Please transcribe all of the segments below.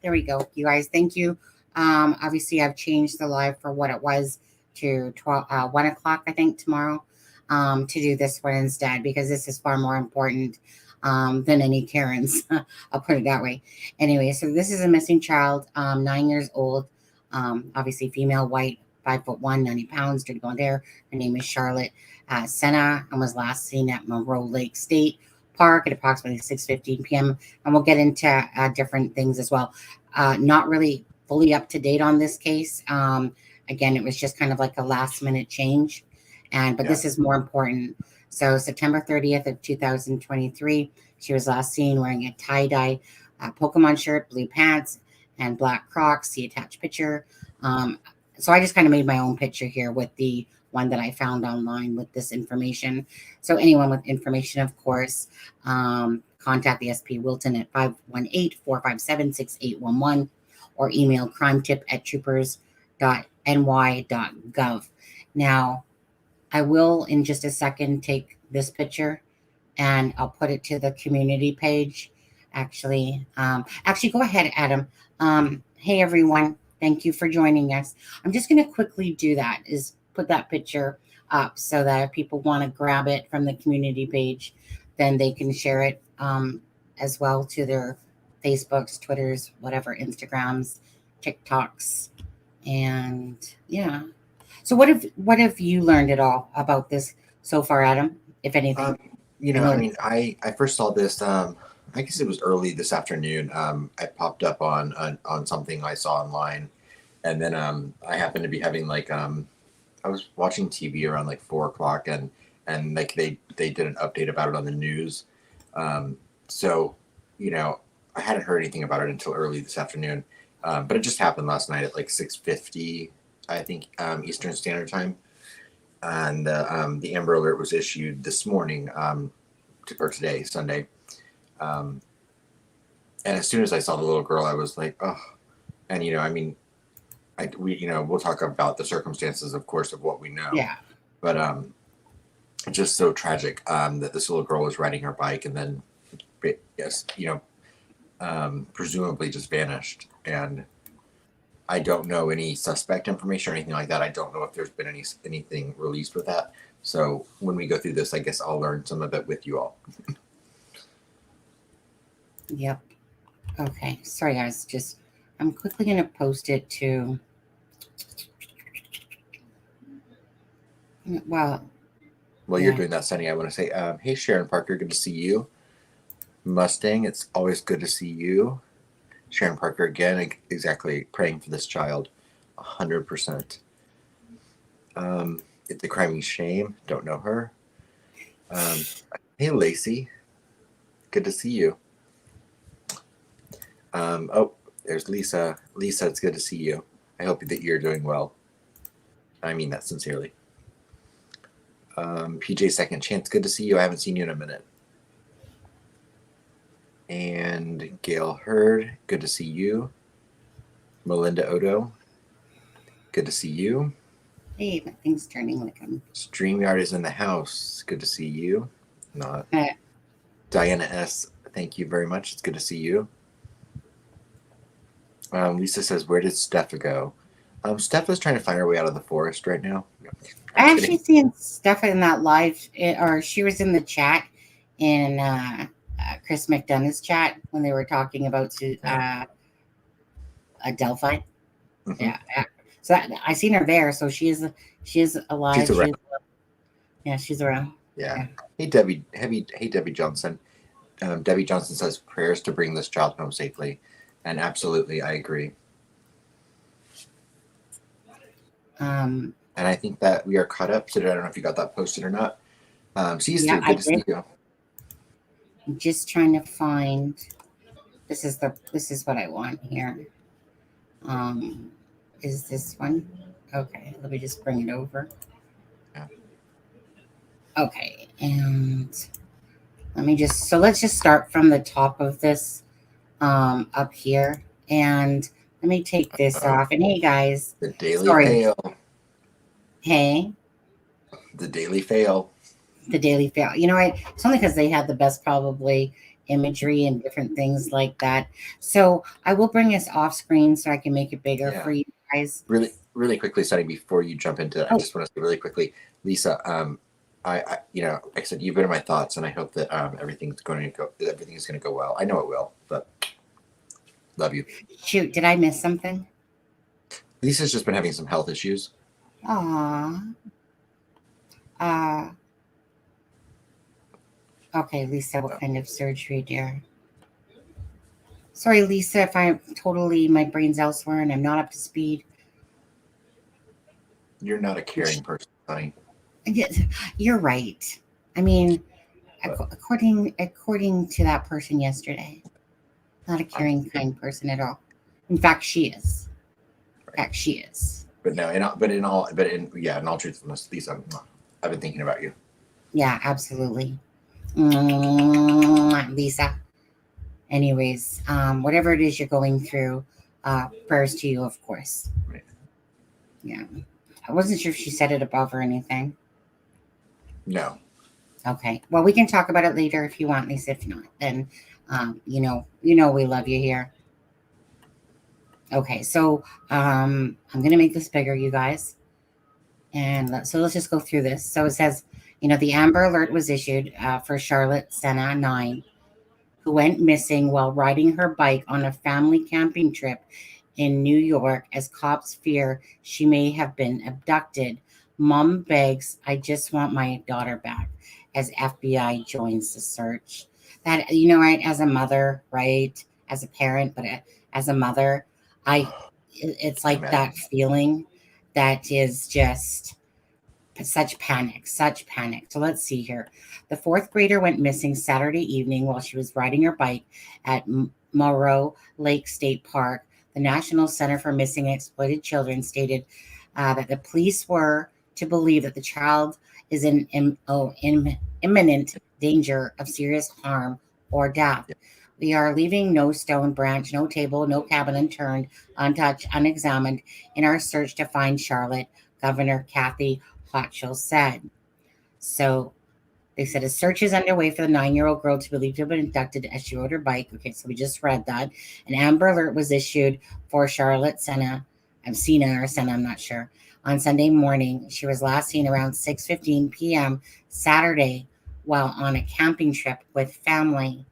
There we go, you guys. Thank you. Obviously, I've changed the live for what it was to 1 o'clock, I think, tomorrow, to do this one instead, because this is far more important than any Karens. I'll put it that way. Anyway, so this is a missing child, 9 years old, obviously female, white, 5'1", 90 pounds, dirty blonde hair. Her name is Charlotte SENA, and was last seen at Moreau Lake State Park at approximately 6:15 p.m. And we'll get into different things as well. Not really fully up to date on this case. Again, it was just kind of like a last minute change, but this is more important. So September 30th of 2023, she was last seen wearing a tie-dye Pokemon shirt, blue pants, and black Crocs. The attached picture. So I just kind of made my own picture here with the one that I found online with this information. So anyone with information, of course, contact the SP Wilton at 518-457-6811 or email crimetip@troopers.ny.gov. Now, I will in just a second take this picture and I'll put it to the community page. Actually, go ahead, Adam. Hey, everyone. Thank you for joining us. I'm just going to quickly do that, is put that picture up so that if people want to grab it from the community page, then they can share it as well to their Facebooks, Twitters, whatever, Instagrams, TikToks. And yeah. So what have you learned at all about this so far, Adam, if anything? I first saw this, I guess it was early this afternoon. I popped up on something I saw online. And then I happened to be having I was watching TV around 4 o'clock and they did an update about it on the news. So, I hadn't heard anything about it until early this afternoon. But it just happened last night at 6:50, I think, Eastern Standard Time. And the Amber Alert was issued this morning, or today, Sunday. And as soon as I saw the little girl, I was like, oh. And, we'll talk about the circumstances, of course, of what we know. Yeah. But it's just so tragic that this little girl was riding her bike and then, presumably just vanished. And I don't know any suspect information or anything like that. I don't know if there's been anything released with that. So when we go through this, I guess I'll learn some of it with you all. Yep. Okay. Sorry, guys. I'm quickly going to post it to. Well, while you're doing that, Sunny, I want to say, hey, Sharon Parker, good to see you. Mustang, it's always good to see you. Sharon Parker, again, exactly, praying for this child, 100%. It's a criming shame. Don't know her. Hey, Lacey, good to see you. Oh, there's Lisa. Lisa, it's good to see you. I hope that you're doing well. I mean that sincerely. PJ Second Chance, good to see you. I haven't seen you in a minute. And Gail Hurd, good to see you. Melinda Odo, good to see you. Hey, my thing's turning like I'm. StreamYard is in the house. Good to see you. Not Diana S. Thank you very much. It's good to see you. Lisa says, "Where did Steph go?" Steph is trying to find her way out of the forest right now. No, I I'm actually kidding. seen Steph in that live, or she was in the chat in Chris McDonough's chat when they were talking about Yeah. Delphi. Mm-hmm. Yeah, yeah. So I seen her there. So she is alive. She's around. Yeah, she's around. Yeah. Yeah. Hey Debbie. Hey Debbie Johnson. Debbie Johnson says prayers to bring this child home safely, and absolutely, I agree. And I think that we are caught up today. I don't know if you got that posted or not. See you, Yeah, Stu. I Good to did. see you. I'm just trying to find. This is what I want here. Um, is this one? Okay, let me just bring it over. Yeah. Okay, and let's just start from the top of this up here, and let me take this off. And hey guys, The Daily sorry. Fail. Hey, The Daily Fail. the Daily Fail. You know what? It's only because they had the best probably imagery and different things like that. So I will bring this off screen so I can make it bigger for you guys. Really quickly, Sonny, before you jump into it, I just want to say really quickly, Lisa, I like I said, you've been in my thoughts, and I hope that everything is going to go well. I know it will, but love you. Shoot, did I miss something? Lisa's just been having some health issues. Aw. Okay, Lisa, what kind of surgery, dear? Sorry, Lisa, if I'm totally, my brain's elsewhere and I'm not up to speed. You're not a caring person, Sonny. Yes, you're right. I mean, according to that person yesterday, not a caring, kind person at all. In fact, she is. In fact, she is. But no, in all truthfulness, Lisa, I've been thinking about you. Yeah, absolutely. Lisa. Anyways, whatever it is you're going through, prayers to you, of course. Right. Yeah. I wasn't sure if she said it above or anything. No. Okay. Well, we can talk about it later if you want, Lisa. If not, then you know we love you here. Okay, so I'm gonna make this bigger, you guys, and let's just go through this. So it says, the Amber Alert was issued for Charlotte SENA 9, who went missing while riding her bike on a family camping trip in New York, as cops fear she may have been abducted. Mom begs, "I just want my daughter back," as FBI joins the search. That, right, as a mother, right, as a parent, but as a mother, it's like that feeling that is just such panic, such panic. So let's see here. The fourth grader went missing Saturday evening while she was riding her bike at Moreau Lake State Park. The National Center for Missing and Exploited Children stated that the police were to believe that the child is in imminent danger of serious harm or death. Yeah. We are leaving no stone branch, no table, no cabin unturned, untouched, unexamined in our search to find Charlotte, Governor Kathy Hochul said. So they said a search is underway for the 9-year-old girl to believe to have been abducted as she rode her bike. Okay, so we just read that. An Amber Alert was issued for Charlotte SENA, SENA or SENA, I'm not sure, on Sunday morning. She was last seen around 6:15 p.m. Saturday while on a camping trip with family.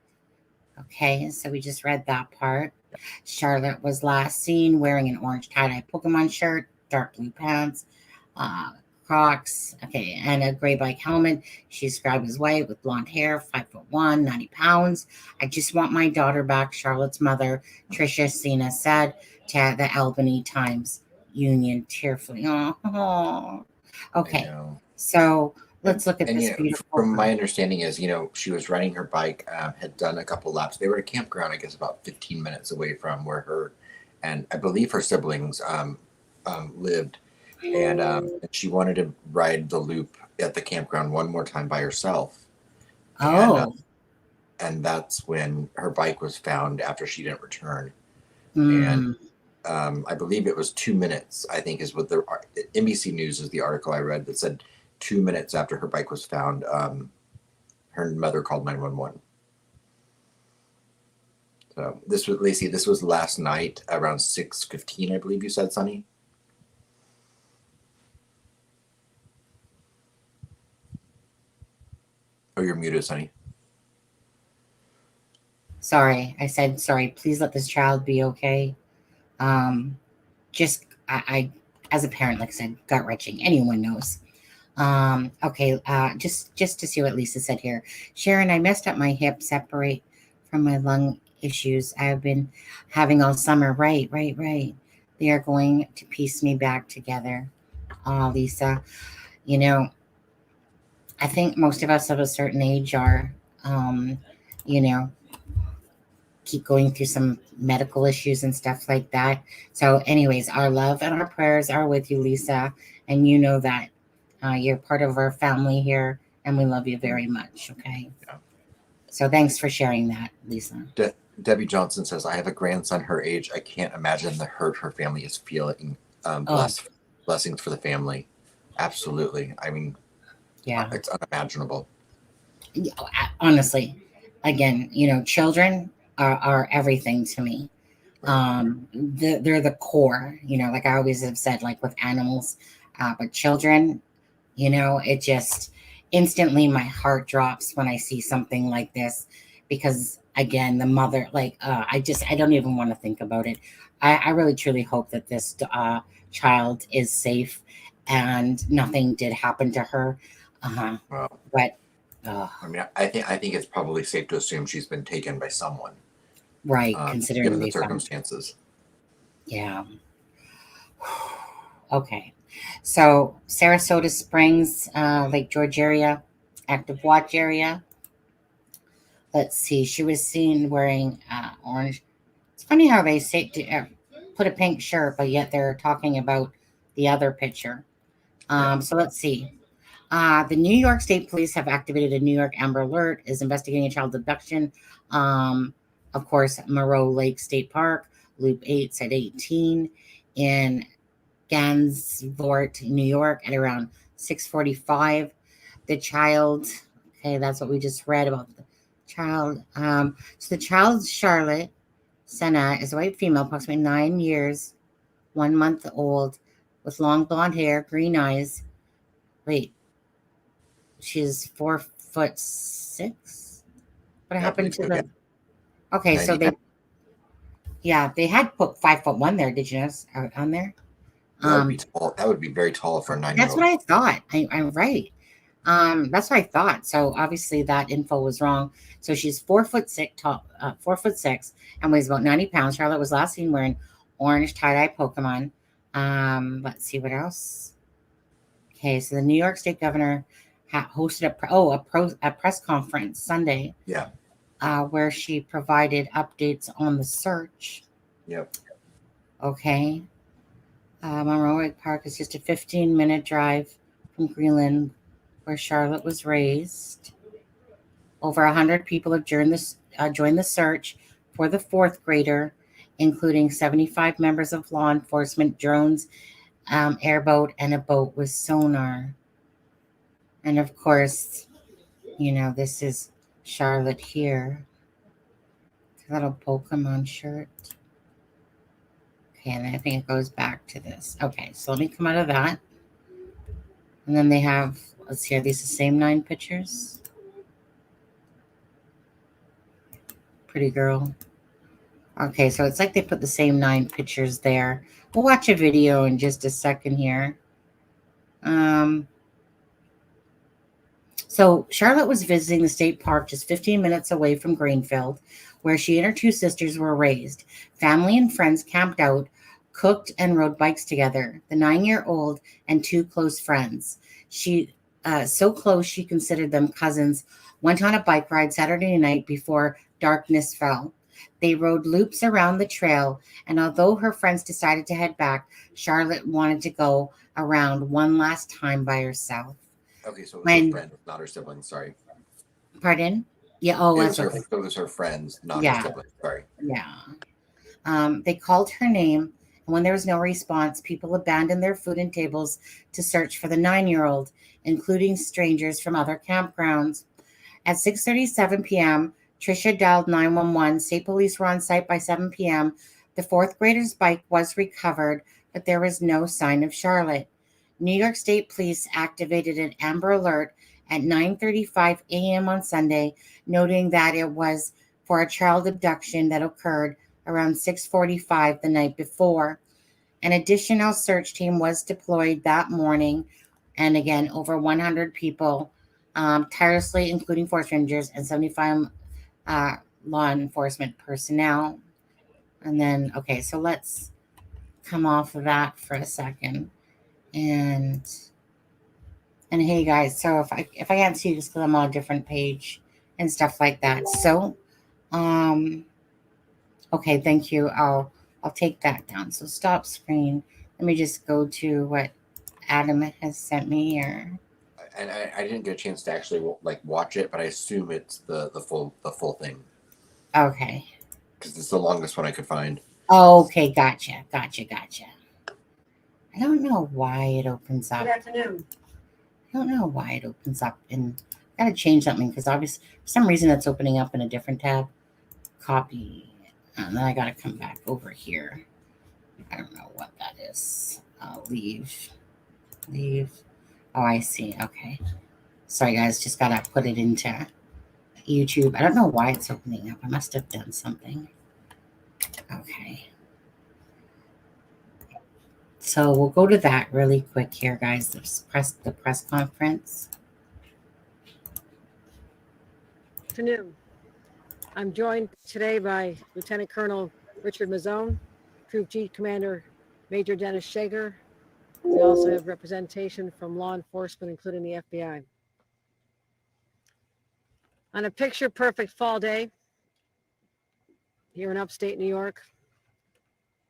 Okay, so we just read that part. Charlotte was last seen wearing an orange tie-dye Pokemon shirt, dark blue pants, uh, Crocs, okay, and a gray bike helmet. She's described as white with blonde hair, 5'1", 90 pounds. "I just want my daughter back," Charlotte's mother, Tricia SENA, said to the Albany Times Union tearfully. Oh. Okay, so let's look at this beautiful. From my understanding is, she was riding her bike, had done a couple laps. They were at a campground, I guess, about 15 minutes away from where her, and I believe her siblings lived. And she wanted to ride the loop at the campground one more time by herself. Oh. and that's when her bike was found after she didn't return. And Mm. I believe it was 2 minutes, I think is what the NBC News is the article I read that said 2 minutes after her bike was found, her mother called 911. So this was, Lacey, this was last night around 6:15, I believe you said, Sonny. Oh, you're muted, Sonny. Sorry, I said sorry. Please let this child be okay. Just I as a parent, like I said, gut wrenching. Anyone knows. Okay, just to see what Lisa said here. Sharon, I messed up my hip separate from my lung issues I've been having all summer. Right, right, right. They are going to piece me back together. Oh, Lisa, you know, I think most of us of a certain age are, um, you know, keep going through some medical issues and stuff like that. So, anyways, our love and our prayers are with you, Lisa, and you know that you're part of our family here, and we love you very much. Okay. Yeah. So, thanks for sharing that, Lisa. Debbie Johnson says, I have a grandson her age. I can't imagine the hurt her family is feeling. Oh, Blessings for the family. Absolutely. I mean, yeah. it's unimaginable. Honestly, again, children are everything to me. Right. They're the core, like I always have said, like with animals, but children, it just instantly my heart drops when I see something like this, because again, the mother, like, I don't even want to think about it. I really truly hope that this child is safe and nothing did happen to her. Well, But I mean, I think it's probably safe to assume she's been taken by someone, right, considering given the they found, circumstances. yeah. Okay. So Sarasota Springs, Lake George area, active watch area. Let's see. She was seen wearing orange. It's funny how they say to put a pink shirt, but yet they're talking about the other picture. Yeah. So let's see. The New York State Police have activated a New York Amber Alert, is investigating a child abduction. Um, of course, Moreau Lake State Park, Loop 8 at 18 in Gansevoort, New York, at around 6:45. The child, okay, that's what we just read about the child. So the child, Charlotte SENA, is a white female, approximately 9 years, 1 month old, with long blonde hair, green eyes. Wait, she's 4'6". What Yeah, I happened believe to so. the? Yeah. Okay, so 90 pounds. they had put 5'1" there. Did you notice on there? That would be tall. That would be very tall for a That's 9-year-old. what I thought. I'm right. That's what I thought. So obviously that info was wrong. So she's 4'6" tall, 4'6", and weighs about 90 pounds. Charlotte was last seen wearing orange tie-dye Pokemon. Let's see what else. Okay, so the New York State governor hosted a press conference Sunday, Yeah. where she provided updates on the search. Yep. Okay. Moreau Park is just a 15-minute drive from Greenland, where Charlotte was raised. Over 100 people have joined the search for the fourth grader, including 75 members of law enforcement, drones, airboat, and a boat with sonar. And of course, this is Charlotte here. A little Pokemon shirt. Okay, and I think it goes back to this. Okay, so let me come out of that. And then they have, let's see, are these the same 9 pictures? Pretty girl. Okay, so it's like they put the same 9 pictures there. We'll watch a video in just a second here. So Charlotte was visiting the state park just 15 minutes away from Greenfield, where she and her 2 sisters were raised. Family and friends camped out, cooked, and rode bikes together. The 9-year-old and 2 close friends. She so close she considered them cousins. Went on a bike ride Saturday night before darkness fell. They rode loops around the trail, and although her friends decided to head back, Charlotte wanted to go around one last time by herself. Okay, so it was her When, friend, not her sibling. Sorry. pardon? Yeah. Oh, It that's was her. okay. It was her friends, not her Yeah. siblings. Sorry. Yeah. They called her name, and when there was no response, people abandoned their food and tables to search for the 9-year-old, including strangers from other campgrounds. At 6:37 p.m., Tricia dialed 911. State police were on site by 7 p.m. The fourth grader's bike was recovered, but there was no sign of Charlotte. New York State Police activated an Amber Alert at 9:35 a.m. on Sunday, noting that it was for a child abduction that occurred around 6:45 the night before. An additional search team was deployed that morning, and again, over 100 people tirelessly, including forest rangers and 75 uh, law enforcement personnel. And then, okay, so let's come off of that for a second. And hey guys, so if I can't see you, just because I'm on a different page and stuff like that. So um okay, thank you. I'll take that down. So stop screen. Let me just go to what Adam has sent me here. And I didn't get a chance to actually like watch it, but I assume it's the full thing Okay. because it's the longest one I could find. Okay, gotcha. I don't know why it opens up. Good afternoon. I don't know why it opens up, and I gotta change something because obviously for some reason it's opening up in a different tab. Copy, and then I gotta come back over here. I don't know what that is. Leave. Oh, I see. Okay. Sorry, guys. Just gotta put it into YouTube. I don't know why it's opening up. I must have done something. Okay. So we'll go to that really quick here, guys. The press conference. Afternoon. I'm joined today by Lieutenant Colonel Richard Mazzone, Troop G Commander Major Dennis Shager. We also have representation from law enforcement, including the FBI. On a picture-perfect fall day here in upstate New York,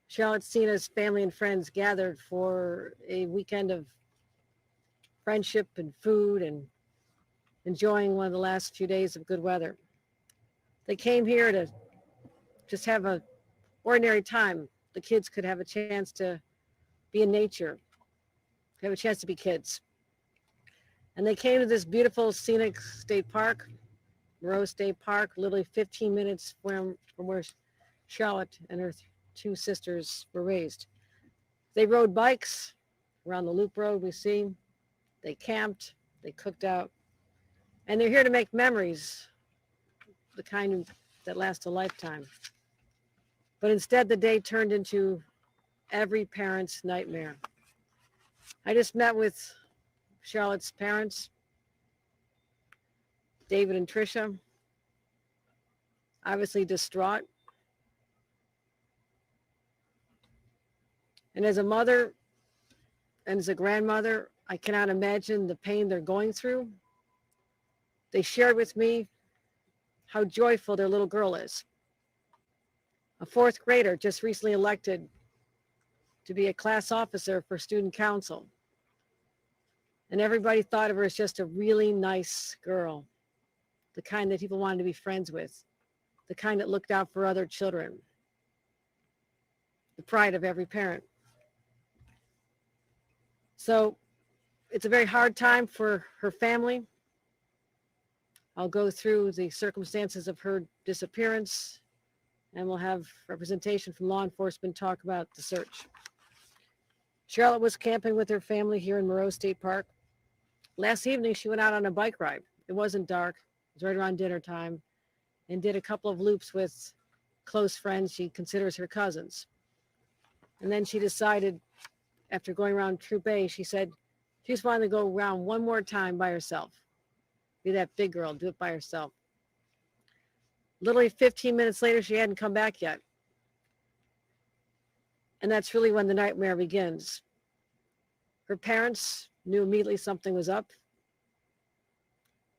Charlotte SENA's family and friends gathered for a weekend of friendship and food and enjoying one of the last few days of good weather. They came here to just have an ordinary time. The kids could have a chance to be in nature, have a chance to be kids. And they came to this beautiful scenic state park, Moreau State Park, literally 15 minutes from where Charlotte and her two sisters were raised. They rode bikes around the loop road we see. They camped, they cooked out, and they're here to make memories, the kind that last a lifetime. But instead, the day turned into every parent's nightmare. I just met with Charlotte's parents, David and Tricia, obviously distraught. And as a mother and as a grandmother, I cannot imagine the pain they're going through. They shared with me how joyful their little girl is. A fourth grader just recently elected to be a class officer for student council. And everybody thought of her as just a really nice girl, the kind that people wanted to be friends with, the kind that looked out for other children, the pride of every parent. So it's a very hard time for her family. I'll go through the circumstances of her disappearance, and we'll have representation from law enforcement talk about the search. Charlotte was camping with her family here in Moreau State Park. Last evening, she went out on a bike ride. It wasn't dark. It was right around dinner time, and did a couple of loops with close friends she considers her cousins. And then she decided, after going around Troop A, she said she just wanted to go around one more time by herself. Be that big girl, do it by herself. Literally 15 minutes later, she hadn't come back yet. And that's really when the nightmare begins. Her parents knew immediately something was up.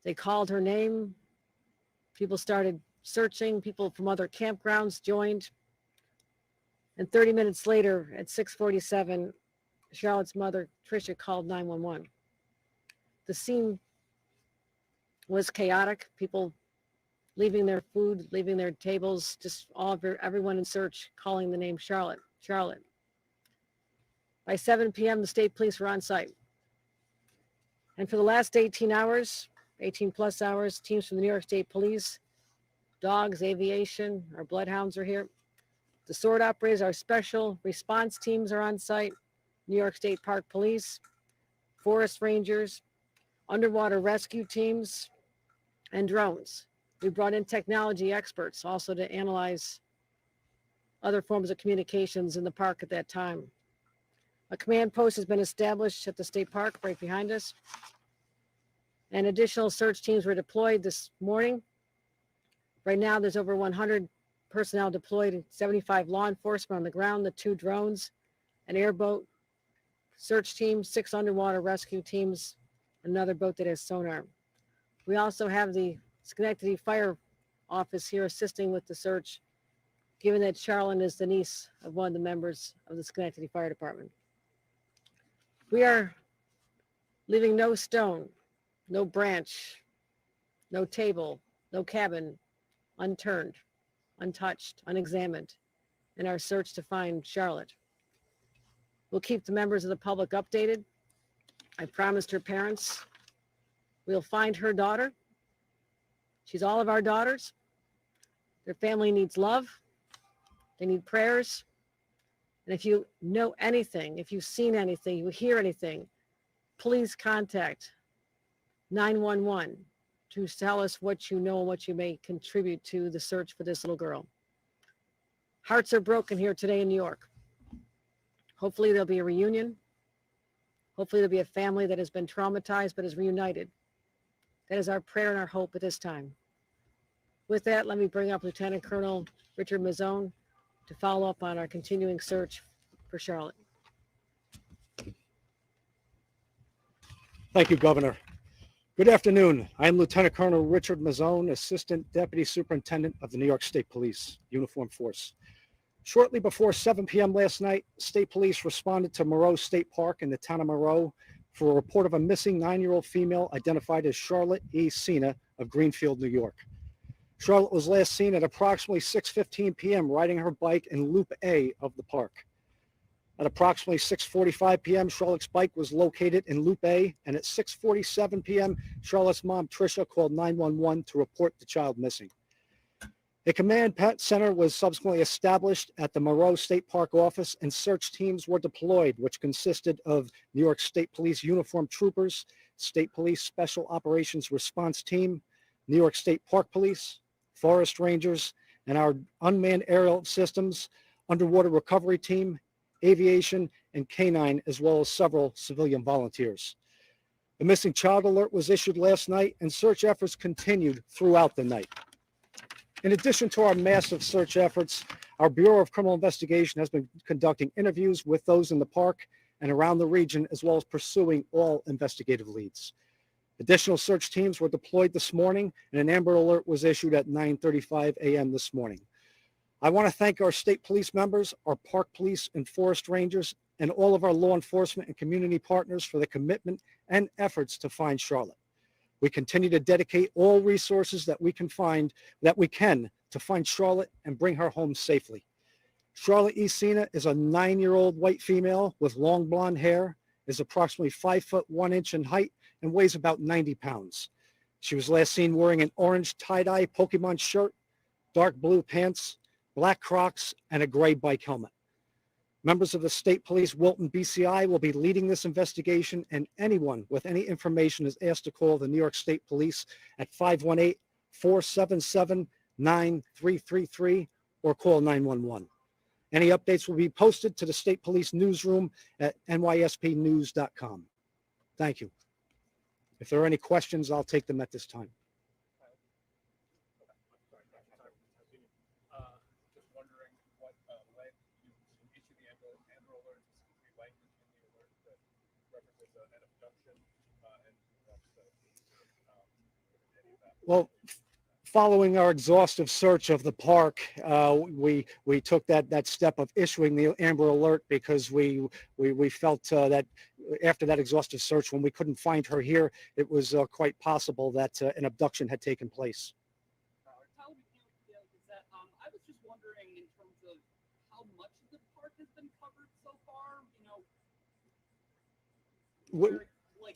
They called her name. People started searching. People from other campgrounds joined. And 30 minutes later, at 6:47, Charlotte's mother, Tricia, called 911. The scene was chaotic. People leaving their food, leaving their tables, just everyone in search calling the name Charlotte, Charlotte. By 7 p.m., the state police were on site. And for the last 18 plus hours, teams from the New York State Police, dogs, aviation, our bloodhounds are here. The sword operators, our special response teams are on site. New York State Park Police, forest rangers, underwater rescue teams, and drones. We brought in technology experts also to analyze other forms of communications in the park at that time. A command post has been established at the state park right behind us. And additional search teams were deployed this morning. Right now, there's over 100 personnel deployed, 75 law enforcement on the ground, the 2 drones, an airboat search team, 6 underwater rescue teams, another boat that has sonar. We also have the Schenectady Fire Office here assisting with the search, given that Charlene is the niece of one of the members of the Schenectady Fire Department. We are leaving no stone, no branch, no table, no cabin unturned, untouched, unexamined in our search to find Charlotte. We'll keep the members of the public updated. I promised her parents we'll find her daughter. She's all of our daughters. Their family needs love. They need prayers. And if you know anything, if you've seen anything, you hear anything, please contact 911 to tell us what you know and what you may contribute to the search for this little girl. Hearts are broken here today in New York. Hopefully there'll be a reunion. Hopefully there'll be a family that has been traumatized but is reunited. That is our prayer and our hope at this time. With that, let me bring up Lieutenant Colonel Richard Mazzone to follow up on our continuing search for Charlotte. Thank you, Governor. Good afternoon. I am Lieutenant Colonel Richard Mazzone, Assistant Deputy Superintendent of the New York State Police Uniform Force. Shortly before 7 p.m. last night, State Police responded to Moreau State Park in the town of Moreau for a report of a missing 9-year-old female identified as Charlotte E. SENA of Greenfield, New York. Charlotte was last seen at approximately 6:15 p.m. riding her bike in Loop A of the park. At approximately 6:45 p.m., Charlotte's bike was located in Loop A, and at 6:47 p.m., Charlotte's mom, Tricia, called 911 to report the child missing. A command center was subsequently established at the Moreau State Park office, and search teams were deployed, which consisted of New York State Police uniformed troopers, State Police Special Operations Response Team, New York State Park Police, Forest Rangers, and our unmanned aerial systems, underwater recovery team, aviation, and canine, as well as several civilian volunteers. The missing child alert was issued last night, and search efforts continued throughout the night. In addition to our massive search efforts, our Bureau of Criminal Investigation has been conducting interviews with those in the park and around the region, as well as pursuing all investigative leads. Additional search teams were deployed this morning, and an Amber Alert was issued at 9:35 a.m. this morning. I want to thank our state police members, our park police and forest rangers, and all of our law enforcement and community partners for their commitment and efforts to find Charlotte. We continue to dedicate all resources that we can to find Charlotte and bring her home safely. Charlotte E. SENA is a 9-year-old white female with long blonde hair, is approximately 5 foot 1 inch in height, and weighs about 90 pounds. She was last seen wearing an orange tie-dye Pokemon shirt, dark blue pants, black Crocs, and a gray bike helmet. Members of the State Police Wilton BCI will be leading this investigation, and anyone with any information is asked to call the New York State Police at 518-477-9333 or call 911. Any updates will be posted to the State Police newsroom at nyspnews.com. Thank you. If there are any questions, I'll take them at this time. Well, following our exhaustive search of the park, we took that step of issuing the Amber Alert because we felt that after that exhaustive search, when we couldn't find her here, it was quite possible that an abduction had taken place. has been covered so far? You know, Wh-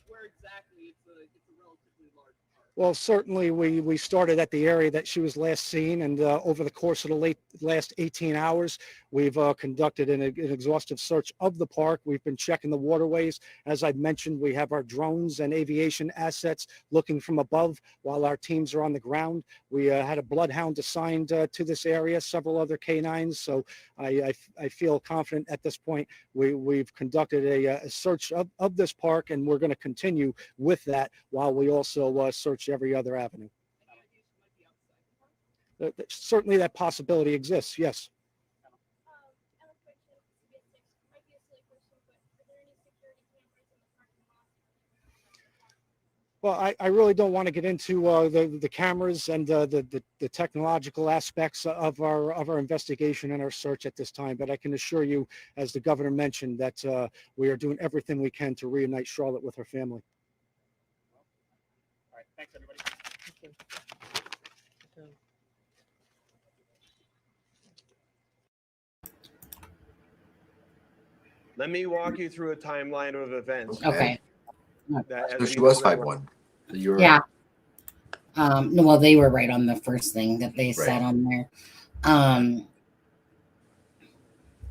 where exactly? It's a relatively large park. Well, certainly we started at the area that she was last seen, and over the course of the last 18 hours, we've conducted an exhaustive search of the park. We've been checking the waterways. As I've mentioned, we have our drones and aviation assets looking from above while our teams are on the ground. We had a bloodhound assigned to this area, several other canines. So I feel confident at this point. We've conducted a search of this park, and we're going to continue with that while we also search every other avenue. Certainly that possibility exists, yes. Well, I really don't want to get into the cameras and the technological aspects of our investigation and our search at this time, but I can assure you, as the governor mentioned, that we are doing everything we can to reunite Charlotte with her family. All right, thanks everybody. Let me walk you through a timeline of events. Okay. That, So as she we was know that 5-1. So you were, Yeah. No, well, they were right on the first thing that they said Right. on there.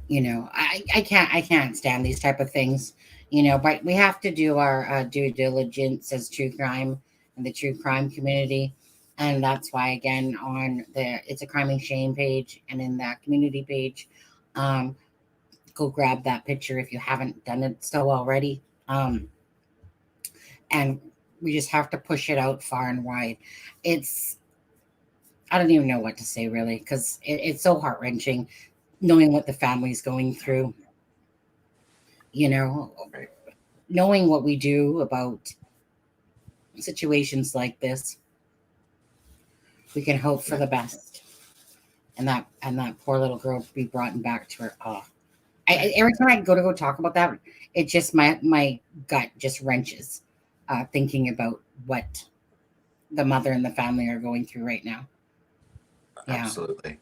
You know, I can't stand these type of things, you know, but we have to do our due diligence as true crime and the true crime community. And that's why, again, on the It's a Crime and Shame page and in that community page, go grab that picture if you haven't done it so already. And we just have to push it out far and wide. I don't even know what to say really, because it's so heart wrenching knowing what the family's going through. You know, Right. knowing what we do about situations like this, we can hope for the best. And that poor little girl be brought back to her. Every time I go talk about that, it just my gut just wrenches, thinking about what the mother and the family are going through right now. Yeah. Absolutely.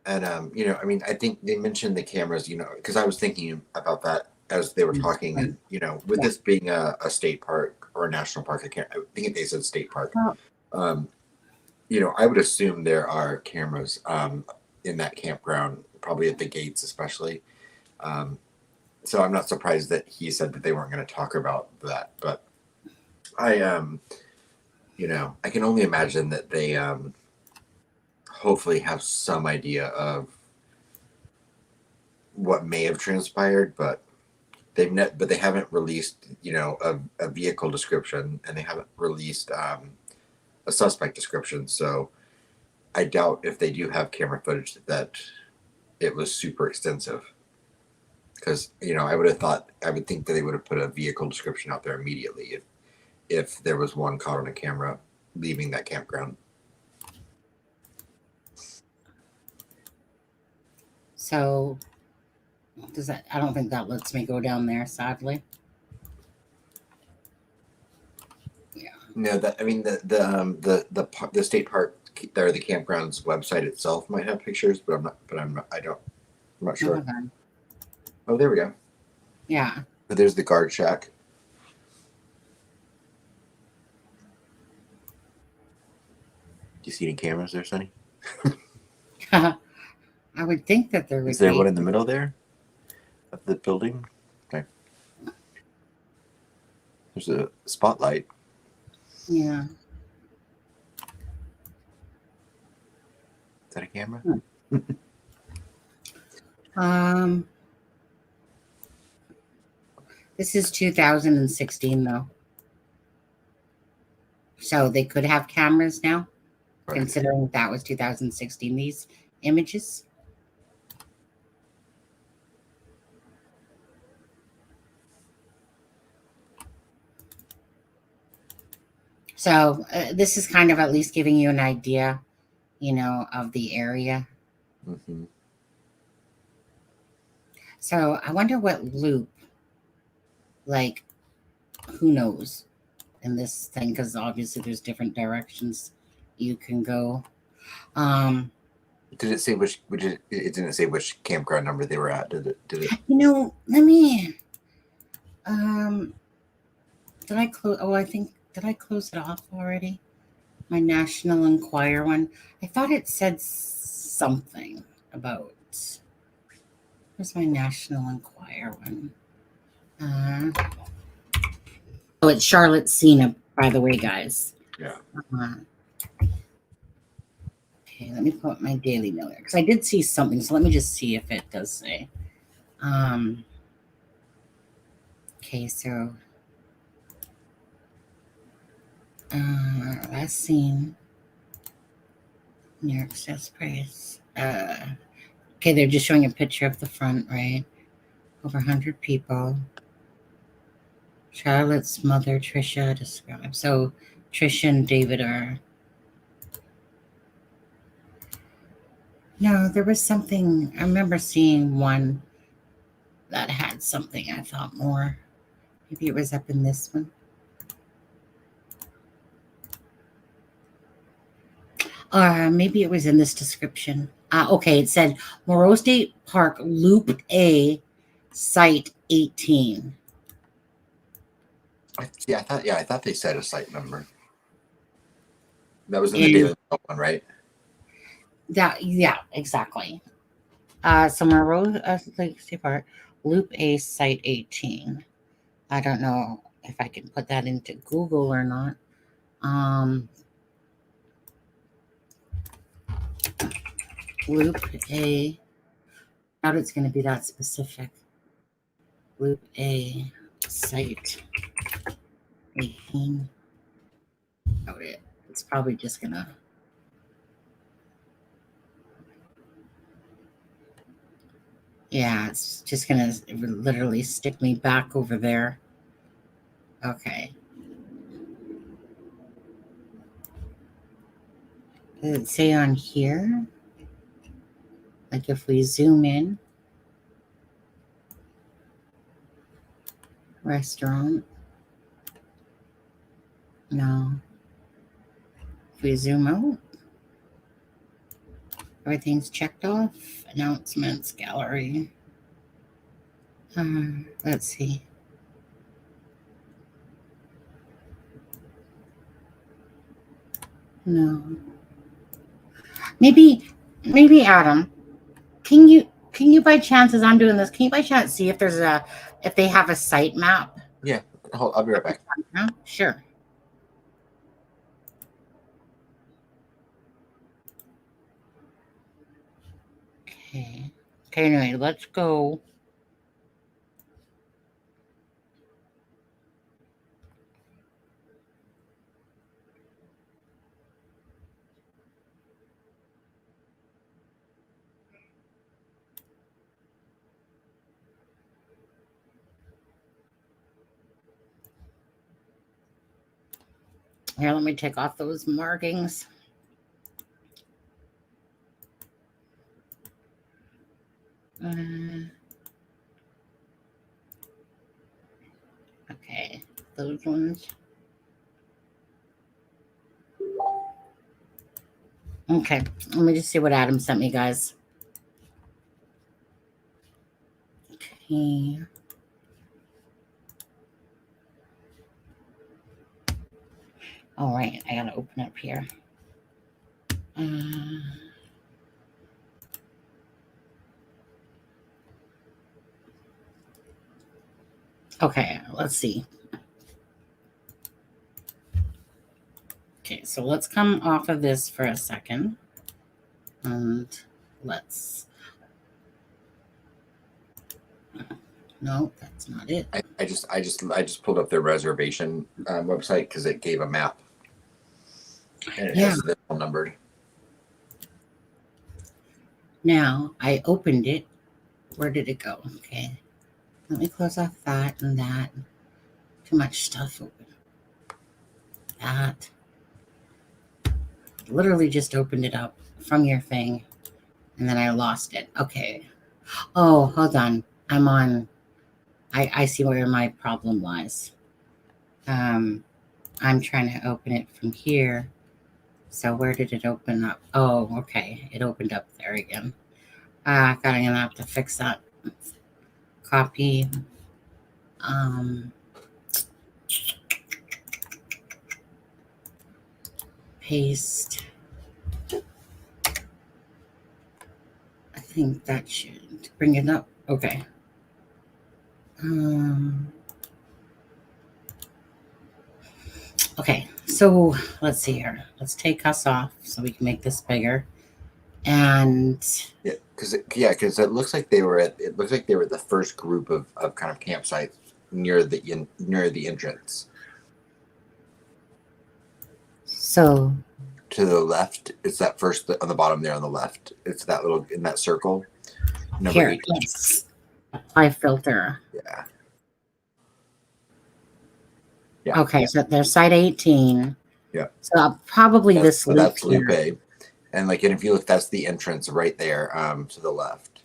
And you know, I mean, I think they mentioned the cameras, you know, because I was thinking about that as they were talking, and you know, with this being a state park or a national park, I think they said state park. You know, I would assume there are cameras in that campground, probably at the gates, especially. So I'm not surprised that he said that they weren't going to talk about that, but I you know, I can only imagine that they hopefully have some idea of what may have transpired, but they haven't released, you know, a vehicle description, and they haven't released a suspect description. So I doubt if they do have camera footage that it was super extensive, because you know I would think that they would have put a vehicle description out there immediately if there was one caught on a camera leaving that campground. so I don't think that lets me go down there, sadly. Yeah. No, that I mean the state park there, the campground's website itself might have pictures, but I'm not sure. Okay. Oh, there we go. Yeah. But there's the guard shack. Do you see any cameras there, Sonny? I would think that there would Is there be. one in the middle there of the building? Okay. There's a spotlight. Yeah. Is that a camera? This is 2016 though. So they could have cameras now, Right. considering that was 2016, these images. So this is kind of at least giving you an idea, you know, of the area. Mm-hmm. So I wonder what loop, like, who knows in this thing, because obviously there's different directions you can go. Did it say which it didn't say which campground number they were at, did it? Let me, did I close? Oh, did I close it off already? My National Enquirer one. I thought it said something about. Where's my National Enquirer one? Oh, it's Charlotte SENA, by the way, guys. Yeah. Okay, let me put my Daily Mailer because I did see something. So let me just see if it does say. Okay, so last seen New York sales price. Okay, they're just showing a picture of the front, right? Over 100 people. Charlotte's mother, Trisha, described. So Trisha and David are. No, there was something. I remember seeing one that had something I thought more. Maybe it was up in this one. Maybe it was in this description. Okay, it said Moreau State Park Loop A, Site 18. I thought they said a site number. That was in the And Daily Mail one, right? yeah, exactly. So Moreau State Park Loop A, Site 18. I don't know if I can put that into Google or not. Loop A. Doubt it's going to be that specific. Loop A, Site 18. Doubt it. It's probably just going to. Yeah, it's just going to literally stick me back over there. Okay. Does it say on here? Like if we zoom in, restaurant. No. If we zoom out, everything's checked off. Announcements, gallery. Let's see. No. Maybe Adam, can you by chance, as I'm doing this, can you by chance see if if they have a site map? Yeah. I'll be right back. No? Sure. Okay. Okay, anyway, let's go. Here, let me take off those markings. Okay, those ones. Okay, let me just see what Adam sent me, guys. Okay. All right, I gotta open up here. Okay, let's see. Okay, so let's come off of this for a second. And let's. No, that's not it. I just pulled up their reservation website because it gave a map. And it has the numbered. Now I opened it. Where did it go? Okay. Let me close off that and that. Too much stuff open. That. Literally just opened it up from your thing. And then I lost it. Okay. Oh, hold on. I'm on. I see where my problem lies. I'm trying to open it from here. So where did it open up? Oh, okay. It opened up there again. Gonna have to fix that. Copy. Paste. I think that should bring it up. Okay. Okay. So let's see here. Let's take us off so we can make this bigger. And Yeah, because it looks like they were the first group of kind of campsites near the entrance. so To the left, it's that first on the bottom there on the left. It's that little in that circle. Number here, 18. let's apply filter. Yeah. Yeah. Okay, so there's site 18. Yeah. So probably this loop that's here. Lupe. And if you look, that's the entrance right there, to the left.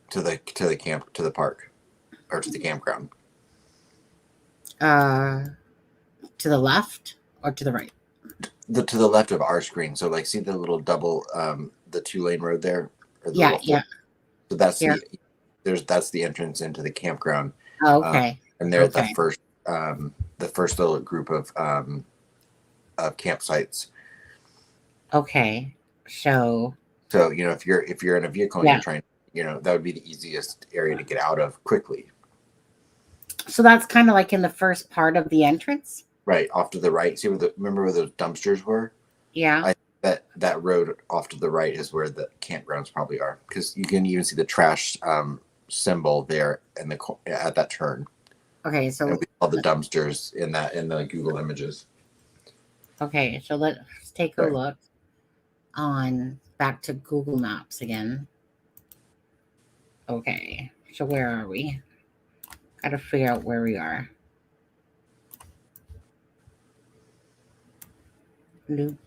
To the park. Or to the campground. To the left or to the right? To the left of our screen. So see the little double the 2-lane road there? Yeah. So that's here. that's the entrance into the campground. Oh, okay. And they're the first little group of campsites. Okay. So if you're in a vehicle and you're trying, that would be the easiest area to get out of quickly. So that's kind of like in the first part of the entrance? Right, off to the right. See remember where those dumpsters were? Yeah. That road off to the right is where the campgrounds probably are, because you can even see the trash symbol there at that turn. Okay, so and we saw the dumpsters in the Google images. Okay, so let's take a look back to Google Maps again. Okay, so where are we? Got to figure out where we are. Loop.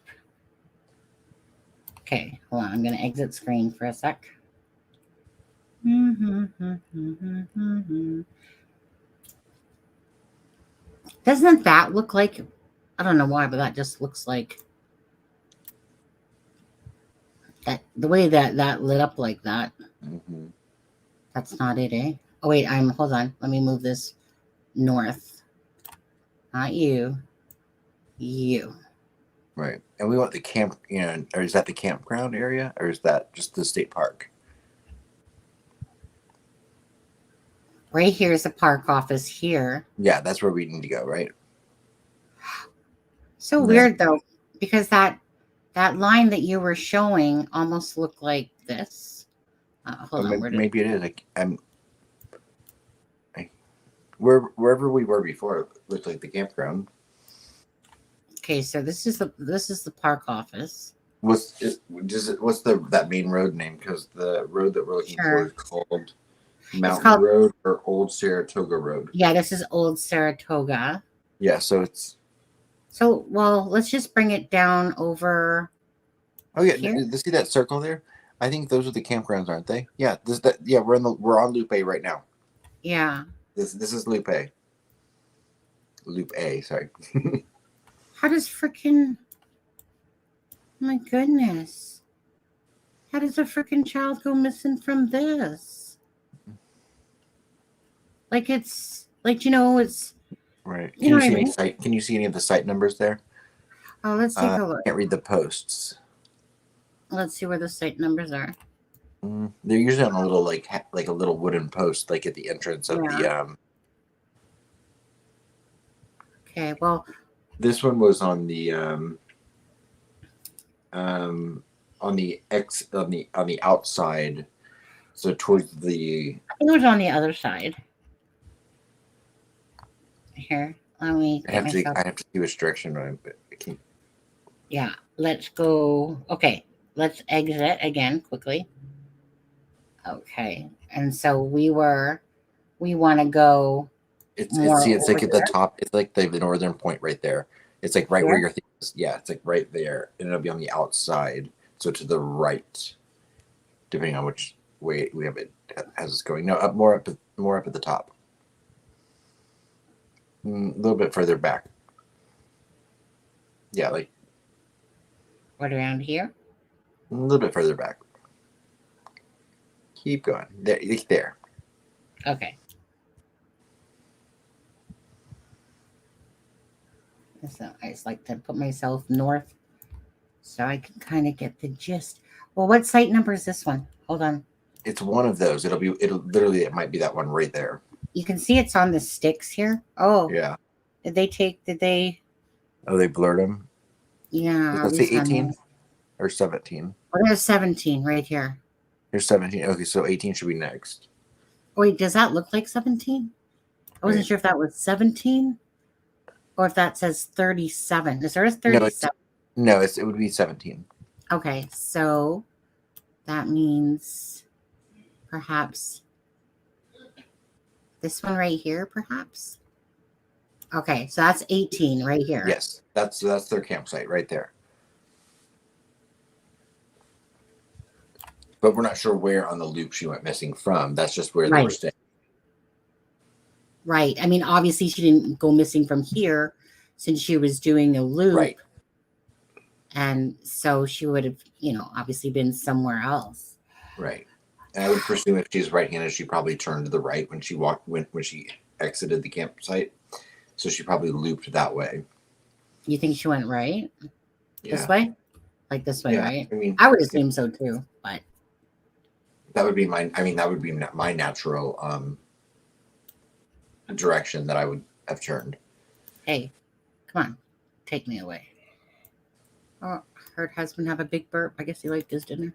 Okay, hold on. I'm going to exit screen for a sec. Doesn't that look like, I don't know why, but that just looks like that the way that lit up like that. Mm-hmm. That's not it, eh? Oh wait, hold on. Let me move this north. Not you. You. Right. And we want the camp, or is that the campground area, or is that just the state park? Right here is the park office here. Yeah, that's where we need to go, right? So weird though, because that line that you were showing almost looked like this. Hold on. Maybe it is. Wherever we were before, it looked like the campground. Okay, so this is the park office. What's that main road name? Because the road that we're looking for is called Mountain Road or Old Saratoga Road. Yeah, this is Old Saratoga. Yeah, so it's. So let's just bring it down over. Oh yeah, see that circle there? I think those are the campgrounds, aren't they? Yeah, we're on Loop A right now. Yeah. This is Loop A. Loop A, sorry. How does freaking, my goodness. How does a freaking child go missing from this? It's right. Can you see any of the site numbers there? Oh, let's take a look. I can't read the posts. Let's see where the site numbers are. They're usually on a little like a little wooden post, at the entrance of the. Okay, well. This one was on the outside, so towards the. I think it was on the other side. Here, let me. I have to see which direction I can't. Yeah, let's go. Okay, let's exit again quickly. Okay, and so we want to go. It's like at the top. It's like the northern point right there. It's like right where your thing is. Yeah, it's like right there, and it'll be on the outside. So to the right, depending on which way we have it as it's going. No, more up at the top. A little bit further back. Yeah, What around here? A little bit further back. Keep going. There. Okay. So I just like to put myself north so I can kind of get the gist. Well, what site number is this one? Hold on. It's one of those. It might be that one right there. You can see it's on the sticks here. Oh, Yeah. did they? Oh, they blurred them. Yeah. Let's say 18 or 17. Well, there's 17 right here. Here's 17. Okay, so 18 should be next. Wait, does that look like 17? I wasn't Right. sure if that was 17 or if that says 37. Is there a 37? No, it would be 17. Okay, so that means perhaps this one right here, perhaps. Okay, so that's 18 right here. Yes, that's their campsite right there. But we're not sure where on the loop she went missing from. That's just where they were staying. Right. I mean, obviously she didn't go missing from here since she was doing a loop. Right. And so she would have, obviously been somewhere else. Right. And I would presume if she's right-handed, she probably turned to the right when she exited the campsite. So she probably looped that way. You think she went right? Yeah. This way? Like this way, Yeah. right? I mean, I would assume so too, but that would be my natural direction that I would have turned. hey, come on, take me away. Oh, heard husband have a big burp. I guess he liked his dinner.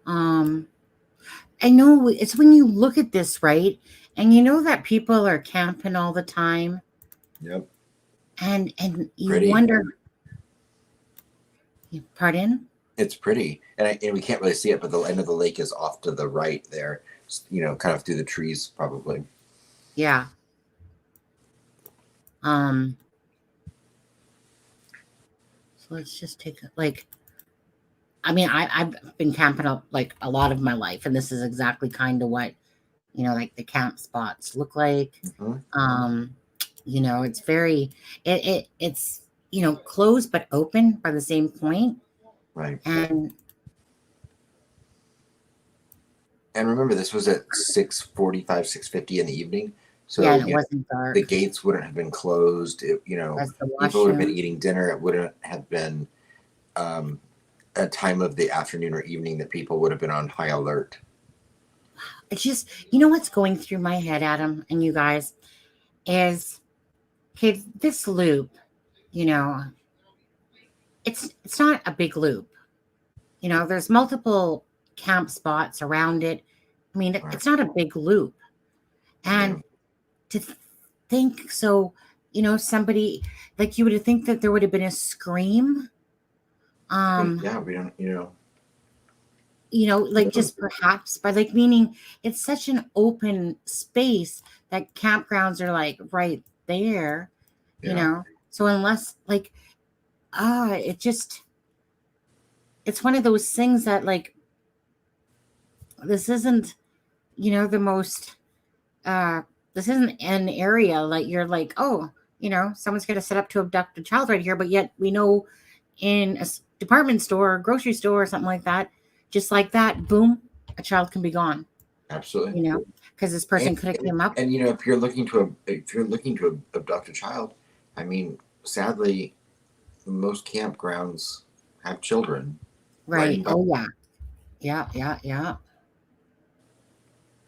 I know it's when you look at this, right? And you know that people are camping all the time. Yep. And you Pretty. wonder. Pardon? It's pretty, and we can't really see it, but the end of the lake is off to the right there. Kind of through the trees, probably. Yeah. So let's just take I've been camping up like a lot of my life, and this is exactly kind of what like the camp spots look like. Mm-hmm. It's very it's closed but open by the same point. Right. And remember, this was at 6:45, 6:50 in the evening. So yeah, it wasn't dark. The gates wouldn't have been closed. People would have been eating dinner. It wouldn't have been a time of the afternoon or evening that people would have been on high alert. It's just, what's going through my head, Adam, and you guys, is, okay, this loop, it's not a big loop. There's multiple camp spots around it. I mean, it's not a big loop. And to think, so, somebody, like you would think that there would have been a scream. Yeah, we don't, just perhaps, but meaning it's such an open space that campgrounds are like right there, so unless it's one of those things that this isn't, the most, this isn't an area like you're like, oh, someone's going to set up to abduct a child right here. But yet we know in a department store or grocery store or something like that, just like that, boom, a child can be gone. Absolutely. Because this person could have come up. And if you're looking to abduct a child, I mean, sadly, most campgrounds have children. Right. Oh yeah. Yeah.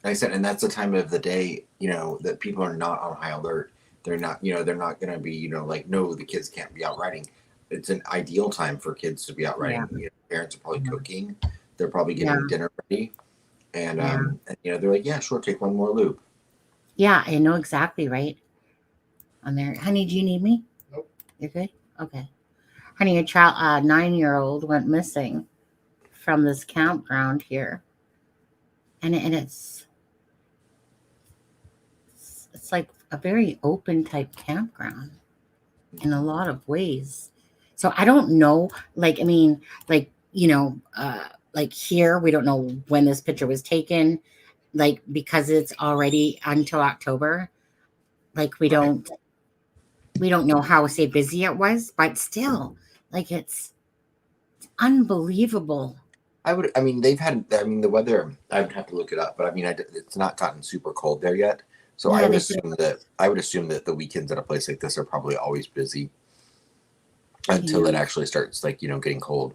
Like I said, and that's the time of the day, that people are not on high alert. They're not going to be, no, the kids can't be out riding. It's an ideal time for kids to be out riding. Yeah. Parents are probably cooking. They're probably getting dinner ready. And, they're like, yeah, sure, take one more loop. Yeah, I know exactly, right? On there. Honey, do you need me? Nope. You're good? Okay. Honey, a child, 9-year-old went missing from this campground here. And it's like a very open type campground in a lot of ways. So I don't know, here, we don't know when this picture was taken, because it's already until October. We don't, we don't know how, say, busy it was, but still, like, it's unbelievable. I mean, they've had, I mean, the weather, I would have to look it up, but I mean, it's not gotten super cold there yet. So Yeah, I would they assume that, the weekends at a place like this are probably always busy until it Yeah. actually starts, like, getting cold.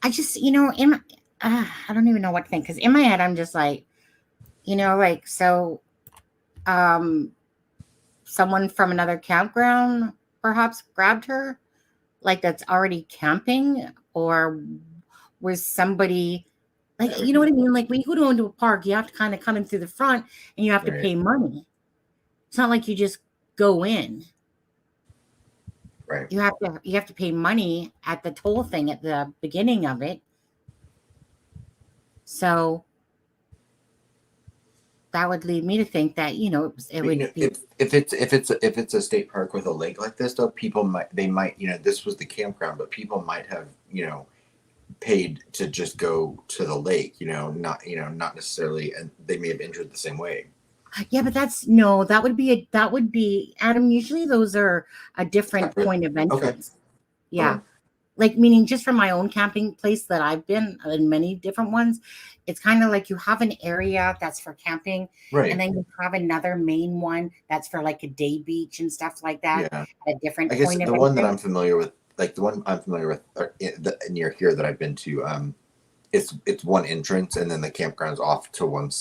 I just, I don't even know what to think, because in my head, I'm just like, like, so, um, someone from another campground perhaps grabbed her, like, that's already camping, or was somebody, like, you know what I mean? Like, when you go into a park, you have to kind of come in through the front and you have to Right. pay money. It's not like you just go in. Right. You have to pay money at the toll thing at the beginning of it. So that would lead me to think that, it But, would be, if it's a state park with a lake like this, though, they might, this was the campground, but people might have, paid to just go to the lake, not necessarily, and they may have entered the same way. yeah, but that would be, Adam, usually those are a different Separate. point of Okay. entrance. Yeah. Okay. Like, meaning just from my own camping place that I've been in many different ones, it's kind of like you have an area that's for camping, Right. and then you have another main one that's for like a day beach and stuff like that. Yeah. At a different I guess point of the one that I'm entrance. familiar with, like the one I'm familiar with near here that I've been to, it's one entrance, and then the campground's off to one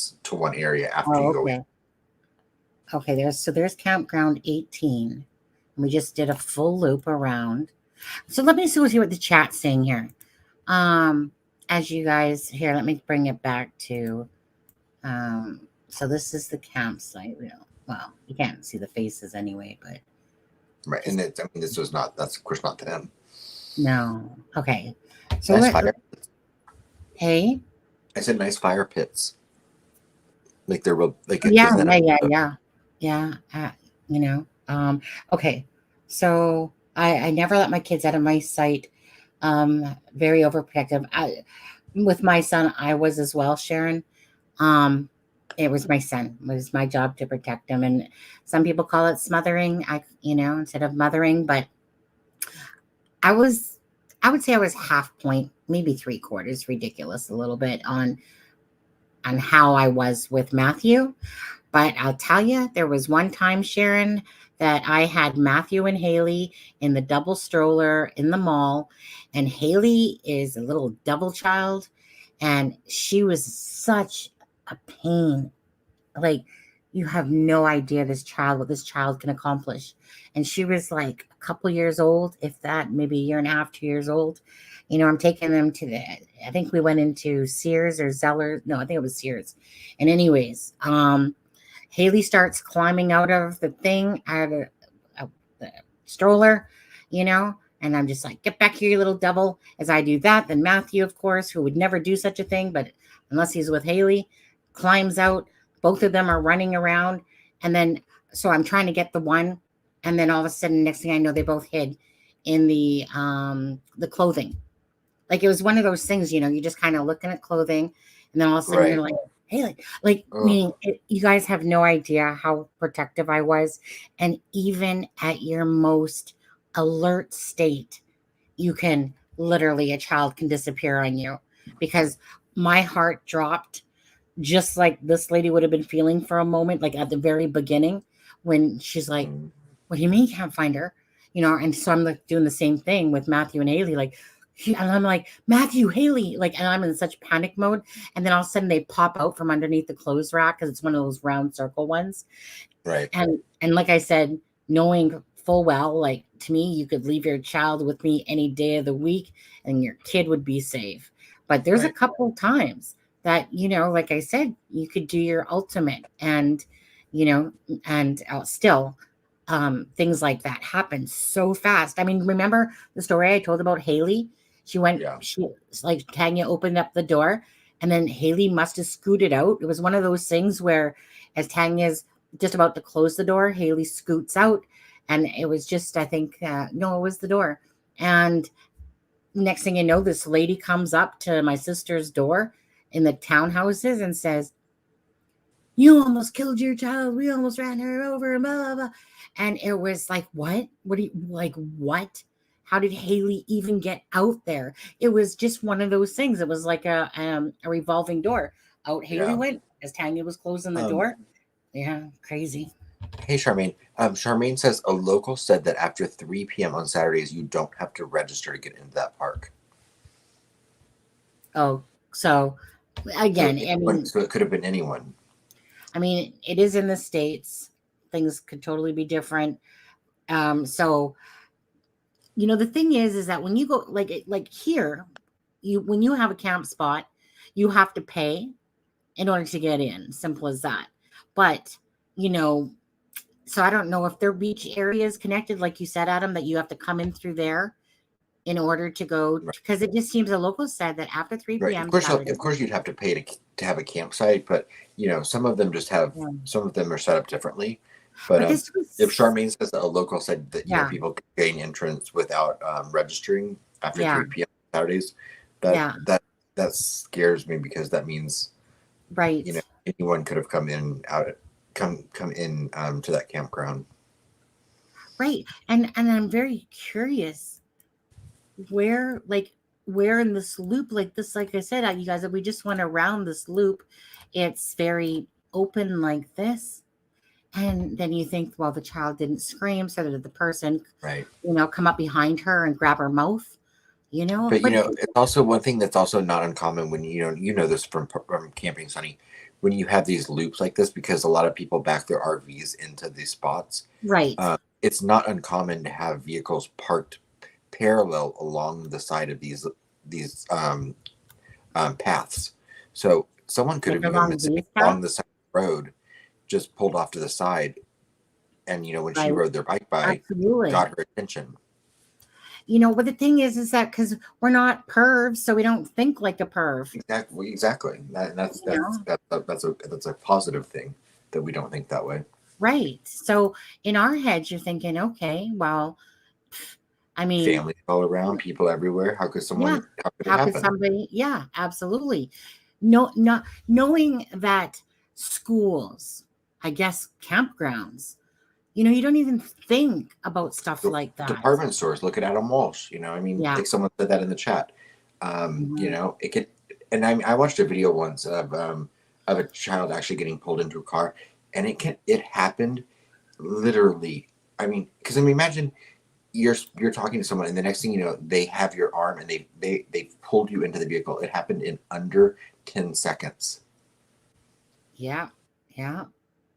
area after Oh, you go in. okay. Okay, there's campground 18. We just did a full loop around. So let me see what the chat's saying here. As you guys here, let me bring it back to so this is the campsite. Well, you can't see the faces anyway, but Right. And I mean, that's of course not them. no. Okay. So Nice fire. Hey. I said nice fire pits. Like they're like Yeah, isn't that yeah. Okay. So I never let my kids out of my sight. Very overprotective. With my son, I was as well, Sharon. It was my son. It was my job to protect him. And some people call it smothering, instead of mothering, but I would say I was half point, maybe 3/4, ridiculous a little bit on how I was with Matthew. But I'll tell you, there was one time, Sharon, that I had Matthew and Haley in the double stroller in the mall. And Haley is a little double child. And she was such a pain. Like, you have no idea what this child can accomplish. And she was like a couple years old, if that, maybe a year and a half, 2 years old. I'm taking them I think we went into Sears or Zeller. No, I think it was Sears. And anyways, Haley starts climbing out of the thing, out of the stroller, and I'm just like, get back here, you little devil. As I do that, then Matthew, of course, who would never do such a thing, but unless he's with Haley, climbs out. Both of them are running around. And then, so I'm trying to get the one. And then all of a sudden, next thing I know, they both hid in the clothing. Like, it was one of those things, you're just kind of looking at clothing. And then all of a sudden you're like, hey, meaning you guys have no idea how protective I was. And even at your most alert state, a child can disappear on you, because my heart dropped just like this lady would have been feeling for a moment, like at the very beginning, when she's like, what do you mean you can't find her? And so I'm like doing the same thing with Matthew and Haley, like, and I'm like, Matthew, Haley, like, and I'm in such panic mode. And then all of a sudden they pop out from underneath the clothes rack, because it's one of those round circle ones. Right. And like I said, knowing full well, like, to me, you could leave your child with me any day of the week and your kid would be safe. But there's a couple of times that, like I said, you could do your ultimate, and, still, things like that happen so fast. I mean, remember the story I told about Haley? She like, Tanya opened up the door, and then Haley must have scooted out. It was one of those things where, as Tanya's just about to close the door, Haley scoots out, and it was just, I think, no, it was the door. And next thing you know, this lady comes up to my sister's door in the townhouses and says, you almost killed your child. We almost ran her over, blah, blah, blah. And it was like, what do you like, what, how did Haley even get out there? It was just one of those things. It was like a revolving door. Out Haley Yeah. went as Tanya was closing the Um, door. Yeah, crazy. Hey, Charmaine. Charmaine says a local said that after 3 p.m. on Saturdays, you don't have to register to get into that park. Oh, so again, So it could have been anyone. I mean, it is in the States. Things could totally be different. So the thing is that when you go like here, when you have a camp spot, you have to pay in order to get in. Simple as that. But so I don't know if their beach area is connected, like you said, Adam, that you have to come in through there in order to go, because it just seems the locals said that after 3 Right. p.m. Of course, you'd have to pay to have a campsite, but some of them just have. Yeah. Some of them are set up differently. But this was, if Charmaine says that a local said that Yeah. People can gain entrance without registering after Yeah. 3 p.m. Saturdays, Yeah. that scares me, because that means right. anyone could have come in to that campground. Right. And I'm very curious where in this loop, like I said, you guys, we just went around this loop. It's very open like this. And then you think, well, the child didn't scream, so did the person, Right. Come up behind her and grab her mouth, But it's also one thing that's also not uncommon when this from camping, Sunny, when you have these loops like this, because a lot of people back their RVs into these spots. Right. It's not uncommon to have vehicles parked parallel along the side of these paths. So someone could have even been sitting along the side of the road, just pulled off to the side, and when she rode their bike by, Absolutely. got her attention. But the thing is that because we're not pervs, so we don't think like a perv. Exactly. That's a positive thing, that we don't think that way. Right. So in our heads, you're thinking, okay, well, I mean, families all around, people everywhere. How could someone? Yeah. How could somebody? Yeah, absolutely. No, not knowing that schools, I guess, campgrounds. You don't even think about stuff like that. Department stores. Look at Adam Walsh. Yeah. Like someone said that in the chat. It could. And I watched a video once of a child actually getting pulled into a car, and it happened literally. Because imagine you're talking to someone, and the next thing you know, they have your arm, and they pulled you into the vehicle. It happened in under 10 seconds. Yeah,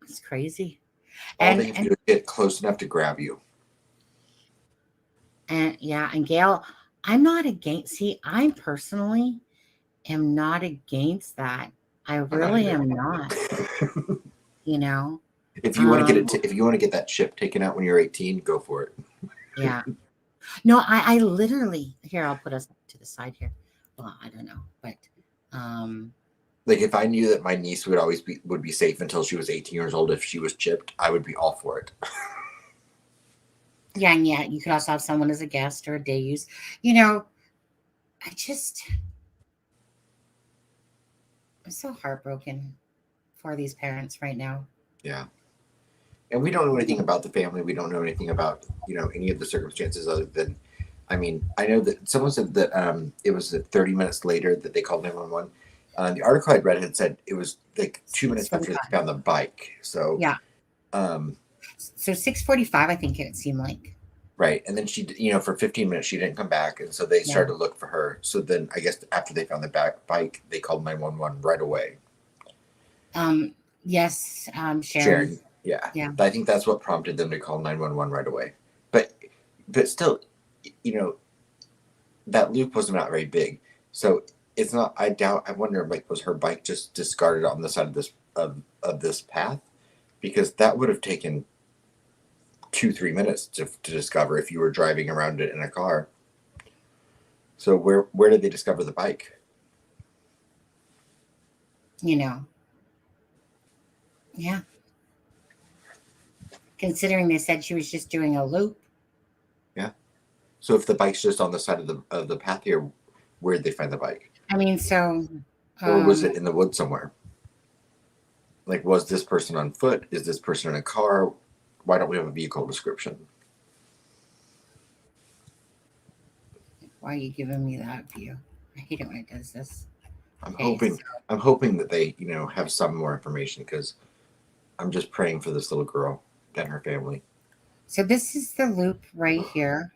it's crazy. All they have to do is get close enough to grab you. And Gail, I'm not against. See, I personally am not against that. I really am not. If you want to get if you want to get that chip taken out when you're 18, go for it. Yeah. No, I literally, here, I'll put us to the side here. Well, I don't know, but like if I knew that my niece would be safe until she was 18 years old, if she was chipped, I would be all for it. Yeah, and you could also have someone as a guest or a day use. I'm so heartbroken for these parents right now. Yeah. And we don't know anything about the family. We don't know anything about, any of the circumstances other than, I know that someone said that it was 30 minutes later that they called 911. The article I read had said it was like 2 minutes after they found the bike. So yeah. So 6:45, I think it seemed like. Right, and then she, for 15 minutes she didn't come back, and so they started to look for her. So then I guess after they found the bike, they called 911 right away. Yes, Sharon. Yeah. Yeah. I think that's what prompted them to call 911 right away. But still, that loop was not very big, so it's not. I wonder, was her bike just discarded on the side of this path? Because that would have taken 2-3 minutes to discover if you were driving around it in a car. So where did they discover the bike? Yeah. Considering they said she was just doing a loop. Yeah. So if the bike's just on the side of the path here, where did they find the bike? Or was it in the woods somewhere? Like, was this person on foot? Is this person in a car? why don't we have a vehicle description? Why are you giving me that view? I hate it when it does this. I'm Okay, hoping I'm hoping that they, have some more information, because I'm just praying for this little girl and her family. So this is the loop right here.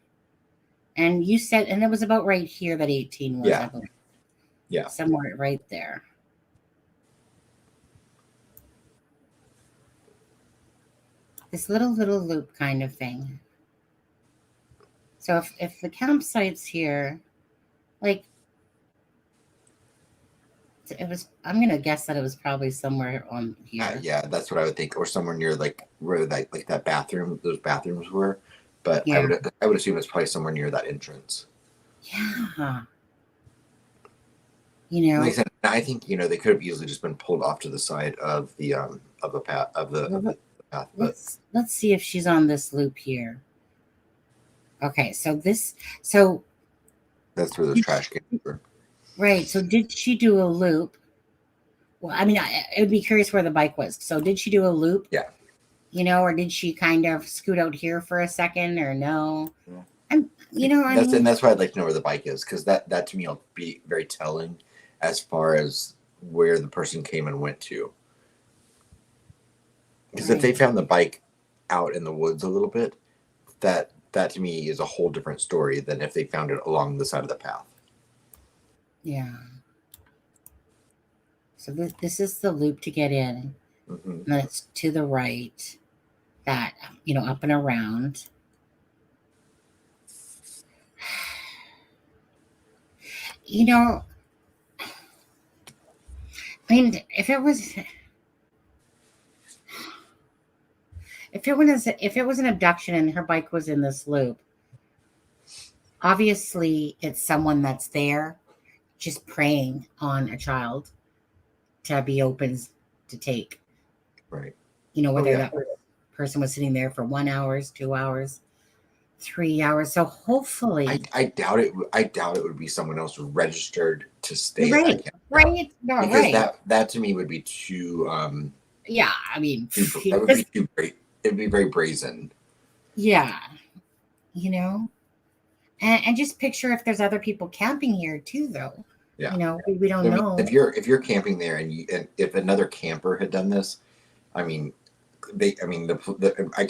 And you said, and it was about right here that 18 was, Yeah. I believe. Yeah. Somewhere right there. This little loop kind of thing. So if the campsite's here, like it was, I'm gonna guess that it was probably somewhere on here. Yeah, that's what I would think, or somewhere near like where that bathroom, those bathrooms were. But Yeah. I would assume it's probably somewhere near that entrance. Yeah. Like I said, I think they could have easily just been pulled off to the side of the path of the path. But let's see if she's on this loop here. Okay, so that's where those trash cans were. right. So did she do a loop? Well, I mean, it would be curious where the bike was. So did she do a loop? Yeah. Or did she kind of scoot out here for a second, or no? Yeah. And and that's why I'd like to know where the bike is, because that to me will be very telling as far as where the person came and went to. Because if they found the bike out in the woods a little bit, that to me is a whole different story than if they found it along the side of the path. Yeah. So this is the loop to get in. Mm-hmm. And then it's to the right, that, up and around. I mean, if it was an abduction and her bike was in this loop, obviously it's someone that's there just preying on a child to be open to take. Right. Whether that person was sitting there for 1 hour, 2 hours, 3 hours. So hopefully, I doubt it. I doubt it would be someone else registered to stay. Right. Right. No, because right. that to me would be too. Yeah, I mean, that would be too great. It'd be very brazen. Yeah, and just picture if there's other people camping here too, though. Yeah. We don't know. If you're camping there and if another camper had done this, I mean, I can't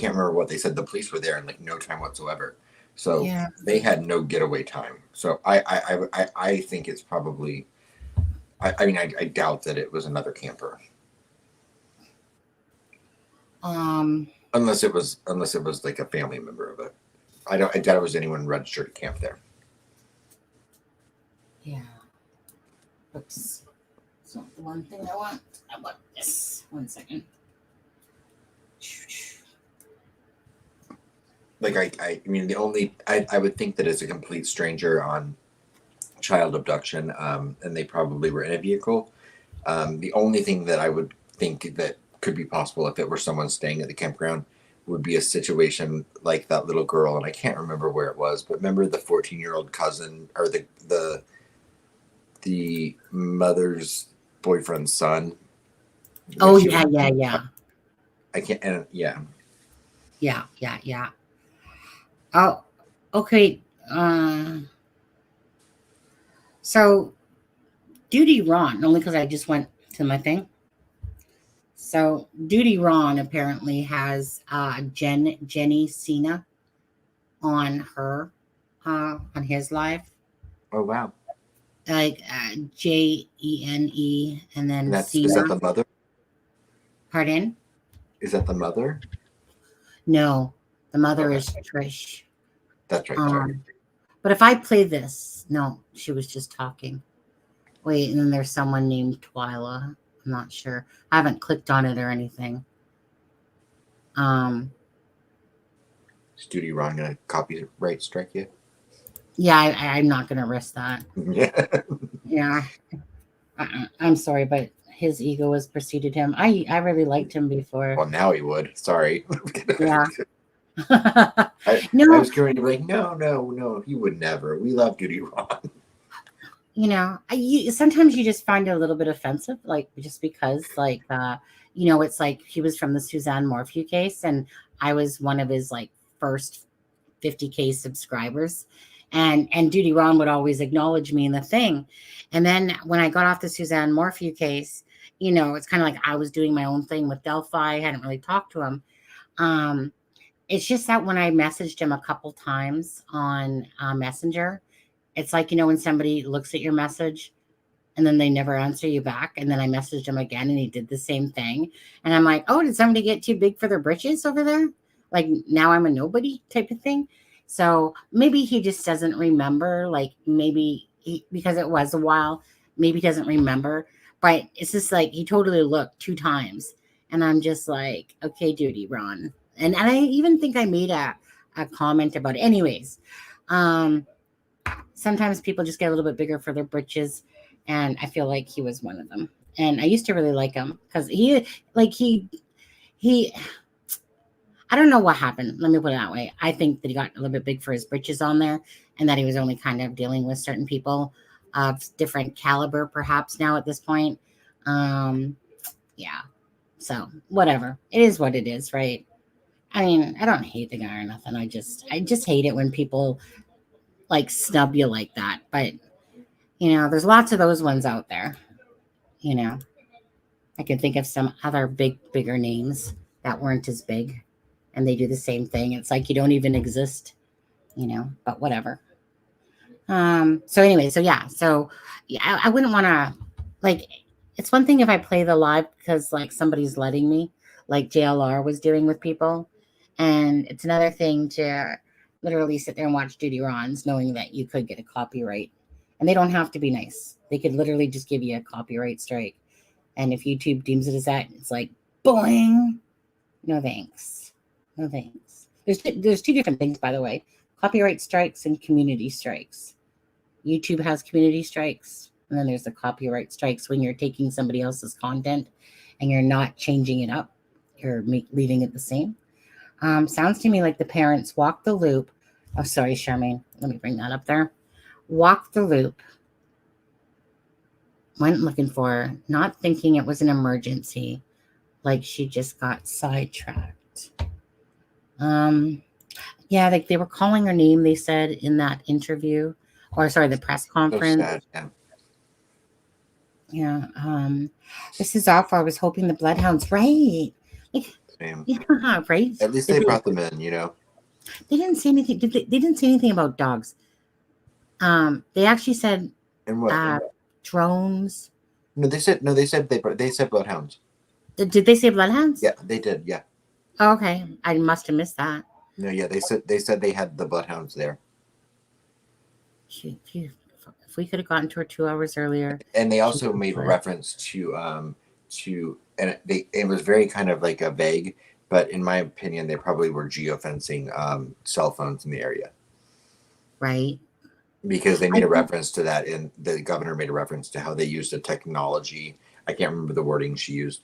remember what they said. The police were there in like no time whatsoever, so they had no getaway time. So I think it's probably. I doubt that it was another camper. Unless it was like a family member of it. I doubt it was anyone registered to camp there. Yeah. Oops. It's not the one thing I want. I want this. 1 second. Like I mean, I would think that it's a complete stranger on child abduction, and they probably were in a vehicle. The only thing that I would think that could be possible if it were someone staying at the campground would be a situation like that little girl, and I can't remember where it was, but remember the 14-year-old cousin, or the mother's boyfriend's son. Oh yeah. I can't. And yeah. Oh, okay. So, Duty Ron, only because I just went to my thing. So, Duty Ron apparently has Jenny SENA on her, on his live. Oh wow. Like JENE, and then Is that the mother? Pardon? Is that the mother? No, the mother is Trish. That's right. Sorry. But if I play this, no, she was just talking. Wait, and then there's someone named Twyla. I'm not sure. I haven't clicked on it or anything. Is Duty Ron gonna copyright strike you? Yeah, I'm not gonna risk that. Yeah. I'm sorry, but his ego has preceded him. I really liked him before. Well, now he would. Sorry. Yeah. I No, was going to be like, no, he would never. We love Duty Ron. Sometimes you just find it a little bit offensive, like just because, like, it's like he was from the Suzanne Morphew case, and I was one of his like first 50K subscribers. And Duty Ron would always acknowledge me in the thing. And then when I got off the Suzanne Morphew case, you know, it's kind of like I was doing my own thing with Delphi. I hadn't really talked to him. It's just that when I messaged him a couple times on Messenger, it's like, you know, when somebody looks at your message and then they never answer you back. And then I messaged him again and he did the same thing. And I'm like, oh, did somebody get too big for their britches over there? Like now I'm a nobody type of thing. So maybe he just doesn't remember, like maybe because it was a while, maybe he doesn't remember. But it's just like he totally looked 2 times. And I'm just like, okay, Duty, Ron. And I even think I made a comment about it. Anyways, sometimes people just get a little bit bigger for their britches. And I feel like he was one of them. And I used to really like him because he I don't know what happened. Let me put it that way. I think that he got a little bit big for his britches on there and that he was only kind of dealing with certain people of different caliber, perhaps now at this point. Yeah. So whatever. It is what it is, right? I mean, I don't hate the guy or nothing. I just hate it when people like snub you like that. But you know, there's lots of those ones out there. You know, I can think of some other bigger names that weren't as big. And they do the same thing. It's like you don't even exist, you know, but whatever. So anyway, so yeah, I wouldn't want to like, it's one thing if I play the live because like somebody's letting me, like JLR was doing with people. And it's another thing to literally sit there and watch Duty Rons knowing that you could get a copyright. And they don't have to be nice. They could literally just give you a copyright strike. And if YouTube deems it as that, it's like, boing. No thanks. No thanks. There's 2 different things, by the way. Copyright strikes and community strikes. YouTube has community strikes. And then there's the copyright strikes when you're taking somebody else's content and you're not changing it up. You're leaving it the same. Sounds to me like the parents walked the loop. Oh, sorry, Charmaine. Let me bring that up there. Walked the loop. Went looking for her, not thinking it was an emergency. Like she just got sidetracked. Yeah, like they were calling her name, they said in that interview, or sorry, the press conference. So sad, yeah. This is awful. I was hoping the bloodhounds, right? Like, Same. yeah, right. At least they brought them in, you know. They didn't say anything. They didn't say anything about dogs. They actually said And what? drones. No, they said bloodhounds. Did they say bloodhounds? Yeah, they did. Yeah. Oh, okay, I must have missed that. No, yeah, they said they had the bloodhounds there. Shoot, if we could have gotten to her 2 hours earlier. And they also made reference to and it was very kind of like a vague, but in my opinion, they probably were geofencing cell phones in the area. Right. Because they made a reference to that, and the governor made a reference to how they used a technology. I can't remember the wording she used,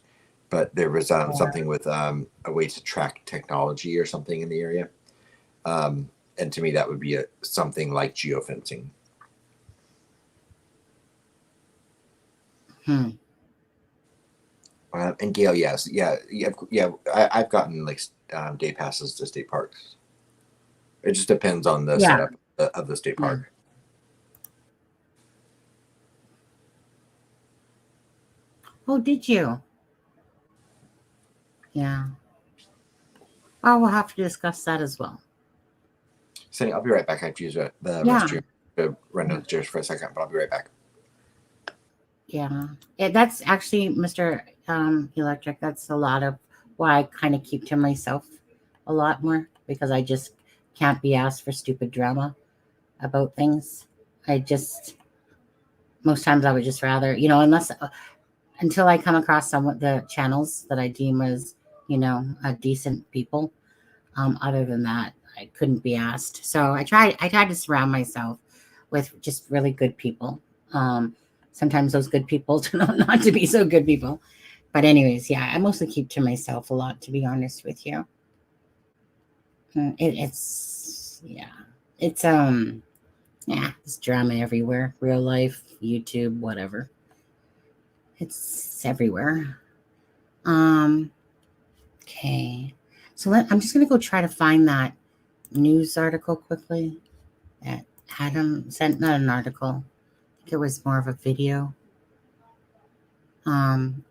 but there was something with a way to track technology or something in the area. And to me, that would be something like geofencing. And Gail, yes, yeah. I've gotten like day passes to state parks. It just depends on the setup of the state park. Oh, did you? Yeah. Oh, we'll have to discuss that as well. Cindy, I'll be right back. I have to use the restroom to run downstairs for a second, but I'll be right back. Yeah. That's actually, Mr. Electric, that's a lot of why I kind of keep to myself a lot more, because I just can't be asked for stupid drama about things. Most times I would just rather, until I come across the channels that I deem as, decent people. Other than that, I couldn't be asked. So I tried to surround myself with just really good people. Sometimes those good people turn out not to be so good people. But anyways, yeah, I mostly keep to myself a lot, to be honest with you. It's drama everywhere. Real life, YouTube, whatever. It's everywhere. Okay. So I'm just going to go try to find that news article quickly that Adam sent. Not an article. I think it was more of a video.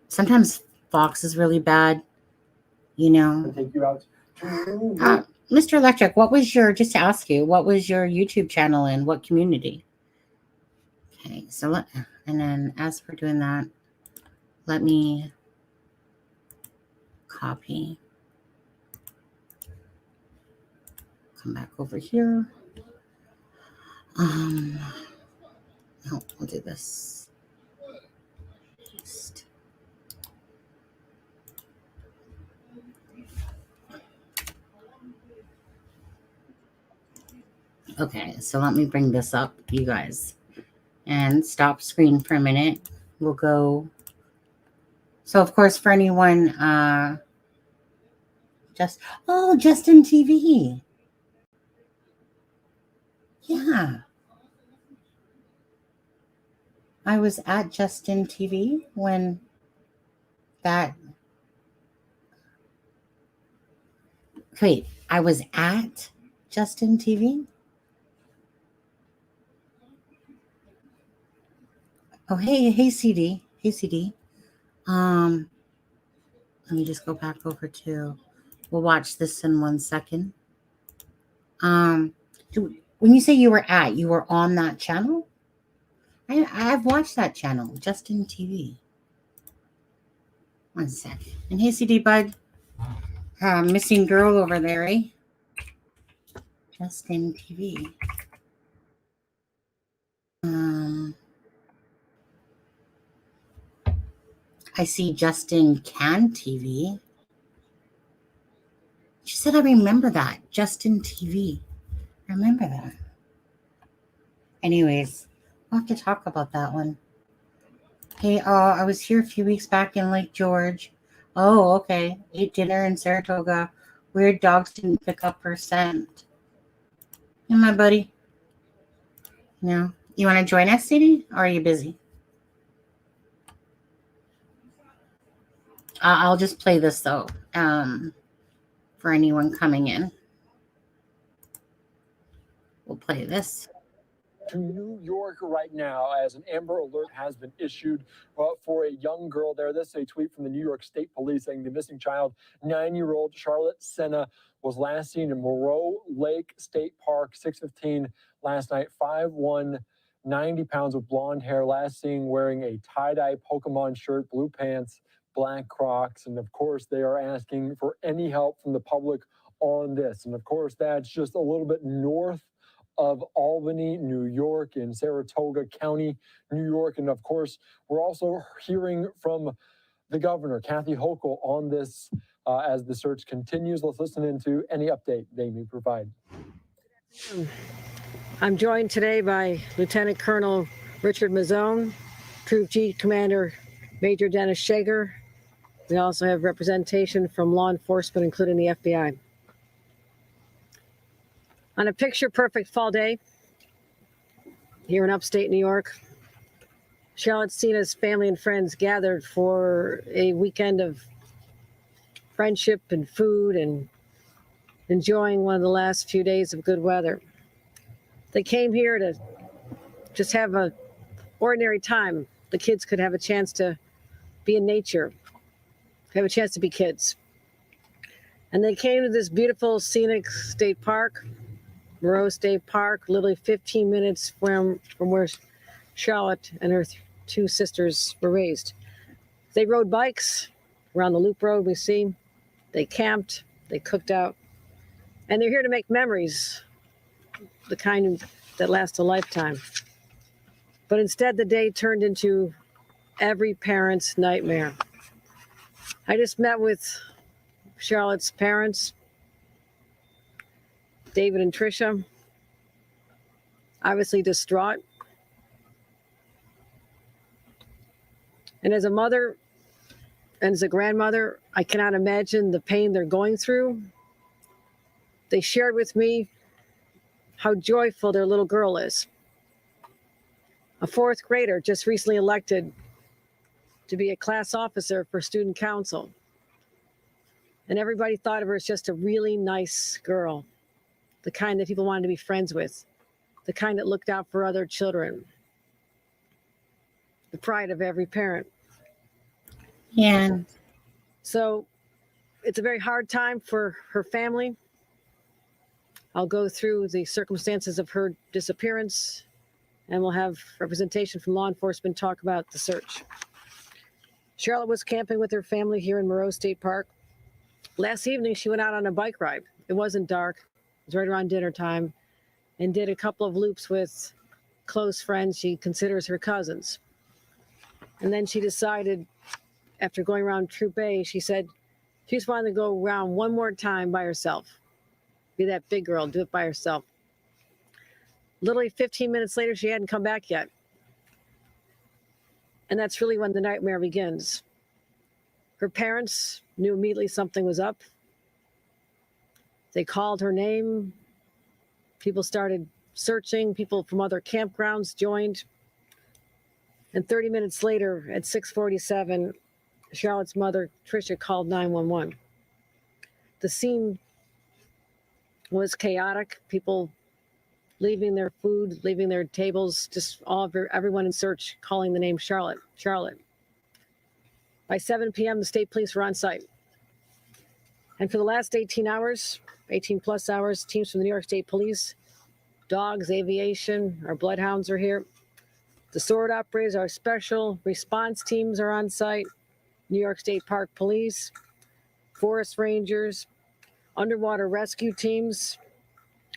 Sometimes Fox is really bad, you know. Take you out. Mr. Electric, just to ask you, what was your YouTube channel in? What community? Okay, and then as for doing that, let me copy. Come back over here. No, we'll do this. Paste. Okay, so let me bring this up, you guys, and stop screen for a minute. We'll go. So, of course, for anyone, Justin TV. Yeah. I was at Justin TV when that. Wait, I was at Justin TV? Oh, hey, CD. Hey, CD. Let me just go back over to, we'll watch this in 1 second. When you say you were on that channel? I've watched that channel, Justin TV. 1 sec. And hey, CD Bud. Missing girl over there, eh? Justin TV. I see Justin Can TV. She said, I remember that. Justin TV. I remember that. Anyways, we'll have to talk about that one. Hey, I was here a few weeks back in Lake George. Oh, okay. Ate dinner in Saratoga. Weird dogs didn't pick up her scent. Hey, my buddy. No. You want to join us, CD? Or are you busy? I'll just play this, though, for anyone coming in. We'll play this. To New York right now, as an Amber Alert has been issued for a young girl there. This is a tweet from the New York State Police saying the missing child, 9-year-old Charlotte SENA, was last seen in Moreau Lake State Park, 6:15 last night. 5'1", 90 pounds of blonde hair, last seen wearing a tie-dye Pokemon shirt, blue pants, black Crocs. And of course, they are asking for any help from the public on this. And of course, that's just a little bit north of Albany, New York, in Saratoga County, New York. And of course, we're also hearing from the governor, Kathy Hochul, on this as the search continues. Let's listen into any update they may provide. I'm joined today by Lieutenant Colonel Richard Mazzone, Troop G Commander Major Dennis Shager. We also have representation from law enforcement, including the FBI. On a picture-perfect fall day here in upstate New York, Charlotte SENA's family and friends gathered for a weekend of friendship and food and enjoying one of the last few days of good weather. They came here to just have an ordinary time. The kids could have a chance to be in nature, have a chance to be kids. And they came to this beautiful scenic state park, Moreau State Park, literally 15 minutes from where Charlotte and her two sisters were raised. They rode bikes around the loop road we see. They camped, they cooked out, and they're here to make memories, the kind that last a lifetime. But instead, the day turned into every parent's nightmare. I just met with Charlotte's parents, David and Tricia, obviously distraught. And as a mother and as a grandmother, I cannot imagine the pain they're going through. They shared with me how joyful their little girl is. A fourth grader just recently elected to be a class officer for student council. And everybody thought of her as just a really nice girl, the kind that people wanted to be friends with, the kind that looked out for other children, the pride of every parent. Yeah. So it's a very hard time for her family. I'll go through the circumstances of her disappearance, and we'll have representation from law enforcement talk about the search. Charlotte was camping with her family here in Moreau State Park. Last evening, she went out on a bike ride. It wasn't dark. It was right around dinner time, and did a couple of loops with close friends she considers her cousins. And then she decided, after going around Troop A, she said she just wanted to go around one more time by herself. Be that big girl, do it by herself. Literally 15 minutes later, she hadn't come back yet. And that's really when the nightmare begins. Her parents knew immediately something was up. They called her name. People started searching. People from other campgrounds joined. And 30 minutes later, at 6:47, Charlotte's mother, Tricia, called 911. The scene was chaotic. People leaving their food, leaving their tables, just everyone in search, calling the name Charlotte. Charlotte. By 7 p.m., the state police were on site. And for the last 18 hours, 18 plus hours, teams from the New York State Police, dogs, aviation, our bloodhounds are here. The sword operators, our special response teams are on site. New York State Park Police, forest rangers, underwater rescue teams,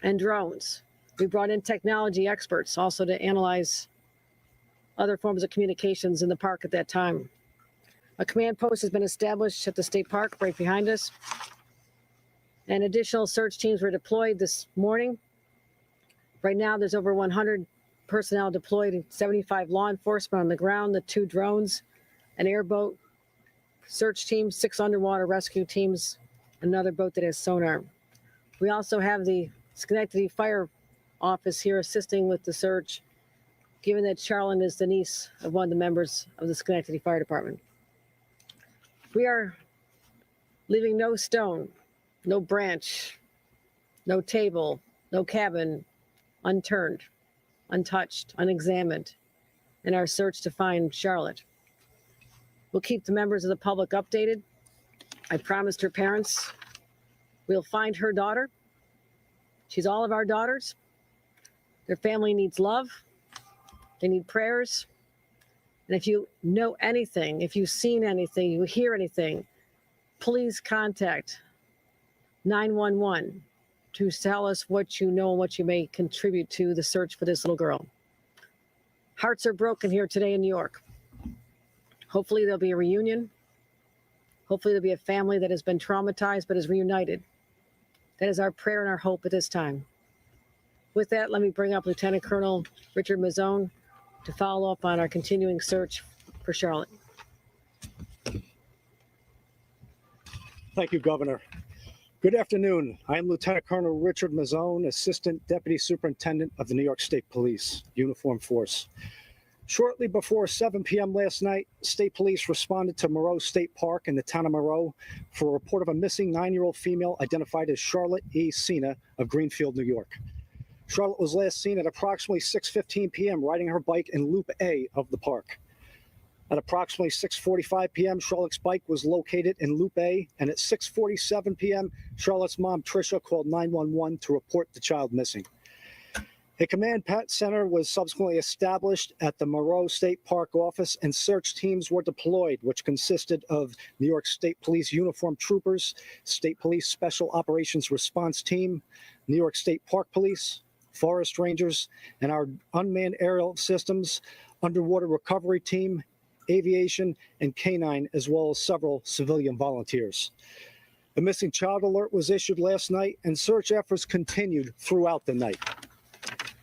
and drones. We brought in technology experts also to analyze other forms of communications in the park at that time. A command post has been established at the state park right behind us. And additional search teams were deployed this morning. Right now, there's over 100 personnel deployed, 75 law enforcement on the ground, the 2 drones, an airboat, search team, 6 underwater rescue teams, another boat that has sonar. We also have the Schenectady Fire Office here assisting with the search, given that Charlotte is the niece of one of the members of the Schenectady Fire Department. We are leaving no stone, no branch, no table, no cabin unturned, untouched, unexamined in our search to find Charlotte. We'll keep the members of the public updated. I promised her parents we'll find her daughter. She's all of our daughters. Their family needs love. They need prayers. And if you know anything, if you've seen anything, you hear anything, please contact 911 to tell us what you know and what you may contribute to the search for this little girl. Hearts are broken here today in New York. Hopefully there'll be a reunion. Hopefully there'll be a family that has been traumatized but is reunited. That is our prayer and our hope at this time. With that, let me bring up Lieutenant Colonel Richard Mazzone to follow up on our continuing search for Charlotte. Thank you, Governor. Good afternoon. I am Lieutenant Colonel Richard Mazzone, Assistant Deputy Superintendent of the New York State Police Uniform Force. Shortly before 7 p.m. last night, State Police responded to Moreau State Park in the town of Moreau for a report of a missing 9-year-old female identified as Charlotte E. SENA of Greenfield, New York. Charlotte was last seen at approximately 6:15 p.m. riding her bike in Loop A of the park. At approximately 6:45 p.m., Charlotte's bike was located in Loop A, and at 6:47 p.m., Charlotte's mom, Tricia, called 911 to report the child missing. A command center was subsequently established at the Moreau State Park office, and search teams were deployed, which consisted of New York State Police uniformed troopers, State Police Special Operations Response Team, New York State Park Police, forest rangers, and our unmanned aerial systems, underwater recovery team, aviation, and canine, as well as several civilian volunteers. A missing child alert was issued last night, and search efforts continued throughout the night.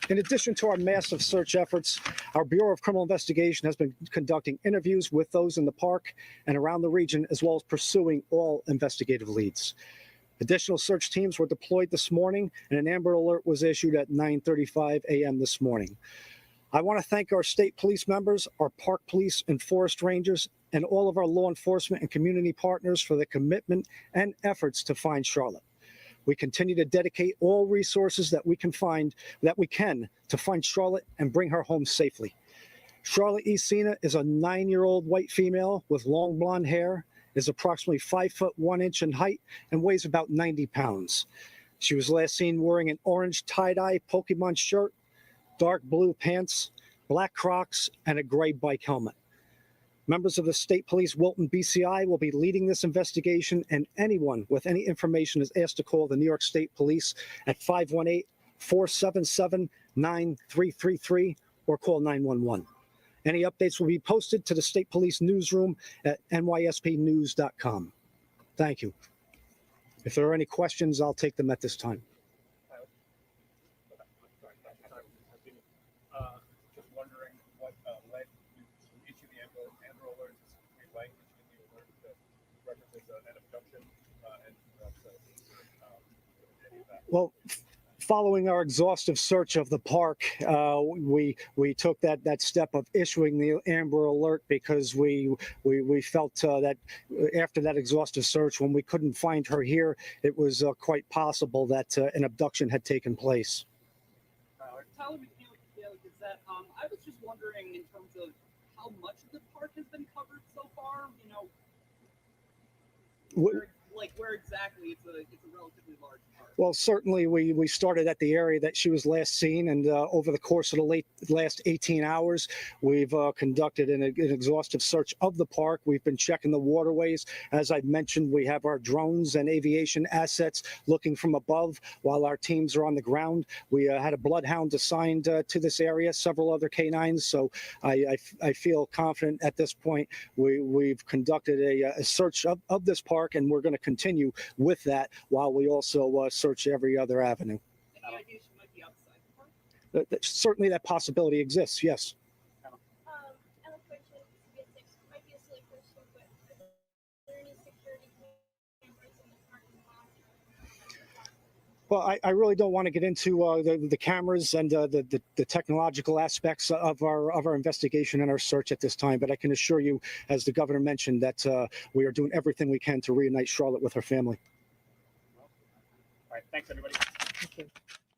In addition to our massive search efforts, our Bureau of Criminal Investigation has been conducting interviews with those in the park and around the region, as well as pursuing all investigative leads. Additional search teams were deployed this morning, and an Amber Alert was issued at 9:35 a.m. this morning. I want to thank our state police members, our park police and forest rangers, and all of our law enforcement and community partners for their commitment and efforts to find Charlotte. We continue to dedicate all resources that we can to find Charlotte and bring her home safely. Charlotte E. SENA is a 9-year-old white female with long blonde hair, is approximately 5 foot 1 inch in height, and weighs about 90 pounds. She was last seen wearing an orange tie-dye Pokemon shirt, dark blue pants, black Crocs, and a gray bike helmet. Members of the State Police Wilton BCI will be leading this investigation, and anyone with any information is asked to call the New York State Police at 518-477-9333 or call 911. Any updates will be posted to the State Police newsroom at nyspnews.com. Thank you. If there are any questions, I'll take them at this time. Just wondering what led you to issue the Amber Alert, specifically language in the alert that references an abduction and any of that. Well, following our exhaustive search of the park, we took that step of issuing the Amber Alert because we felt that after that exhaustive search, when we couldn't find her here, it was quite possible that an abduction had taken place. Tyler McNeil, is that I was just wondering in terms of how much of the park has been covered so far. You know, where exactly it's a relatively large park. Well, certainly we started at the area that she was last seen, and over the course of the last 18 hours, we've conducted an exhaustive search of the park. We've been checking the waterways. As I've mentioned, we have our drones and aviation assets looking from above while our teams are on the ground. We had a bloodhound assigned to this area, several other canines, so I feel confident at this point. We've conducted a search of this park, and we're going to continue with that while we also search every other avenue. Any idea she might be outside the park? Certainly that possibility exists, yes. I have a question. Might be a silly question, but are there any security cameras in the parking lot? Well, I really don't want to get into the cameras and the technological aspects of our investigation and our search at this time, but I can assure you, as the governor mentioned, that we are doing everything we can to reunite Charlotte with her family. All right, thanks everybody.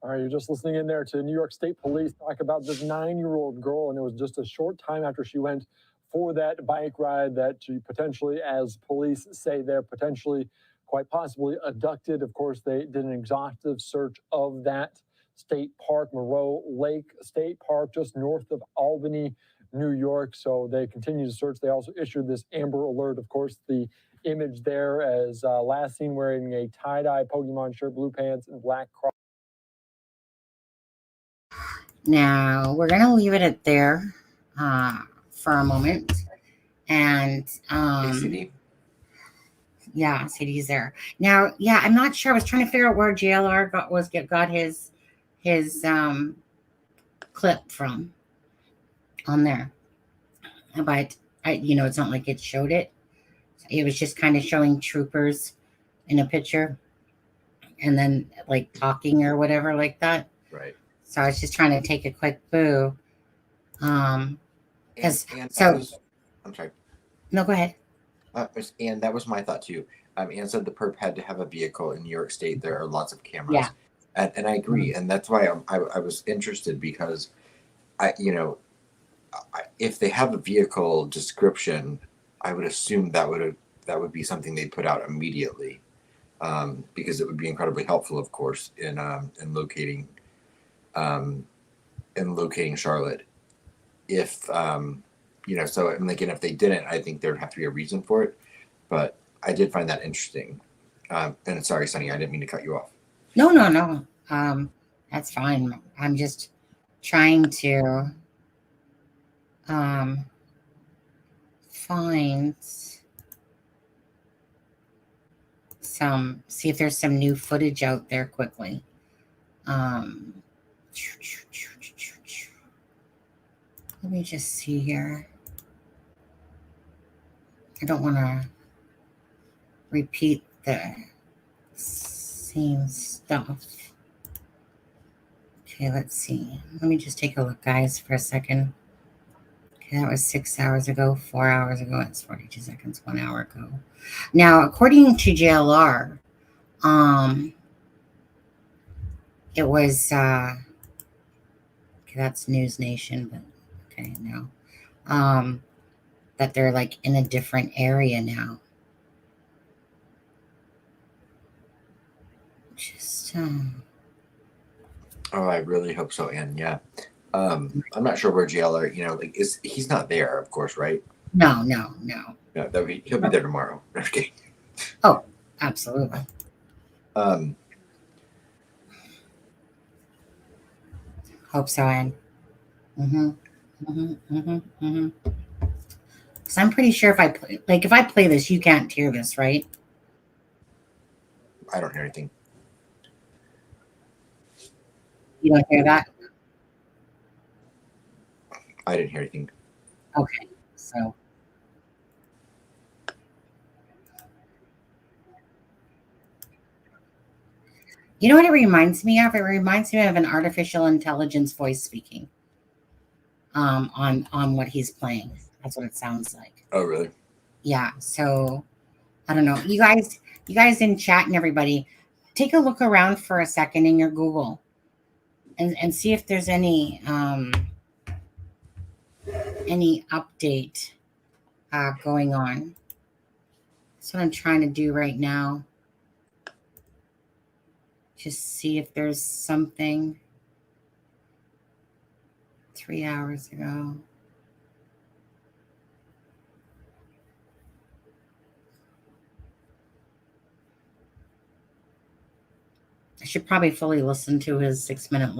All right, you're just listening in there to New York State Police talk about this 9-year-old girl, and it was just a short time after she went for that bike ride that she potentially, as police say, they're potentially quite possibly abducted. Of course, they did an exhaustive search of that state park, Moreau Lake State Park, just north of Albany, New York. So they continue to search. They also issued this Amber Alert. Of course, the image there as last seen wearing a tie-dye Pokemon shirt, blue pants, and black Crocs. Now we're gonna leave it at there for a moment, and ACD. yeah, CD's there now. Yeah, I'm not sure. I was trying to figure out where JLR got his clip from on there, but it's not like it showed it. It was just kind of showing troopers in a picture, and then like talking or whatever like that. Right. So I was just trying to take a quick boo. And so was, I'm sorry. No, go ahead. And that was my thought too. Ann said the perp had to have a vehicle in New York State. There are lots of cameras. Yeah. And I agree. And that's why I was interested, because if they have a vehicle description, I would assume that would be something they'd put out immediately, because it would be incredibly helpful, of course, in locating Charlotte. If so I'm thinking if they didn't, I think there'd have to be a reason for it. But I did find that interesting. And sorry, Sunny, I didn't mean to cut you off. No. That's fine. I'm just trying to find see if there's some new footage out there quickly. Let me just see here. I don't want to repeat the same stuff. Okay, let's see. Let me just take a look, guys, for a second. Okay, that was 6 hours ago, 4 hours ago. It's 42 seconds, 1 hour ago. Now, according to JLR, it was okay, that's News Nation, but okay, no. That they're like in a different area now. Just Oh, I really hope so, Ann. Yeah. I'm not sure where JLR, like he's not there, of course, right? no. No, he'll be there tomorrow. Okay. Oh, absolutely. Hope so, Ann. Because I'm pretty sure if I play this, you can't hear this, right? I don't hear anything. You don't hear that? I didn't hear anything. Okay, so you know what it reminds me of? It reminds me of an artificial intelligence voice speaking. On what he's playing. That's what it sounds like. Oh, really? Yeah. So I don't know. You guys in chat and everybody, take a look around for a second in your Google and see if there's any update going on. That's what I'm trying to do right now. Just see if there's something 3 hours ago. I should probably fully listen to his 6-minute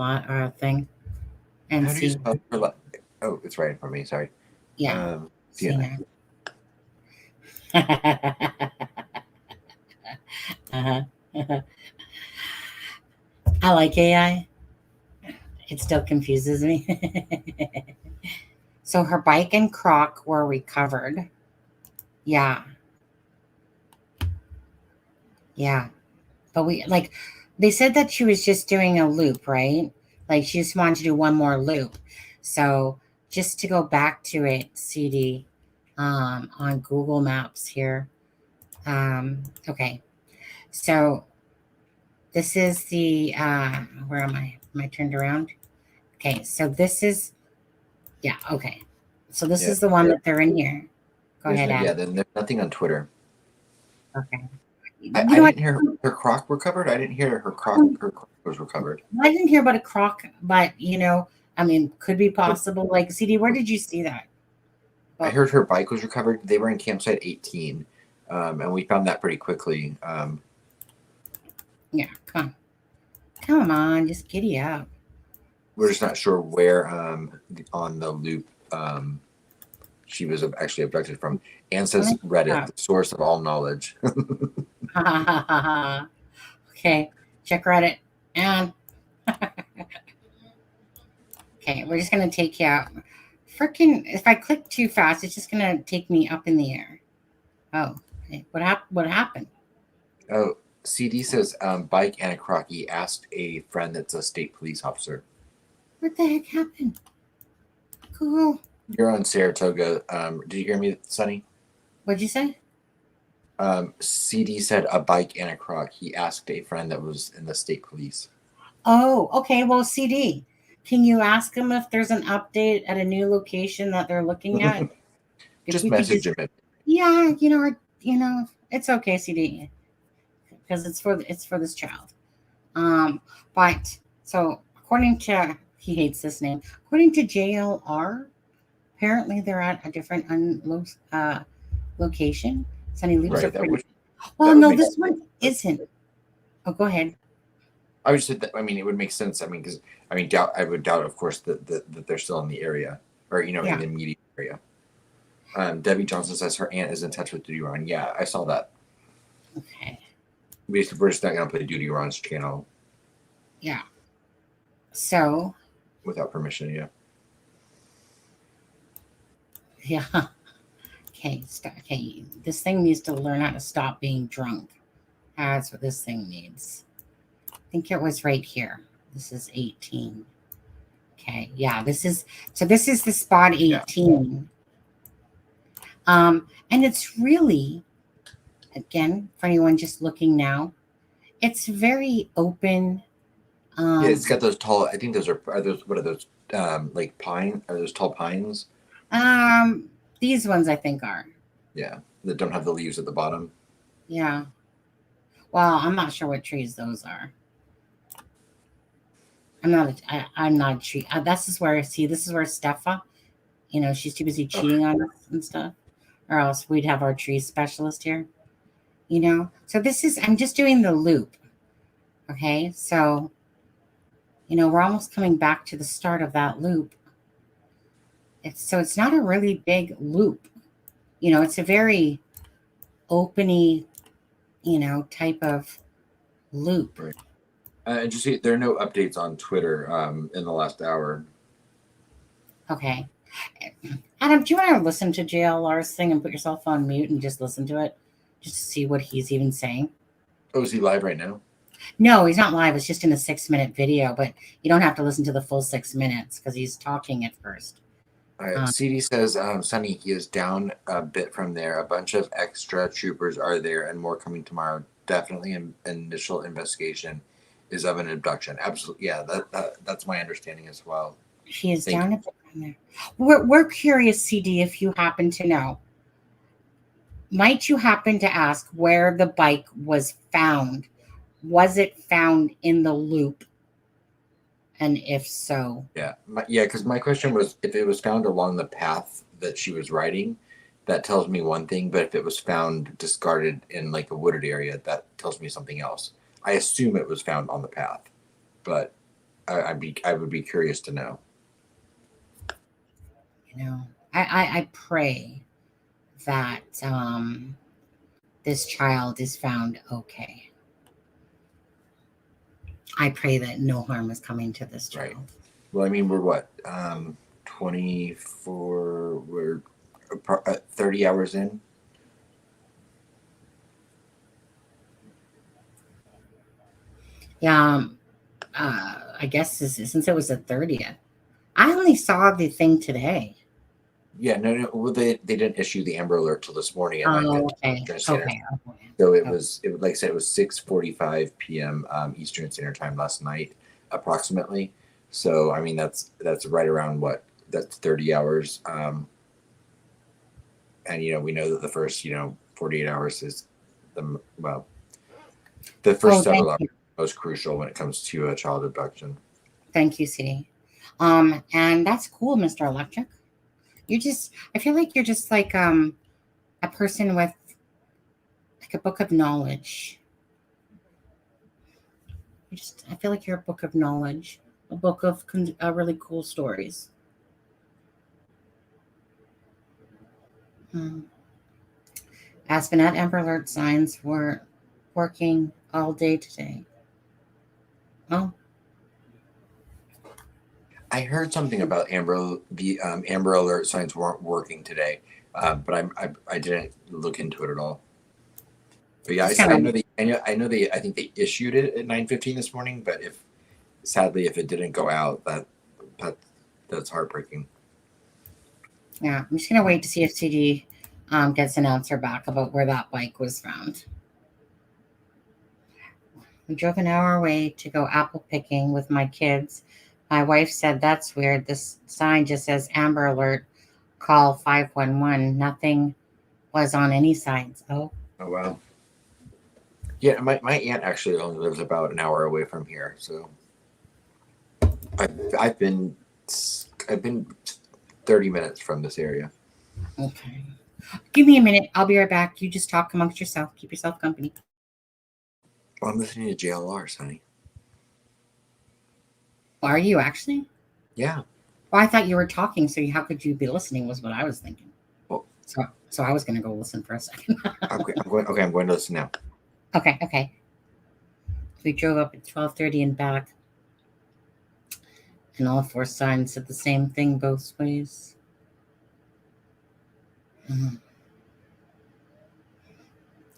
thing and How do you see. spell oh, it's right in front of me. Sorry. Yeah. SENA. Uh-huh. I like AI. It still confuses me. So her bike and croc were recovered. Yeah. Yeah. But they said that she was just doing a loop, right? Like she just wanted to do one more loop. So just to go back to it, CD, on Google Maps here. Okay. So this is the, where am I? Am I turned around? Okay. So this is, yeah. Okay. So this is the one that they're in here. Go ahead, Adam. Yeah, then there's nothing on Twitter. Okay. I didn't hear her croc recovered. I didn't hear her croc was recovered. I didn't hear about a croc, but I mean, could be possible. Like, CD, where did you see that? I heard her bike was recovered. They were in campsite 18, and we found that pretty quickly. Yeah, come on, just giddy up. We're just not sure where on the loop she was actually abducted from. Anne says Reddit, the source of all knowledge. Okay, check Reddit. And okay, we're just gonna take you out. Freaking! If I click too fast, it's just gonna take me up in the air. Oh, okay. What happened? Oh, CD says bike and a croc. He asked a friend that's a state police officer. What the heck happened? Cool. You're on Saratoga. Did you hear me, Sonny? What'd you say? CD said a bike and a croc. He asked a friend that was in the state police. Oh, okay. Well, CD, can you ask them if there's an update at a new location that they're looking at? Just message him. Yeah, it's okay, CD, because it's for this child. But so according to, he hates this name. According to JLR, apparently they're at a different location. Sunny leaves are pretty. Well, no, this one isn't. Oh, go ahead. I would say that. I mean, it would make sense. I mean, because I would doubt, of course, that they're still in the area or in the immediate area. Debbie Johnson says her aunt is in touch with Duty Ron. Yeah, I saw that. Okay. We're just not gonna play Duty Ron's channel. Yeah. So. Without permission, yeah. Yeah. Okay. Okay. This thing needs to learn how to stop being drunk. That's what this thing needs. I think it was right here. This is 18. Okay, yeah, this is the spot Yeah. 18. And it's really, again, for anyone just looking now, it's very open. Yeah, it's got those tall. I think those are those what are those like pine? Are those tall pines? Um, these ones I think are. Yeah, that don't have the leaves at the bottom. Yeah. Well, I'm not sure what trees those are. I'm not a tree. This is where Stefa, she's too busy cheating on us and stuff, or else we'd have our tree specialist here. So I'm just doing the loop. Okay, so we're almost coming back to the start of that loop. It's not a really big loop. It's a very openy, type of loop. Right. And just see, there are no updates on Twitter in the last hour. Okay. Adam, do you want to listen to JLR's thing and put yourself on mute and just listen to it? Just to see what he's even saying? Oh, is he live right now? No, he's not live. It's just in a 6-minute video, but you don't have to listen to the full 6 minutes because he's talking at first. All right. CD says, Sonny, he is down a bit from there. A bunch of extra troopers are there and more coming tomorrow. Definitely an initial investigation is of an abduction. Absolutely. Yeah, that's my understanding as well. He is down a bit from there. We're curious, CD, if you happen to know. Might you happen to ask where the bike was found? Was it found in the loop? And if so, because my question was if it was found along the path that she was riding, that tells me one thing. But if it was found discarded in like a wooded area, that tells me something else. I assume it was found on the path, but I would be curious to know. I pray that this child is found okay. I pray that no harm is coming to this child. Right. Well, I mean, we're what, 24, we're 30 hours in. Yeah. I guess since it was the 30th, I only saw the thing today. Yeah, no. Well, they didn't issue the Amber Alert till this morning at 9:15 Eastern Standard Time. So it was like I said, it was 6:45 p.m. Eastern Standard Time last night, approximately. So I mean, that's right around that's 30 hours. And we know that the first 48 hours is the first several hours are most crucial when it comes to a child abduction. Thank you, CD. And that's cool, Mr. Electric. I feel like you're just like a person with like a book of knowledge. I feel like you're a book of knowledge, a book of really cool stories. Aspinette Amber Alert signs were working all day today. Oh. I heard something about Amber Alert signs weren't working today, but I didn't look into it at all. But yeah, I know they. I think they issued it at 9:15 this morning. But sadly, if it didn't go out, that's heartbreaking. Yeah, I'm just gonna wait to see if CD gets an answer back about where that bike was found. We drove an hour away to go apple picking with my kids. My wife said, that's weird. This sign just says Amber Alert, call 511. Nothing was on any signs. Oh wow. Yeah, my aunt actually only lives about an hour away from here, so I've been 30 minutes from this area. Okay. Give me a minute. I'll be right back. You just talk amongst yourself. Keep yourself company. Well, I'm listening to JLR, Sonny. Are you actually? Yeah. Well, I thought you were talking, so how could you be listening was what I was thinking. Well, so I was going to go listen for a second. Okay, I'm going to listen now. Okay. We drove up at 12:30 and back. And all 4 signs said the same thing both ways.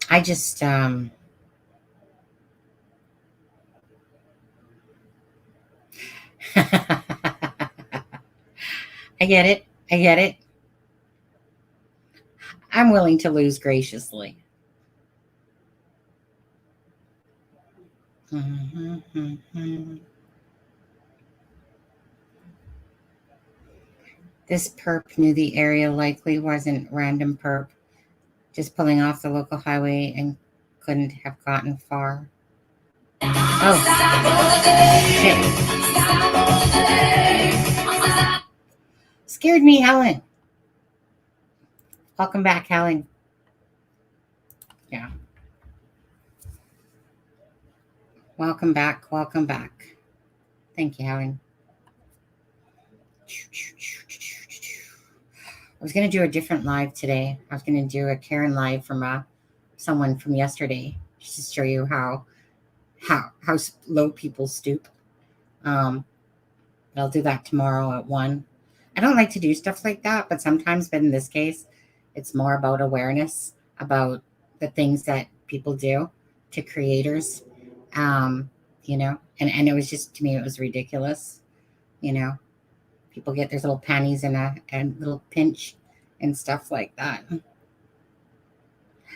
I just I get it. I get it. I'm willing to lose graciously. This perp knew the area, likely wasn't random perp, just pulling off the local highway and couldn't have gotten far. Oh, shit. Scared me, Helen. Welcome back, Helen. Yeah. Welcome back. Welcome back. Thank you, Helen. I was going to do a different live today. I was going to do a Karen live from someone from yesterday, just to show you how low people stoop. I'll do that tomorrow at 1. I don't like to do stuff like that, but sometimes, but in this case, it's more about awareness about the things that people do to creators, you know, and it was just, to me, it was ridiculous, you know. People get their little panties and a little pinch and stuff like that.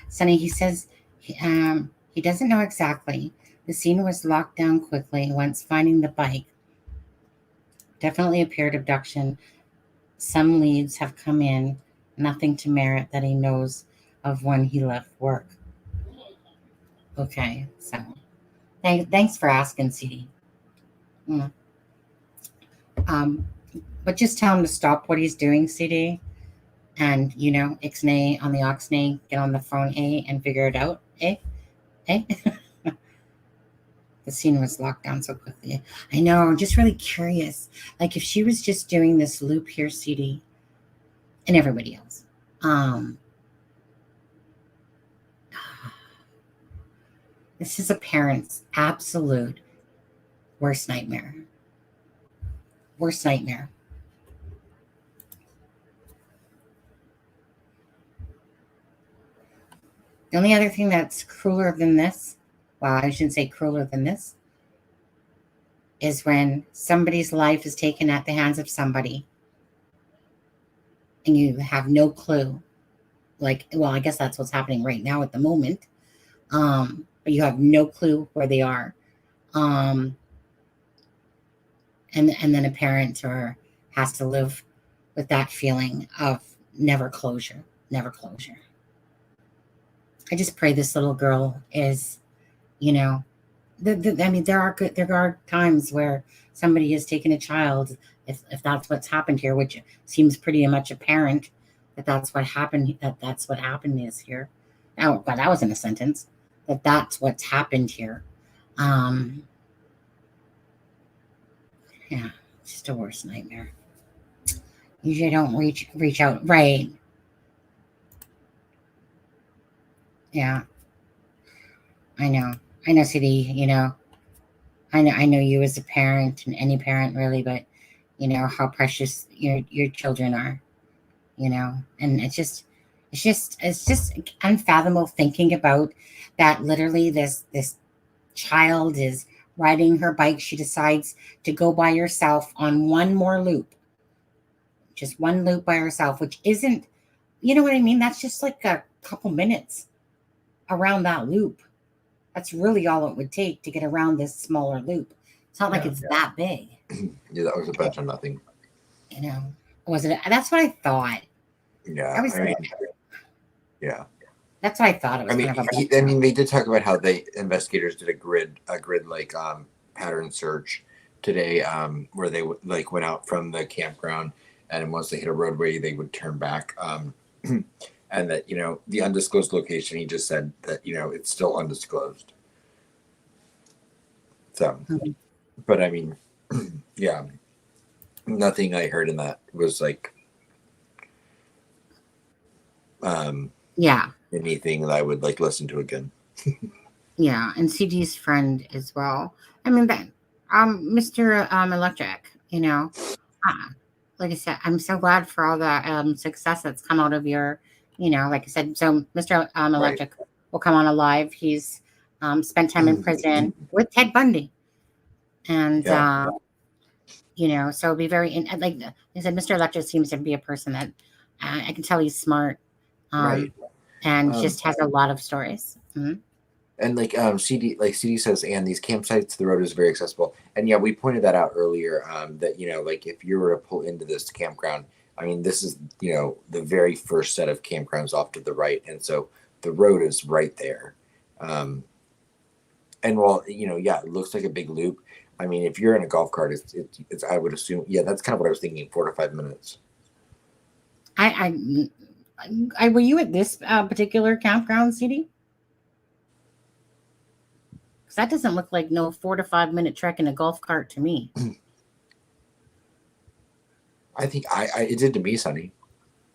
Sonny, he says he doesn't know exactly. The scene was locked down quickly once finding the bike. Definitely appeared abduction. Some leads have come in. Nothing to merit that he knows of when he left work. Okay, so thanks for asking, CD. But just tell him to stop what he's doing, CD. And, you know, ixnay on the oxnay, get on the phone, and figure it out, The scene was locked down so quickly. I know, I'm just really curious. Like, if she was just doing this loop here, CD, and everybody else, this is a parent's absolute worst nightmare. Worst nightmare. The only other thing that's crueler than this, well, I shouldn't say crueler than this, is when somebody's life is taken at the hands of somebody and you have no clue. Like, well, I guess that's what's happening right now at the moment. But you have no clue where they are. And then a parent has to live with that feeling of never closure. I just pray this little girl is, you know, I mean, there are times where somebody has taken a child, if that's what's happened here, which seems pretty much apparent that's what happened. That's what happened is here. Oh, but that wasn't a sentence. That's what's happened here. Yeah, it's just a worst nightmare. Usually don't reach out, right? Yeah, I know, CD. You know, I know you as a parent and any parent really, but you know how precious your children are. You know, and it's just unfathomable thinking about that. Literally, this child is riding her bike. She decides to go by herself on one more loop, just one loop by herself, which isn't, you know what I mean? That's just like a couple minutes around that loop. That's really all it would take to get around this smaller loop. It's not like it's that big. Yeah, that was a bunch of nothing. You know, was it? That's what I thought. Yeah, yeah. That's what I thought it was. I mean, they did talk about how investigators did a grid like pattern search today, where they went out from the campground, and once they hit a roadway, they would turn back. And that, you know, the undisclosed location, he just said that, you know, it's still undisclosed. So, but I mean, yeah, nothing I heard in that was like, anything that I would like listen to again. Yeah, and CD's friend as well. I mean, that Mr. Electric, you know, like I said, I'm so glad for all the success that's come out of your, you know, like I said. So Mr. Electric will come on a live. He's spent time in prison with Ted Bundy, and So it'd be very, like I said, Mr. Lecter seems to be a person that I can tell he's smart, Right. and Um, just has a lot of stories. Mhm. And CD says, and these campsites, the road is very accessible. And yeah, we pointed that out earlier. That like if you were to pull into this campground, I mean, this is the very first set of campgrounds off to the right, and so the road is right there. Um, and while yeah, it looks like a big loop. I mean, if you're in a golf cart, it's I would assume, yeah, that's kind of what I was thinking, 4 to 5 minutes. I were you at this particular campground, CD? Because that doesn't look like no 4 to 5 minute trek in a golf cart to me. I think it did to me, Sonny.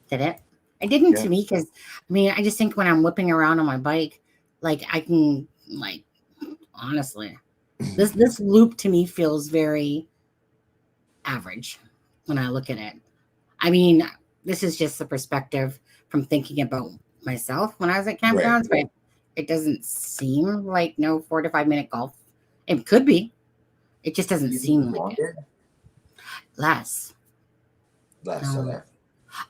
Did it? It didn't Yeah. to me because I just think when I'm whipping around on my bike, like I can honestly, this loop to me feels very average when I look at it. I mean, this is just the perspective from thinking about myself when I was at campgrounds, but it doesn't seem like no 4 to 5 minute golf. It could be. It just doesn't seem like it. Less. No.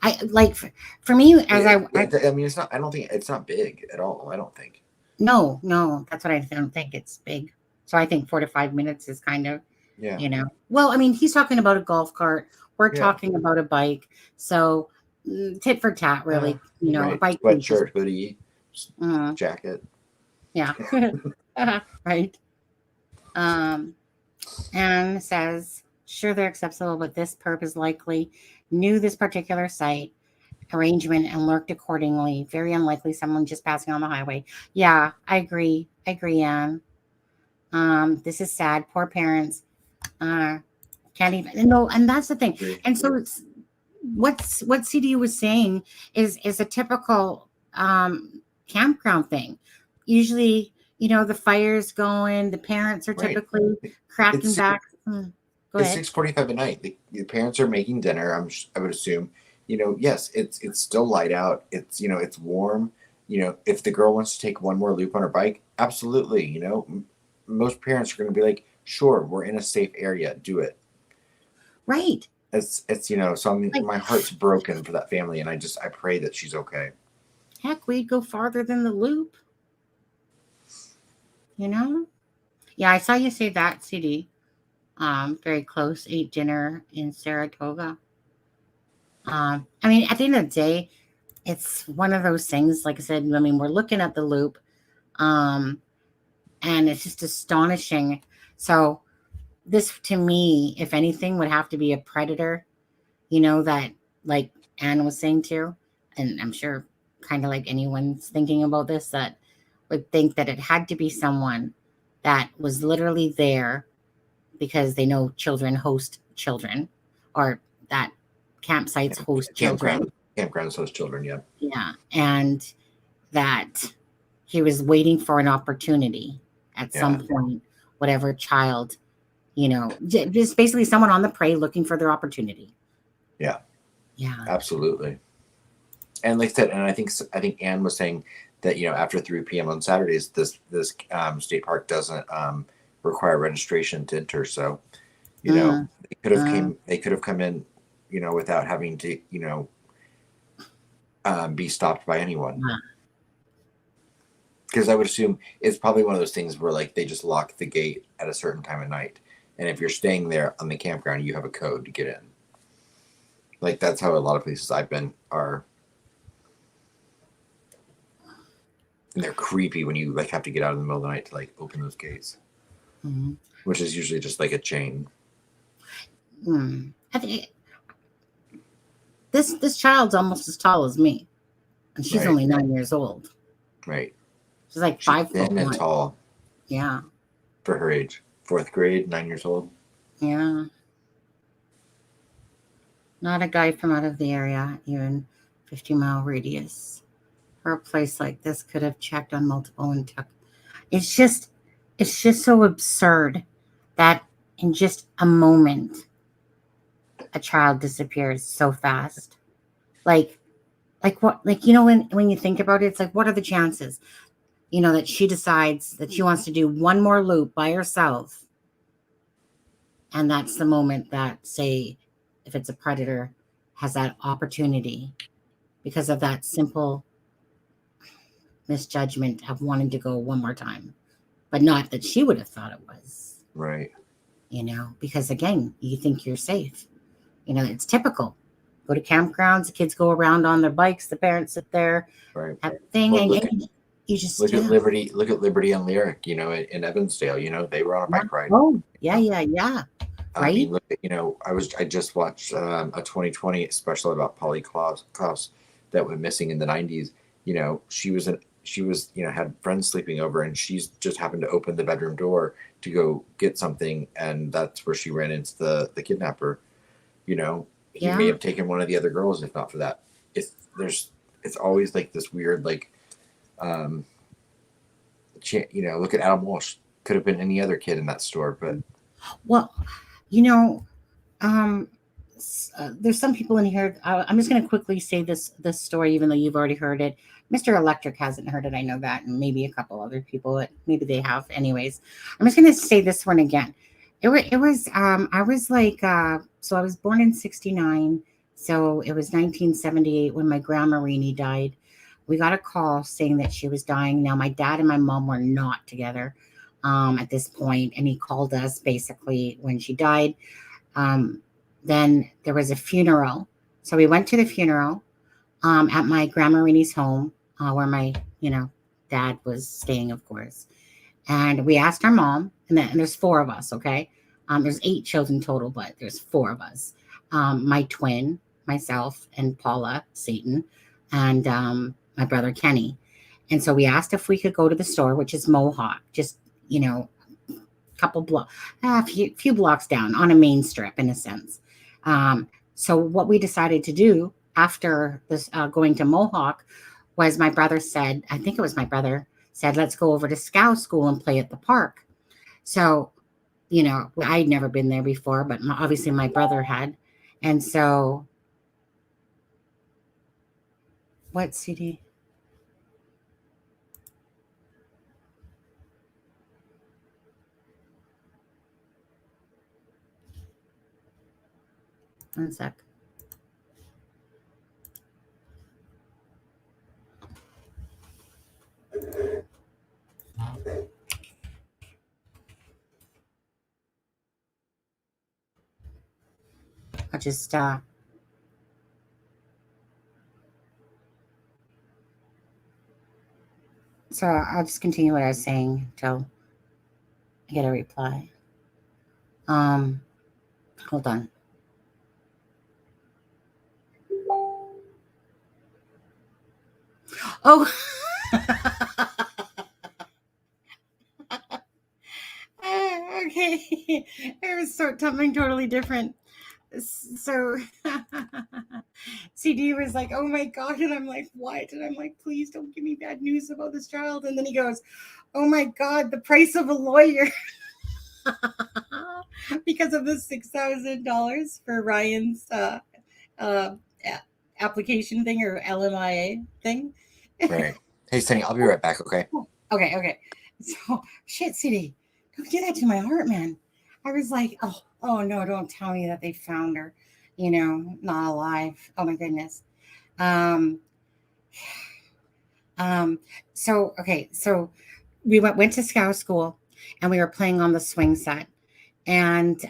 I like for me as I mean, it's not. I don't think it's not big at all. I don't think. No, that's what I don't think. It's big. So I think 4 to 5 minutes is kind of, Yeah. Well, I mean, he's talking about a golf cart. We're Yeah. talking about a bike. So tit for tat, really. A bike. Sweatshirt, hoodie, Mhm. jacket. Yeah. Right. And says, sure, they're accessible, but this perp is likely knew this particular site arrangement and lurked accordingly. Very unlikely someone just passing on the highway. Yeah, I agree, Anne. This is sad. Poor parents. Can't even no, and that's the thing. And so it's what CDU was saying is a typical campground thing. Usually, the fire's going, the parents are typically cracking back. Go It's ahead. 6:45 at night. The parents are making dinner. I would assume. Yes, it's still light out. It's it's warm. If the girl wants to take one more loop on her bike, absolutely. Most parents are going to be like, sure, we're in a safe area, do it. Right. It's so my heart's broken for that family, and I pray that she's okay. Heck, we'd go farther than the loop. Yeah, I saw you say that, CD. Very close. Ate dinner in Saratoga. I mean, at the end of the day, it's one of those things. Like I said, I mean, we're looking at the loop, and it's just astonishing. So, this to me, if anything, would have to be a predator. That like Anne was saying too, and I'm sure, kind of like anyone's thinking about this, that would think that it had to be someone that was literally there because they know children host children, or that campsites host children. Campgrounds host children, yeah. Yeah. And that he was waiting for an opportunity at some point, whatever child, just basically someone on the prey looking for their opportunity. Yeah. Yeah. Absolutely. And like I said, and I think Anne was saying that, after 3 p.m. on Saturdays, this state park doesn't require registration to enter. So, they could have come in, without having to, be stopped by anyone. Because I would assume it's probably one of those things where like they just lock the gate at a certain time of night. And if you're staying there on the campground, you have a code to get in. Like that's how a lot of places I've been are. And they're creepy when you like have to get out in the middle of the night to like open those gates, which is usually just like a chain. I think this child's almost as tall as me, and she's only 9 years old. Right. She's like 5 foot and tall. Yeah. For her age, 4th grade, 9 years old. Yeah. Not a guy from out of the area, even 50-mile radius. For a place like this could have checked on multiple and took. It's just so absurd that in just a moment a child disappears so fast. Like what, like, when you think about it, it's like, what are the chances, that she decides that she wants to do one more loop by herself And that's the moment that, say, if it's a predator, has that opportunity because of that simple misjudgment of wanting to go one more time, but not that she would have thought it was, Right. because again, you think you're safe. It's typical. Go to campgrounds, the kids go around on their bikes, the parents sit there, Right. have a thing, Well, and look at you just, look yeah. at Liberty. Look at Liberty and Lyric. In Evansdale. They were on a bike ride. Oh, yeah. I Right? mean, look at I just watched a 2020 special about Polly Klaus that went missing in the 90s. She was had friends sleeping over, and she's just happened to open the bedroom door to go get something, and that's where she ran into the kidnapper. He may Yeah. have taken one of the other girls if not for that. It's always like this weird um look at Adam Walsh. Could have been any other kid in that store, but Well, um, there's some people in here. I'm just going to quickly say this story, even though you've already heard it. Mr. Electric hasn't heard it. I know that, and maybe a couple other people. Maybe they have. Anyways, I'm just going to say this one again. It was. I was like. So I was born in '69. So it was 1978 when my grandma Rini died. We got a call saying that she was dying. Now my dad and my mom were not together at this point, and he called us basically when she died. Um, then there was a funeral. So we went to the funeral at my grandma Rini's home, where my, dad was staying, of course. And we asked our mom, and there's four of us, okay? There's 8 children total, but there's 4 of us. My twin, myself, and Paula, Satan, and my brother Kenny. And so we asked if we could go to the store, which is Mohawk, just, couple blocks, a few blocks down on a main strip in a sense. So what we decided to do after this going to Mohawk was my brother said, I think it was my brother said, let's go over to Scout School and play at the park. So, I'd never been there before, but obviously my brother had. And so, what CD? One sec. I'll just so I'll just continue what I was saying till I get a reply. Hold on. Oh, okay. It was something totally different. So CD was like, "Oh my god," and I'm like, "What?" And I'm like, "Please don't give me bad news about this child." And then he goes, "Oh my god, the price of a lawyer." Because of the $6,000 for Ryan's uh, application thing or LMIA thing. right. Hey, Sunny, I'll be right back. Okay. Okay. So shit, CD, don't do that to my heart, man. I was like, oh no, don't tell me that they found her, not alive. Oh my goodness. Um, so okay, so we went to Scout School, and we were playing on the swing set, and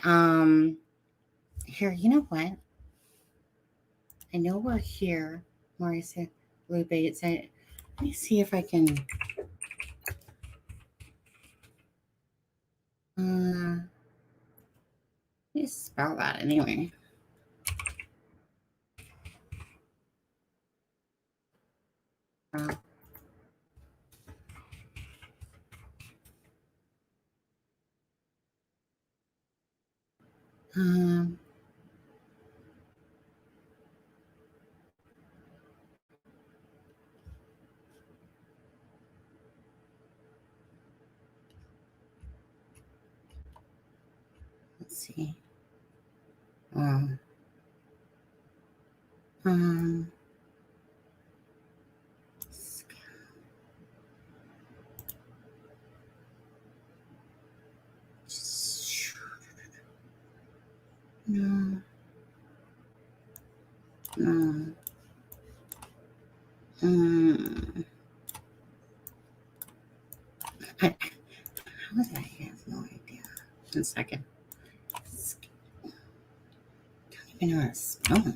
here, you know what? I know we're here. Maurice Lupe. Let me see if I can. Let me spell that anyway. Uh, um, let's see. Um, um, second. Don't even know how to spell it.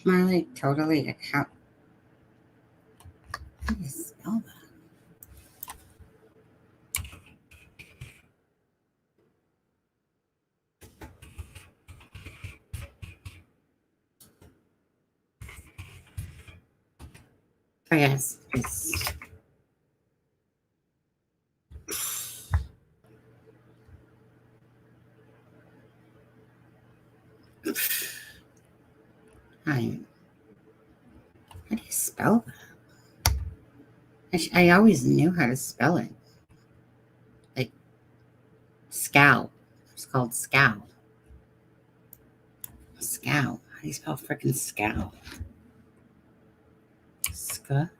Smiley totally account. How do you spell that? I guess it's how do you spell that? I always knew how to spell it. Like scowl. It's called scowl. Scowl. How do you spell freaking scowl? Ska.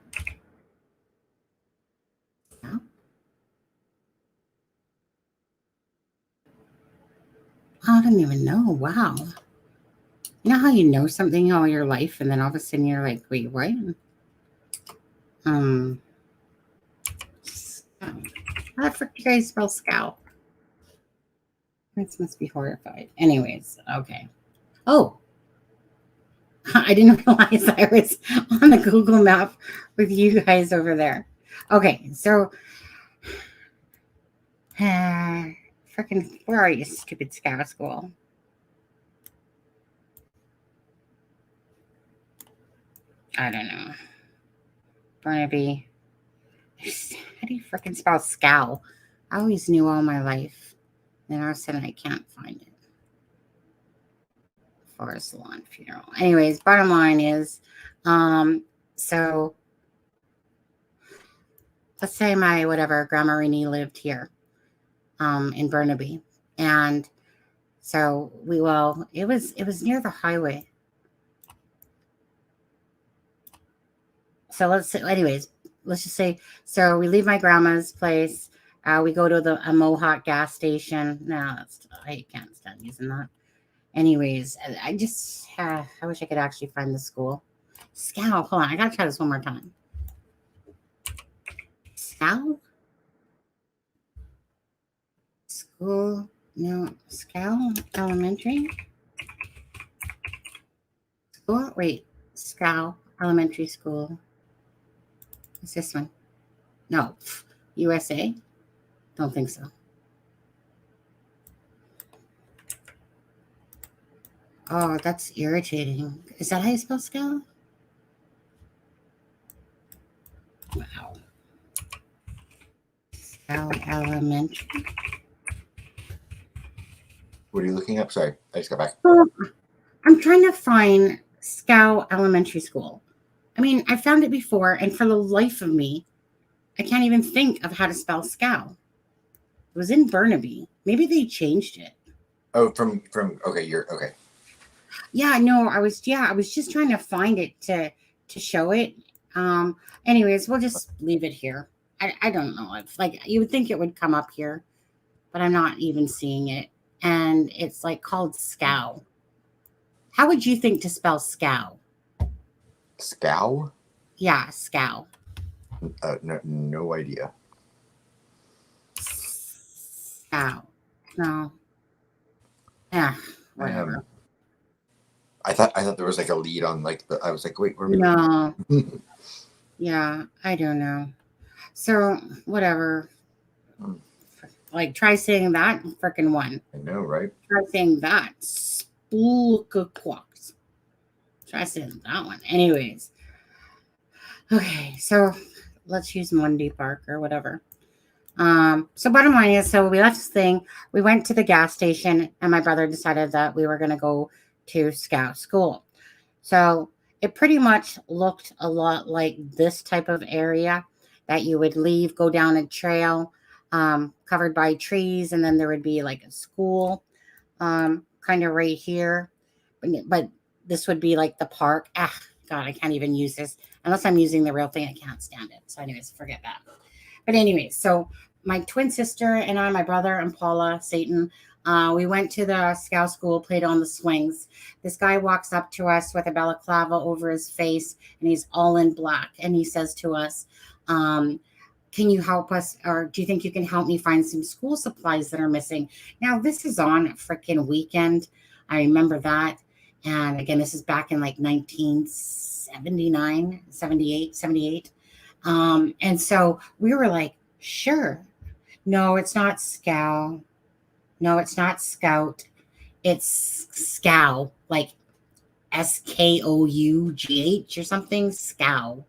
Scowl? I don't even know. Wow. You know how you know something all your life and then all of a sudden you're like, wait, what? How the frick do you guys spell scowl? This must be horrified. Anyways, okay. Oh, I didn't realize I was on the Google map with you guys over there. Okay, so freaking, where are you, stupid scout school? I don't know. Barnaby. How do you freaking spell scowl? I always knew all my life. Then all of a sudden I can't find it. Forest lawn funeral. Anyways, bottom line is, so let's say my whatever Grandma Renee lived here, in Burnaby, and so it was near the highway. So let's just say, so we leave my grandma's place. We go to a Mohawk gas station. No, I can't stand using that. Anyways, I wish I could actually find the school. Scowl. Hold on, I gotta try this one more time. Scowl? School? No, Scowl Elementary? School? Wait, Scowl Elementary School. What's this one? No, USA? Don't think so. Oh, that's irritating. Is that how you spell scowl? Wow. Scowl Elementary. What are you looking up? Sorry, I just got back. Oh, I'm trying to find Scowl Elementary School. I mean, I found it before, and for the life of me, I can't even think of how to spell scowl. It was in Burnaby. Maybe they changed it. Oh, from okay, you're okay. Yeah, no, I was just trying to find it to show it. Anyways, we'll just leave it here. I don't know. It's like you would think it would come up here, but I'm not even seeing it. And it's like called scowl. How would you think to spell scowl? Scow? Yeah, scowl. No idea. Scowl. No. Yeah, whatever. I thought there was like a lead on like I was like, wait, where are we? No. Yeah, I don't know. So whatever. Like try saying that freaking one. I know, right? Try saying that. Spookquox. Try saying that one. Anyways. Okay, so let's use Monday Park or whatever. So bottom line is, so we left this thing, we went to the gas station, and my brother decided that we were going to go to Scout School. So it pretty much looked a lot like this type of area that you would leave, go down a trail covered by trees, and then there would be like a school kind of right here. but this would be like the park. Ah, God, I can't even use this unless I'm using the real thing. I can't stand it. So, anyways, forget that. But anyways, so my twin sister and I, my brother and Paula, Satan, we went to the scout school, played on the swings. This guy walks up to us with a balaclava over his face, and he's all in black. And he says to us, can you help us, or do you think you can help me find some school supplies that are missing? Now, this is on a freaking weekend. I remember that. And again, this is back in like 1979, 78, 78. And so we were like, sure. No, it's not scow. No, it's not scout. It's scow, like SKOUGH or something. Scow.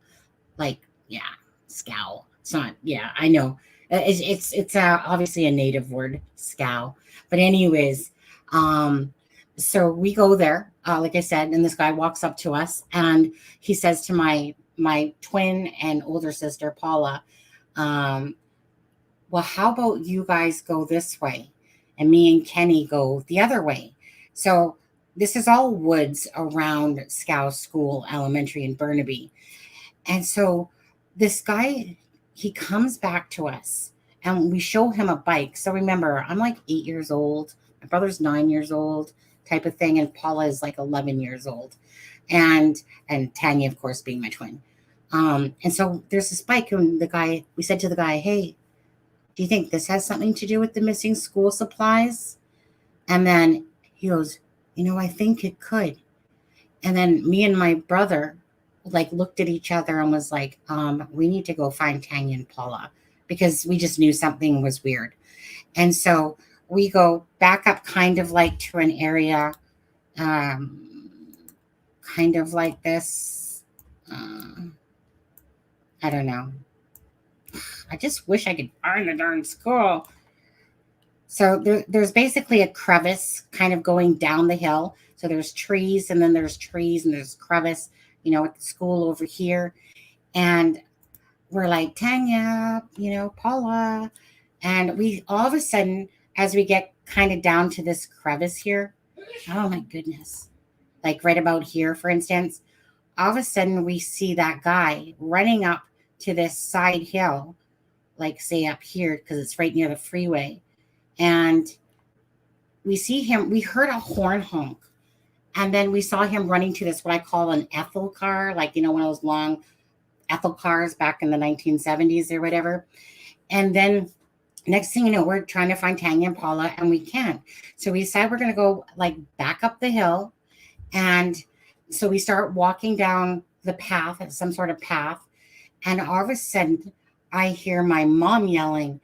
Like, yeah, scow. It's not, yeah, I know. It's obviously a native word, scow. But anyways, so we go there, like I said, and this guy walks up to us and he says to my twin and older sister, Paula, well, how about you guys go this way? And me and Kenny go the other way. So this is all woods around Scow School Elementary in Burnaby. And so this guy, he comes back to us and we show him a bike. So remember, I'm like 8 years old. My brother's 9 years old type of thing. And Paula is like 11 years old. And Tanya, of course, being my twin. And so there's this bike and we said to the guy, hey, do you think this has something to do with the missing school supplies? And then he goes, I think it could. And then me and my brother like looked at each other and was like, we need to go find Tanya and Paula because we just knew something was weird. And so we go back up kind of like to an area, kind of like this. I don't know. I just wish I could find the darn school. So there's basically a crevice kind of going down the hill. So there's trees and then there's trees and there's crevice, at the school over here. And we're like, Tanya, Paula. And we all of a sudden, as we get kind of down to this crevice here, oh my goodness, like right about here, for instance, all of a sudden we see that guy running up to this side hill, like say up here, because it's right near the freeway. And we see him, we heard a horn honk. And then we saw him running to this, what I call an Ethel car, like, one of those long Ethel cars back in the 1970s or whatever. And then next thing you know, we're trying to find Tanya and Paula and we can't. So we decided we're going to go like back up the hill. And so we start walking down the path, some sort of path. And all of a sudden I hear my mom yelling,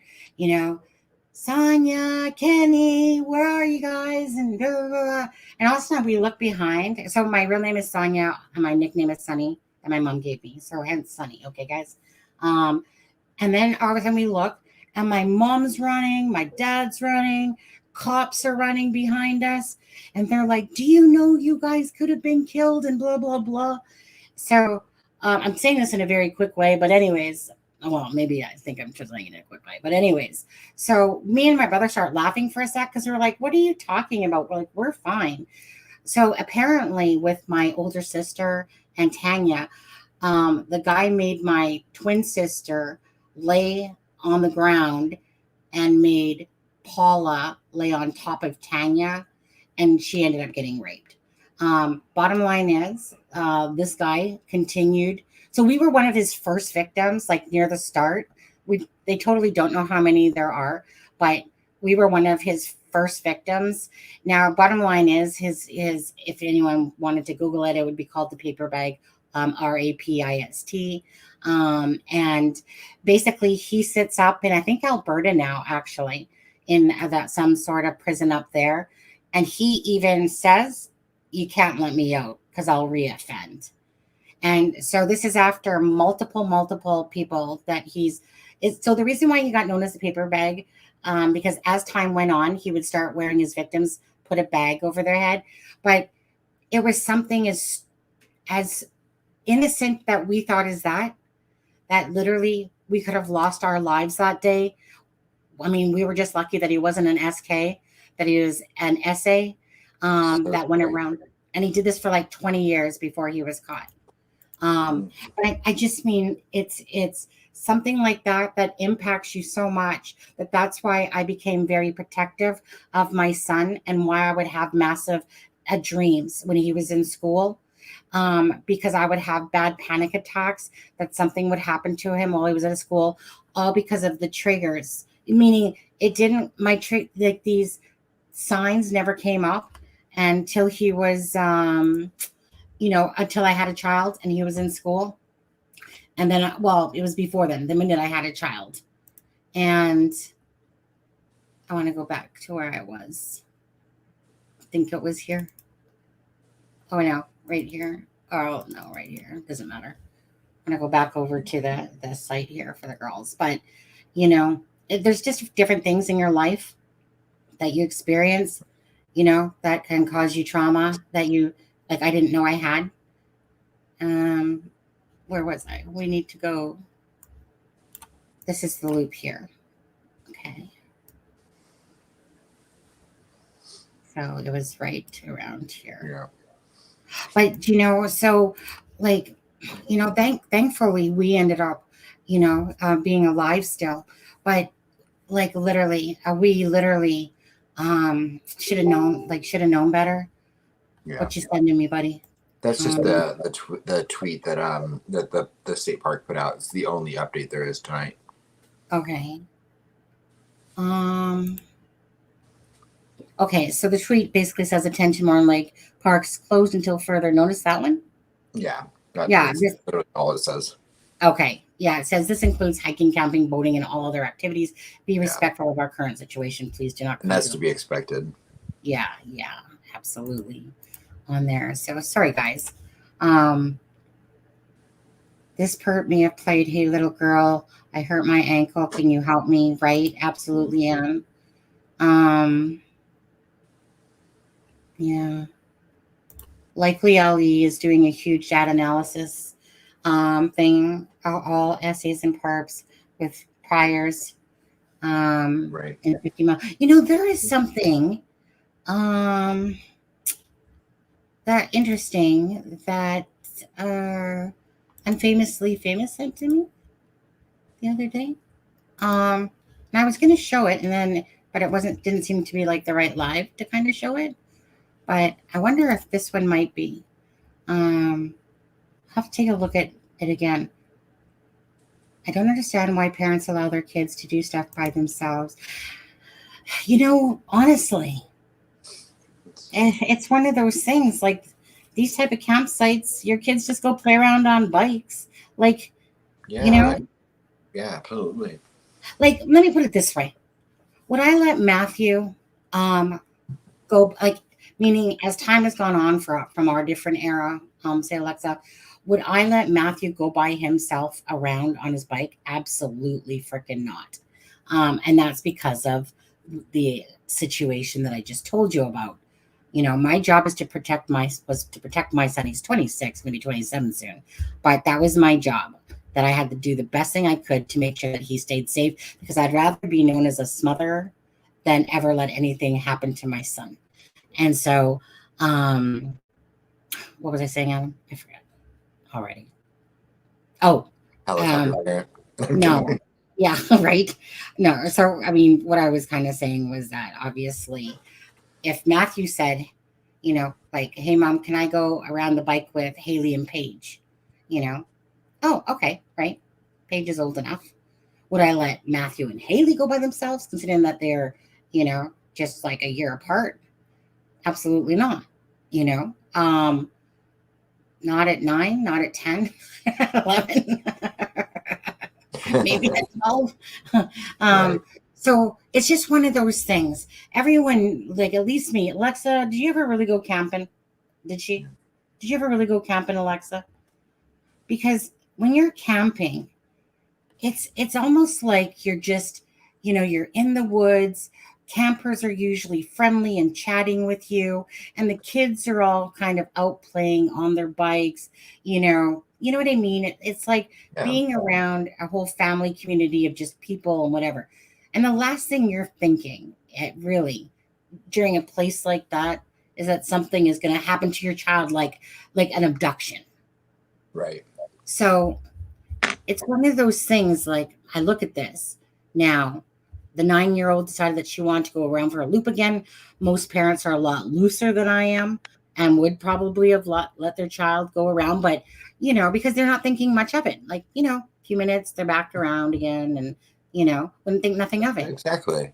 Sonia, Kenny, where are you guys? And blah, blah, blah. And all of a sudden we look behind. So my real name is Sonia and my nickname is Sunny that my mom gave me. So hence Sunny. Okay, guys. And then all of a sudden we look and my mom's running, my dad's running, cops are running behind us. And they're like, do you know you guys could have been killed and blah, blah, blah. So I'm saying this in a very quick way, but anyways, well, maybe I think I'm translating it in a quick way, but anyways, so me and my brother start laughing for a sec because we're like, what are you talking about? We're like, we're fine. So apparently with my older sister and Tanya, the guy made my twin sister lay on the ground and made Paula lay on top of Tanya, and she ended up getting raped. Bottom line is, this guy continued. So we were one of his first victims, like near the start. They totally don't know how many there are, but we were one of his first victims. Now, bottom line is his if anyone wanted to Google it, it would be called the paper bag, RAPIST. And basically he sits up in, I think, Alberta now, actually, in that some sort of prison up there. And he even says, you can't let me out because I'll reoffend. And so this is after multiple people that so the reason why he got known as the paper bag, because as time went on, he would start wearing his victims, put a bag over their head. But it was something as innocent that we thought is that literally we could have lost our lives that day. I mean, we were just lucky that he wasn't an SK, that he was an SA that went around. And he did this for like 20 years before he was caught. But I just mean it's something like that impacts you so much that's why I became very protective of my son, and why I would have massive dreams when he was in school, because I would have bad panic attacks that something would happen to him while he was at school, all because of the triggers. Meaning it didn't like these signs never came up until he was until I had a child and he was in school. And then, well, it was before then, the minute I had a child. And I want to go back to where I was. I think it was here. Oh, no, right here. Oh, no, right here. Doesn't matter. I'm going to go back over to the site here for the girls. But, there's just different things in your life that you experience, that can cause you trauma that you, like, I didn't know I had. Where was I? We need to go. This is the loop here. Okay. So it was right around here. Yeah. But, so like, thankfully we ended up, being alive still. But like literally, we literally should have known better. Yeah. What you said to me, buddy. That's just the tweet that that the state park put out. It's the only update there is tonight. Okay. Okay, so the tweet basically says attention Moreau Lake Parks closed until further notice. That one? Yeah. Yeah. That's literally all it says. Okay. Yeah, it says this includes hiking, camping, boating, and all other activities. Be respectful of our current situation. Please do not. And that's to be expected. Yeah, absolutely. On there. So sorry, guys. This perp may have played, hey, little girl, I hurt my ankle. Can you help me? Right? Absolutely am. Yeah. Likely LE is doing a huge data analysis thing, all essays and perps with priors. Right. In 50 miles. There is something that interesting that Unfamously Famous sent to me the other day. And I was going to show it, but it didn't seem to be like the right live to kind of show it. But I wonder if this one might be. I'll have to take a look at it again. I don't understand why parents allow their kids to do stuff by themselves. Honestly, it's one of those things, like these type of campsites, your kids just go play around on bikes. Like, yeah, absolutely. Like, let me put it this way. Would I let Matthew go, like, meaning as time has gone on from our different era, say Alexa, would I let Matthew go by himself around on his bike? Absolutely freaking not. And that's because of the situation that I just told you about. My job was to protect my son. He's 26, going to be 27 soon. But that was my job, that I had to do the best thing I could to make sure that he stayed safe, because I'd rather be known as a smotherer than ever let anything happen to my son. And so, what was I saying, Adam? I forgot already. Oh, no. Yeah, right. No. So, I mean, what I was kind of saying was that obviously if Matthew said, like, hey, Mom, can I go around the bike with Haley and Paige? Oh, okay, right. Paige is old enough. Would I let Matthew and Haley go by themselves, considering that they're, just like a year apart? Absolutely not. Not at 9, not at 10, 11, maybe at 12. Right. So it's just one of those things. Everyone, like, at least me, Alexa, did you ever really go camping? Did you ever really go camping, Alexa? Because when you're camping, it's almost like you're just, you're in the woods. Campers are usually friendly and chatting with you, and the kids are all kind of out playing on their bikes. You know what I mean? It's like being around a whole family community of just people and whatever. And the last thing you're thinking, really, during a place like that, is that something is going to happen to your child, like an abduction. Right. So it's one of those things. Like, I look at this now. The 9-year-old decided that she wanted to go around for a loop again. Most parents are a lot looser than I am and would probably have let their child go around, but because they're not thinking much of it. Like, a few minutes, they're back around again, and wouldn't think nothing of it. Exactly.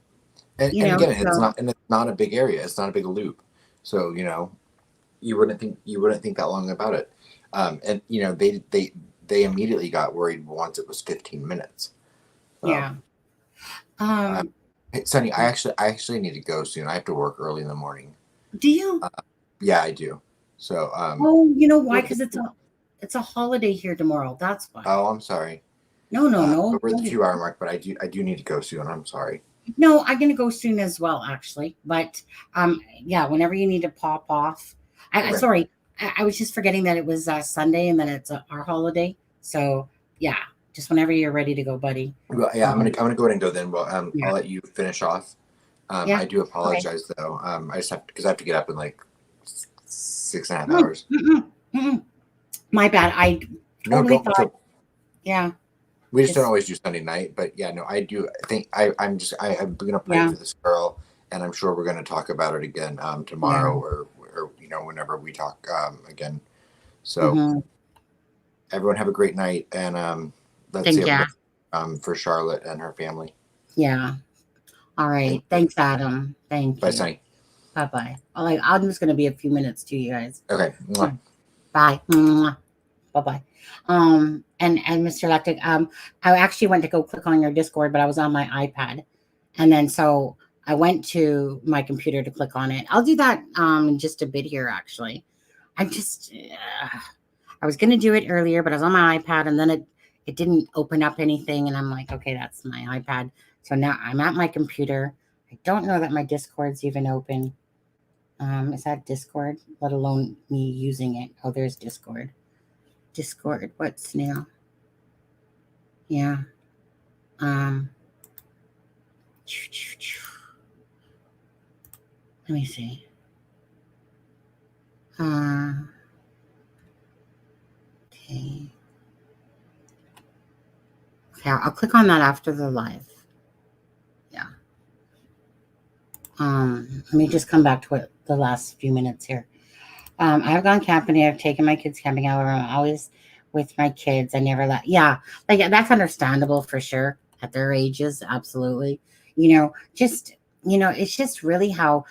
And You know, again, so it's not a big area. It's not a big loop. So, you wouldn't think that long about it. And they immediately got worried once it was 15 minutes. yeah. Hey, Sunny, I actually need to go soon. I have to work early in the morning. Do you? Yeah, I do. So, Oh, you know why? Because it's a holiday here tomorrow. That's why. oh, I'm sorry. No. Over the 2 hour mark, but I do need to go soon. I'm sorry. No, I'm gonna go soon as well, actually. But yeah, whenever you need to pop off. Okay. Sorry, I was just forgetting that it was Sunday and then it's our holiday. So yeah, just whenever you're ready to go, buddy. Well, yeah, I'm gonna go ahead and go then. Well, Yeah. I'll let you finish off. Yeah. I do apologize though. I just have because I have to get up in like 6.5 Mm, hours. My bad. I No, totally don't. thought. Yeah. We just don't It's- always do Sunday night, but yeah, no, I do think I'm gonna pray Yeah. for this girl, and I'm sure we're gonna talk about it again tomorrow or whenever we talk again. So Mhm. everyone have a great night, and let's Thank see ya. for Charlotte and her family. Yeah. All right. Thank you. Thanks, Adam. Thank Bye, you. Sunny. Bye-bye. I'm just gonna be a few minutes too, you guys. Okay. Mwah. Bye. Mwah. Bye-bye. And Mr. Electric, I actually went to go click on your Discord, but I was on my iPad. And then so I went to my computer to click on it. I'll do that in just a bit here, actually. I'm just I was gonna do it earlier, but I was on my iPad and then it didn't open up anything, and I'm like, okay, that's my iPad. So now I'm at my computer. I don't know that my Discord's even open. Is that Discord? Let alone me using it. Oh, there's Discord. Discord. What's now? Yeah. Let me see. Okay. Okay, I'll click on that after the live. Yeah. Let me just come back to it the last few minutes here. I've gone camping. I've taken my kids camping. However, I'm always with my kids. I never let. Yeah, like that's understandable for sure at their ages. Absolutely. It's just really how,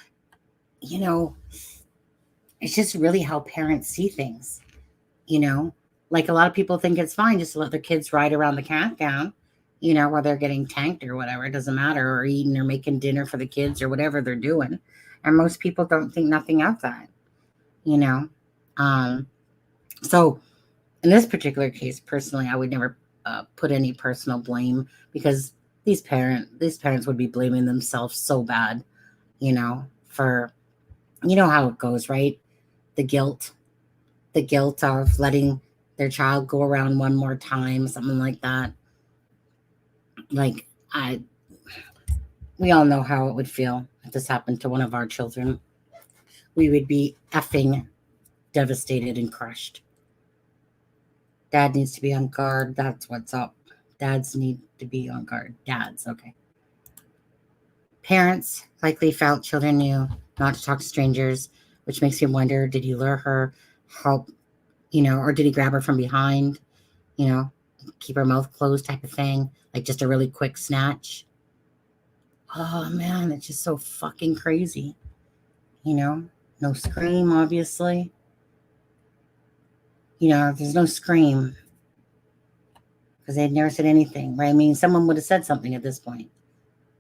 it's just really how parents see things. Like a lot of people think it's fine just to let their kids ride around the campground, while they're getting tanked or whatever. It doesn't matter, or eating or making dinner for the kids or whatever they're doing. And most people don't think nothing of that. So in this particular case, personally, I would never put any personal blame, because these parents would be blaming themselves so bad, for, how it goes, right? The guilt of letting their child go around one more time, something like that. Like, we all know how it would feel if this happened to one of our children. We would be effing devastated and crushed. Dad needs to be on guard. That's what's up. Dads need to be on guard. Dads, okay. Parents likely felt children knew not to talk to strangers, which makes me wonder, did he lure her, help, or did he grab her from behind, keep her mouth closed type of thing, like just a really quick snatch? Oh, man, it's just so fucking crazy. No scream, obviously. There's no scream because they had never said anything, right? I mean, someone would have said something at this point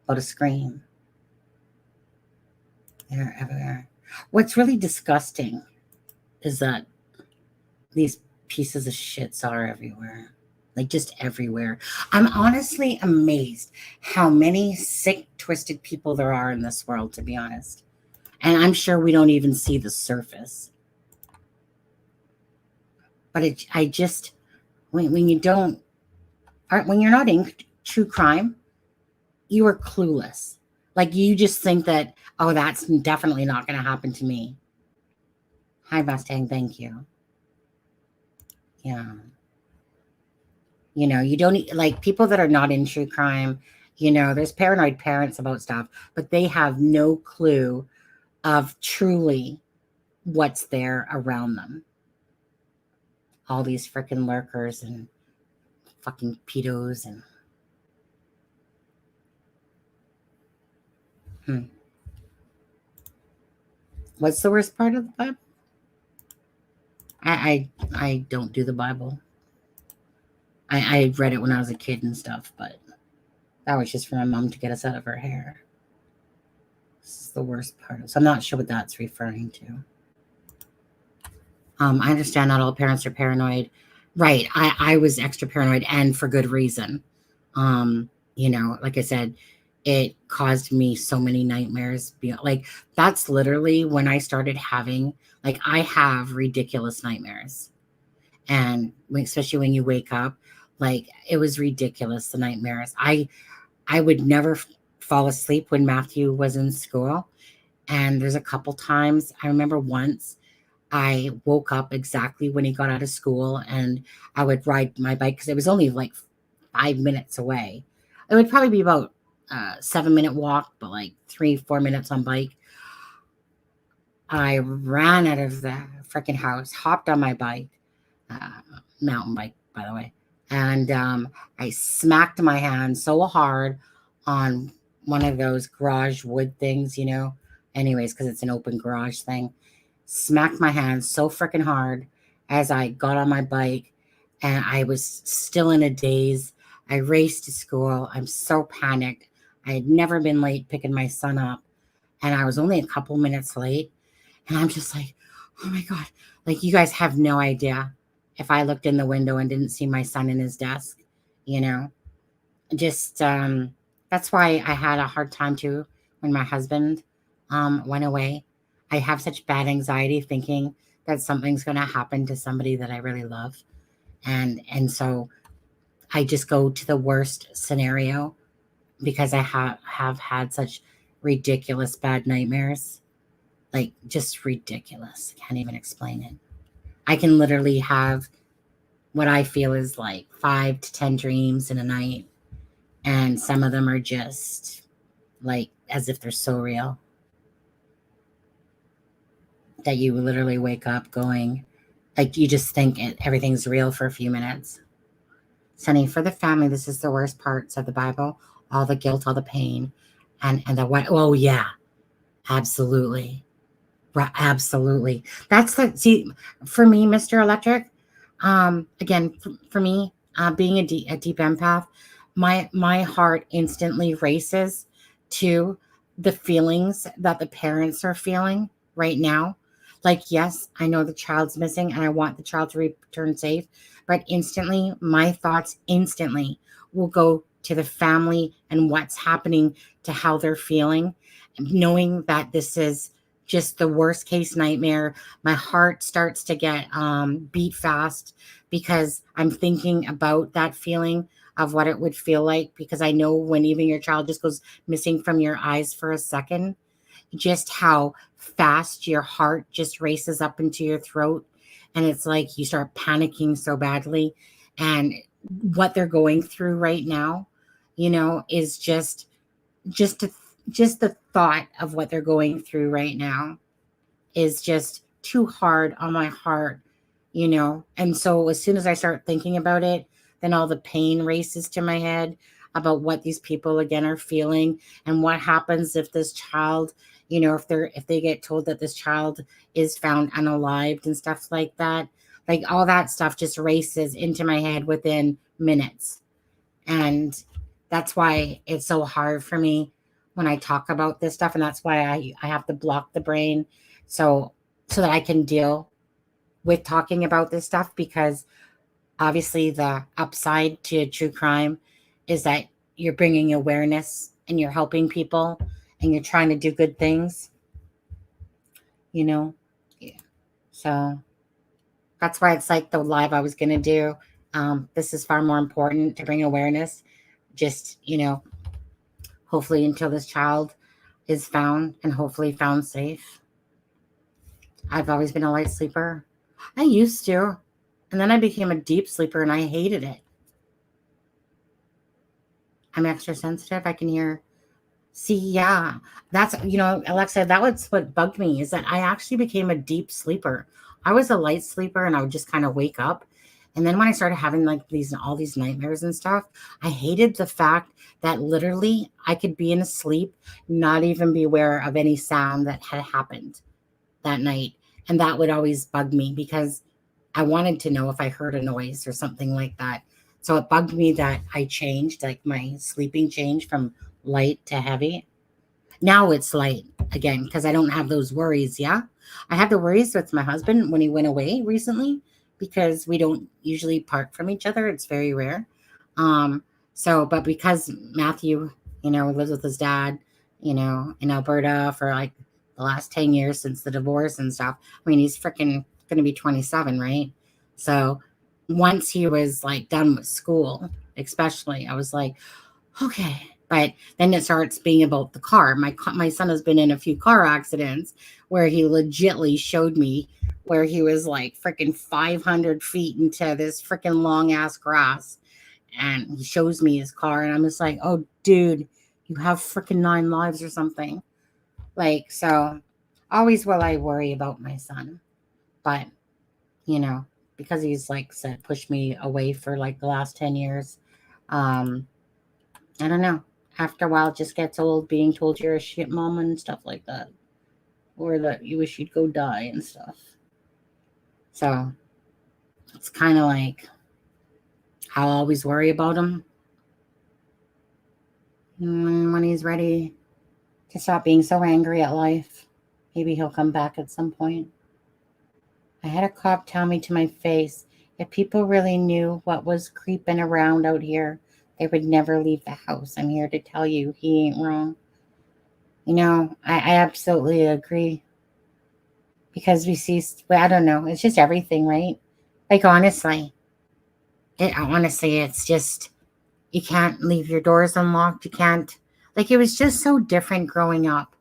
about a scream. They're everywhere. What's really disgusting is that these pieces of shits are everywhere, like just everywhere. I'm honestly amazed how many sick, twisted people there are in this world, to be honest. And I'm sure we don't even see the surface. But when you're not in true crime, you are clueless. Like, you just think that, oh, that's definitely not going to happen to me. Hi, Mustang. Thank you. Yeah. You know, you don't like people that are not in true crime. You know, there's paranoid parents about stuff, but they have no clue of truly what's there around them. All these freaking lurkers and fucking pedos and what's the worst part of the Bible? I don't do the Bible. I read it when I was a kid and stuff, but that was just for my mom to get us out of her hair. This is the worst part. So I'm not sure what that's referring to. I understand not all parents are paranoid. Right. I was extra paranoid and for good reason. You know, like I said, it caused me so many nightmares. Like that's literally when I started having, like I have ridiculous nightmares. And especially when you wake up, like it was ridiculous, the nightmares. I would never fall asleep when Matthew was in school. And there's a couple times, I remember once I woke up exactly when he got out of school and I would ride my bike because it was only like 5 minutes away. It would probably be about a 7-minute walk, but like 3-4 minutes on bike. I ran out of the freaking house, hopped on my bike, mountain bike, by the way. And I smacked my hand so hard on one of those garage wood things, you know, anyways, because it's an open garage thing. Smacked my hand so freaking hard as I got on my bike and I was still in a daze. I raced to school. I'm so panicked. I had never been late picking my son up and I was only a couple minutes late. And I'm just like, oh my God, like you guys have no idea if I looked in the window and didn't see my son in his desk, you know, just that's why I had a hard time too when my husband went away. I have such bad anxiety thinking that something's going to happen to somebody that I really love. And so I just go to the worst scenario because I have had such ridiculous bad nightmares. Like just ridiculous. I can't even explain it. I can literally have what I feel is like 5 to 10 dreams in a night. And some of them are just like as if they're so real that you literally wake up going, like you just think everything's real for a few minutes. Sonny, for the family, this is the worst parts of the Bible. All the guilt, all the pain, and the what? Oh yeah, absolutely. Absolutely. That's the see for me, Mr. Electric. Again, for me, being a deep empath, my heart instantly races to the feelings that the parents are feeling right now. Like, yes, I know the child's missing and I want the child to return safe, but instantly, my thoughts instantly will go to the family and what's happening to how they're feeling, knowing that this is just the worst case nightmare. My heart starts to get beat fast because I'm thinking about that feeling of what it would feel like, because I know when even your child just goes missing from your eyes for a second, just how fast your heart just races up into your throat. And it's like you start panicking so badly. And what they're going through right now, you know, is just the thought of what they're going through right now is just too hard on my heart, you know. And so as soon as I start thinking about it, then all the pain races to my head about what these people again are feeling and what happens if this child, you know, if they get told that this child is found unalived and stuff like that. Like all that stuff just races into my head within minutes. And that's why it's so hard for me when I talk about this stuff. And that's why I have to block the brain so that I can deal with talking about this stuff, because obviously the upside to true crime is that you're bringing awareness and you're helping people and you're trying to do good things, you know. Yeah. So that's why it's like the live I was going to do. This is far more important to bring awareness, just, you know, hopefully until this child is found and hopefully found safe. I've always been a light sleeper. I used to. And then I became a deep sleeper and I hated it. I'm extra sensitive. I can hear. See, yeah. That's, Alexa, that was what bugged me is that I actually became a deep sleeper. I was a light sleeper and I would just kind of wake up. And then when I started having like all these nightmares and stuff, I hated the fact that literally I could be in a sleep, not even be aware of any sound that had happened that night. And that would always bug me because I wanted to know if I heard a noise or something like that. So it bugged me that I changed, like my sleeping changed from light to heavy. Now it's light again because I don't have those worries. Yeah. I had the worries with my husband when he went away recently because we don't usually part from each other. It's very rare. Um, but because Matthew, lives with his dad, in Alberta for like the last 10 years since the divorce and stuff. I mean, he's freaking going to be 27, right? So once he was like done with school, especially, I was like, okay. But then it starts being about the car. My son has been in a few car accidents where he legitly showed me where he was like freaking 500 feet into this freaking long ass grass. And he shows me his car. And I'm just like, oh, dude, you have freaking 9 lives or something. Like, so always will I worry about my son. But, because he's like said, pushed me away for like the last 10 years. I don't know. After a while, it just gets old being told you're a shit mom and stuff like that. Or that you wish you'd go die and stuff. So it's kind of like I'll always worry about him. And when he's ready to stop being so angry at life, maybe he'll come back at some point. I had a cop tell me to my face, if people really knew what was creeping around out here, they would never leave the house. I'm here to tell you he ain't wrong. I absolutely agree. Because we see, I don't know, it's just everything, right? Like, honestly, it's just, you can't leave your doors unlocked. You can't, like, it was just so different growing up,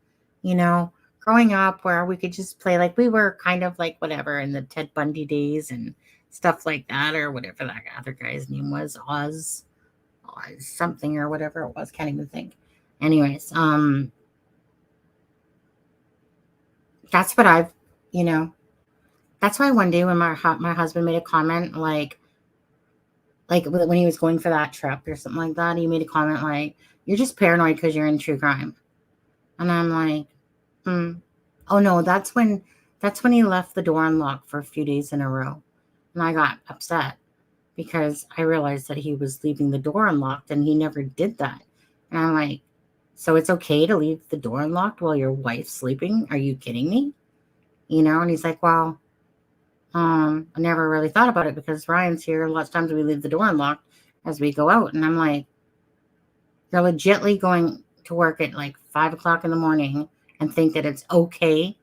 growing up where we could just play, like, we were kind of like whatever in the Ted Bundy days and stuff like that, or whatever that other guy's name was, Oz something or whatever it was, can't even think. Anyways, that's what that's why one day when my husband made a comment like when he was going for that trip or something like that, he made a comment like, you're just paranoid because you're in true crime. And I'm like, oh no, that's when he left the door unlocked for a few days in a row. And I got upset because I realized that he was leaving the door unlocked and he never did that. And I'm like, so it's okay to leave the door unlocked while your wife's sleeping? Are you kidding me? And he's like, well, I never really thought about it because Ryan's here. Lots of times we leave the door unlocked as we go out. And I'm like, you're legitly going to work at like 5 o'clock in the morning and think that it's okay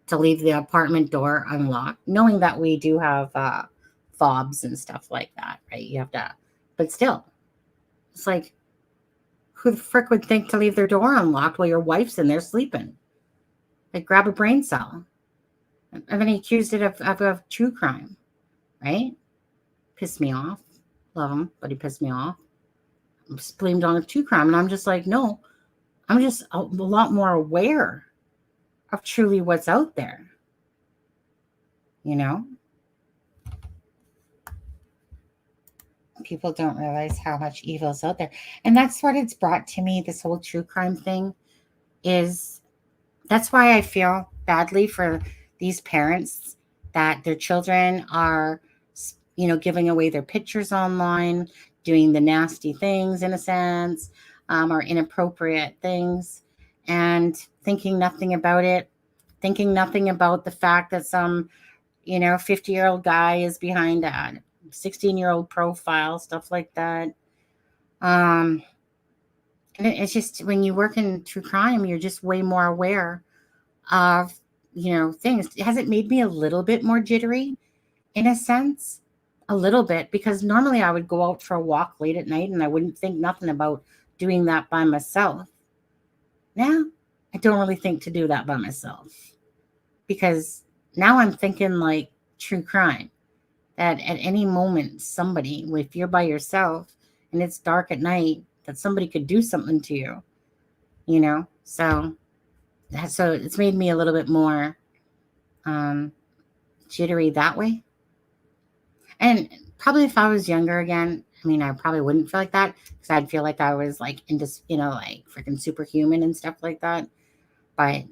to leave the apartment door unlocked, knowing that we do have fobs and stuff like that, right? You have to, but still, it's like, who the frick would think to leave their door unlocked while your wife's in there sleeping? Like, grab a brain cell. And then he accused it of true crime, right? Pissed me off. Love him, but he pissed me off. Blamed on a true crime. And I'm just like, no, I'm just a lot more aware of truly what's out there. People don't realize how much evil's out there. And that's what it's brought to me, this whole true crime thing, is that's why I feel badly for these parents that their children are, giving away their pictures online, doing the nasty things in a sense, or inappropriate things, and thinking nothing about it, thinking nothing about the fact that some, 50-year-old guy is behind a 16-year-old profile, stuff like that. And it's just, when you work in true crime, you're just way more aware of, things. Has it made me a little bit more jittery in a sense? A little bit, because normally I would go out for a walk late at night and I wouldn't think nothing about doing that by myself. Now, I don't really think to do that by myself because now I'm thinking like true crime, that at any moment, somebody, if you're by yourself and it's dark at night, that somebody could do something to you, you know? So it's made me a little bit more jittery that way. And probably if I was younger again, I mean, I probably wouldn't feel like that because I'd feel like I was like into, like freaking superhuman and stuff like that. But,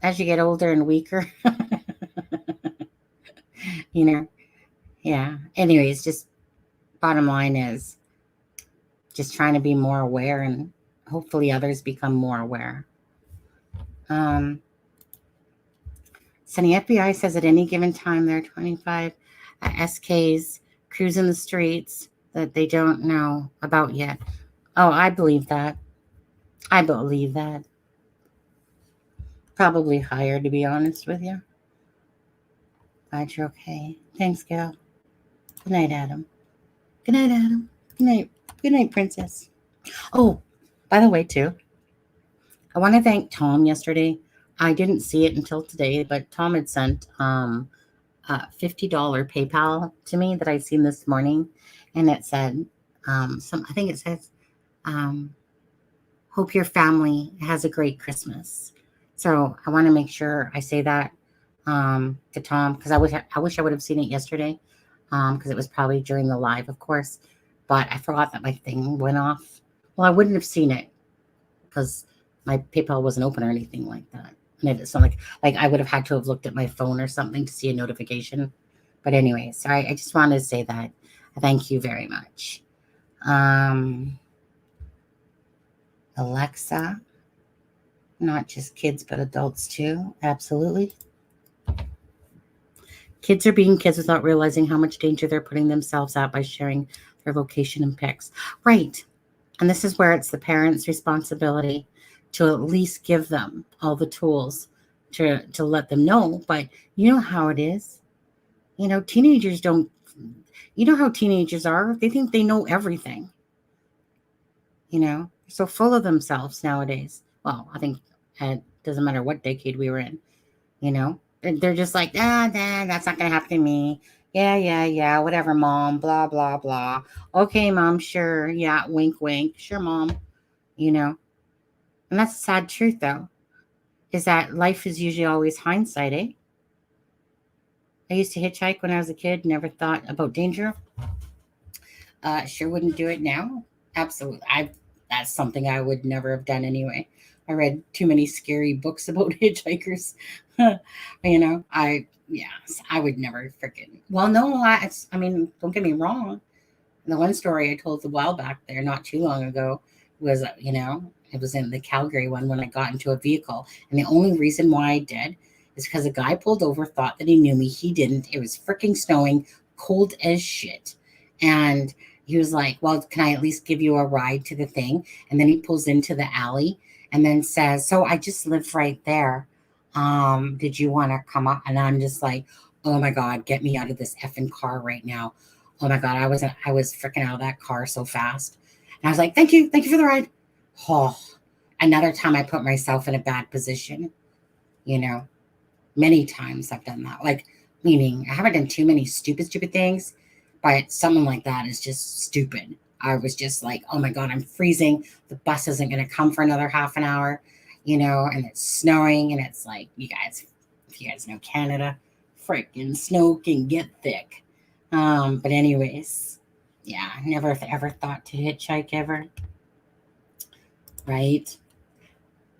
as you get older and weaker, yeah. Anyways, just bottom line is just trying to be more aware, and hopefully others become more aware. So the FBI says at any given time there are 25 SKs cruising the streets that they don't know about yet. Oh, I believe that. I believe that. Probably higher, to be honest with you. Glad you're okay. Thanks, Gail. Good night, Adam. Good night, Adam. Good night. Good night, Princess. Oh, by the way, too, I want to thank Tom yesterday. I didn't see it until today, but Tom had sent $50 PayPal to me that I'd seen this morning, and it said, I think it says, hope your family has a great Christmas. So I want to make sure I say that to Tom, because I wish I would have seen it yesterday, because it was probably during the live, of course, but I forgot that my thing went off. Well, I wouldn't have seen it because my PayPal wasn't open or anything like that. And it's not like I would have had to have looked at my phone or something to see a notification. But anyway, so I just wanted to say that. Thank you very much. Alexa, not just kids, but adults too. Absolutely. Kids are being kids without realizing how much danger they're putting themselves at by sharing their location and pics. Right. And this is where it's the parents' responsibility to at least give them all the tools to let them know. But you know how it is. Teenagers don't, you know how teenagers are. They think they know everything. They're so full of themselves nowadays. Well, I think it doesn't matter what decade we were in, They're just like, that's not going to happen to me. Yeah, whatever, mom, blah, blah, blah. Okay, mom, sure. Yeah, wink, wink. Sure, mom. And that's the sad truth, though, is that life is usually always hindsight, eh? I used to hitchhike when I was a kid, never thought about danger. Sure wouldn't do it now. Absolutely. That's something I would never have done anyway. I read too many scary books about hitchhikers. I would never freaking. Well, no, I mean, don't get me wrong. The one story I told a while back there, not too long ago, was, it was in the Calgary one when I got into a vehicle. And the only reason why I did is because a guy pulled over, thought that he knew me. He didn't. It was freaking snowing, cold as shit. And he was like, well, can I at least give you a ride to the thing? And then he pulls into the alley and then says, so I just live right there. Did you want to come up? And I'm just like, oh my God, get me out of this effing car right now. Oh my God, I was freaking out of that car so fast. And I was like, thank you for the ride. Oh, another time I put myself in a bad position. Many times I've done that. Like, meaning I haven't done too many stupid things, but something like that is just stupid. I was just like, oh my God, I'm freezing. The bus isn't going to come for another half an hour, and it's snowing. And it's like, if you guys know Canada, freaking snow can get thick. But anyways, yeah, never ever thought to hitchhike ever. Right.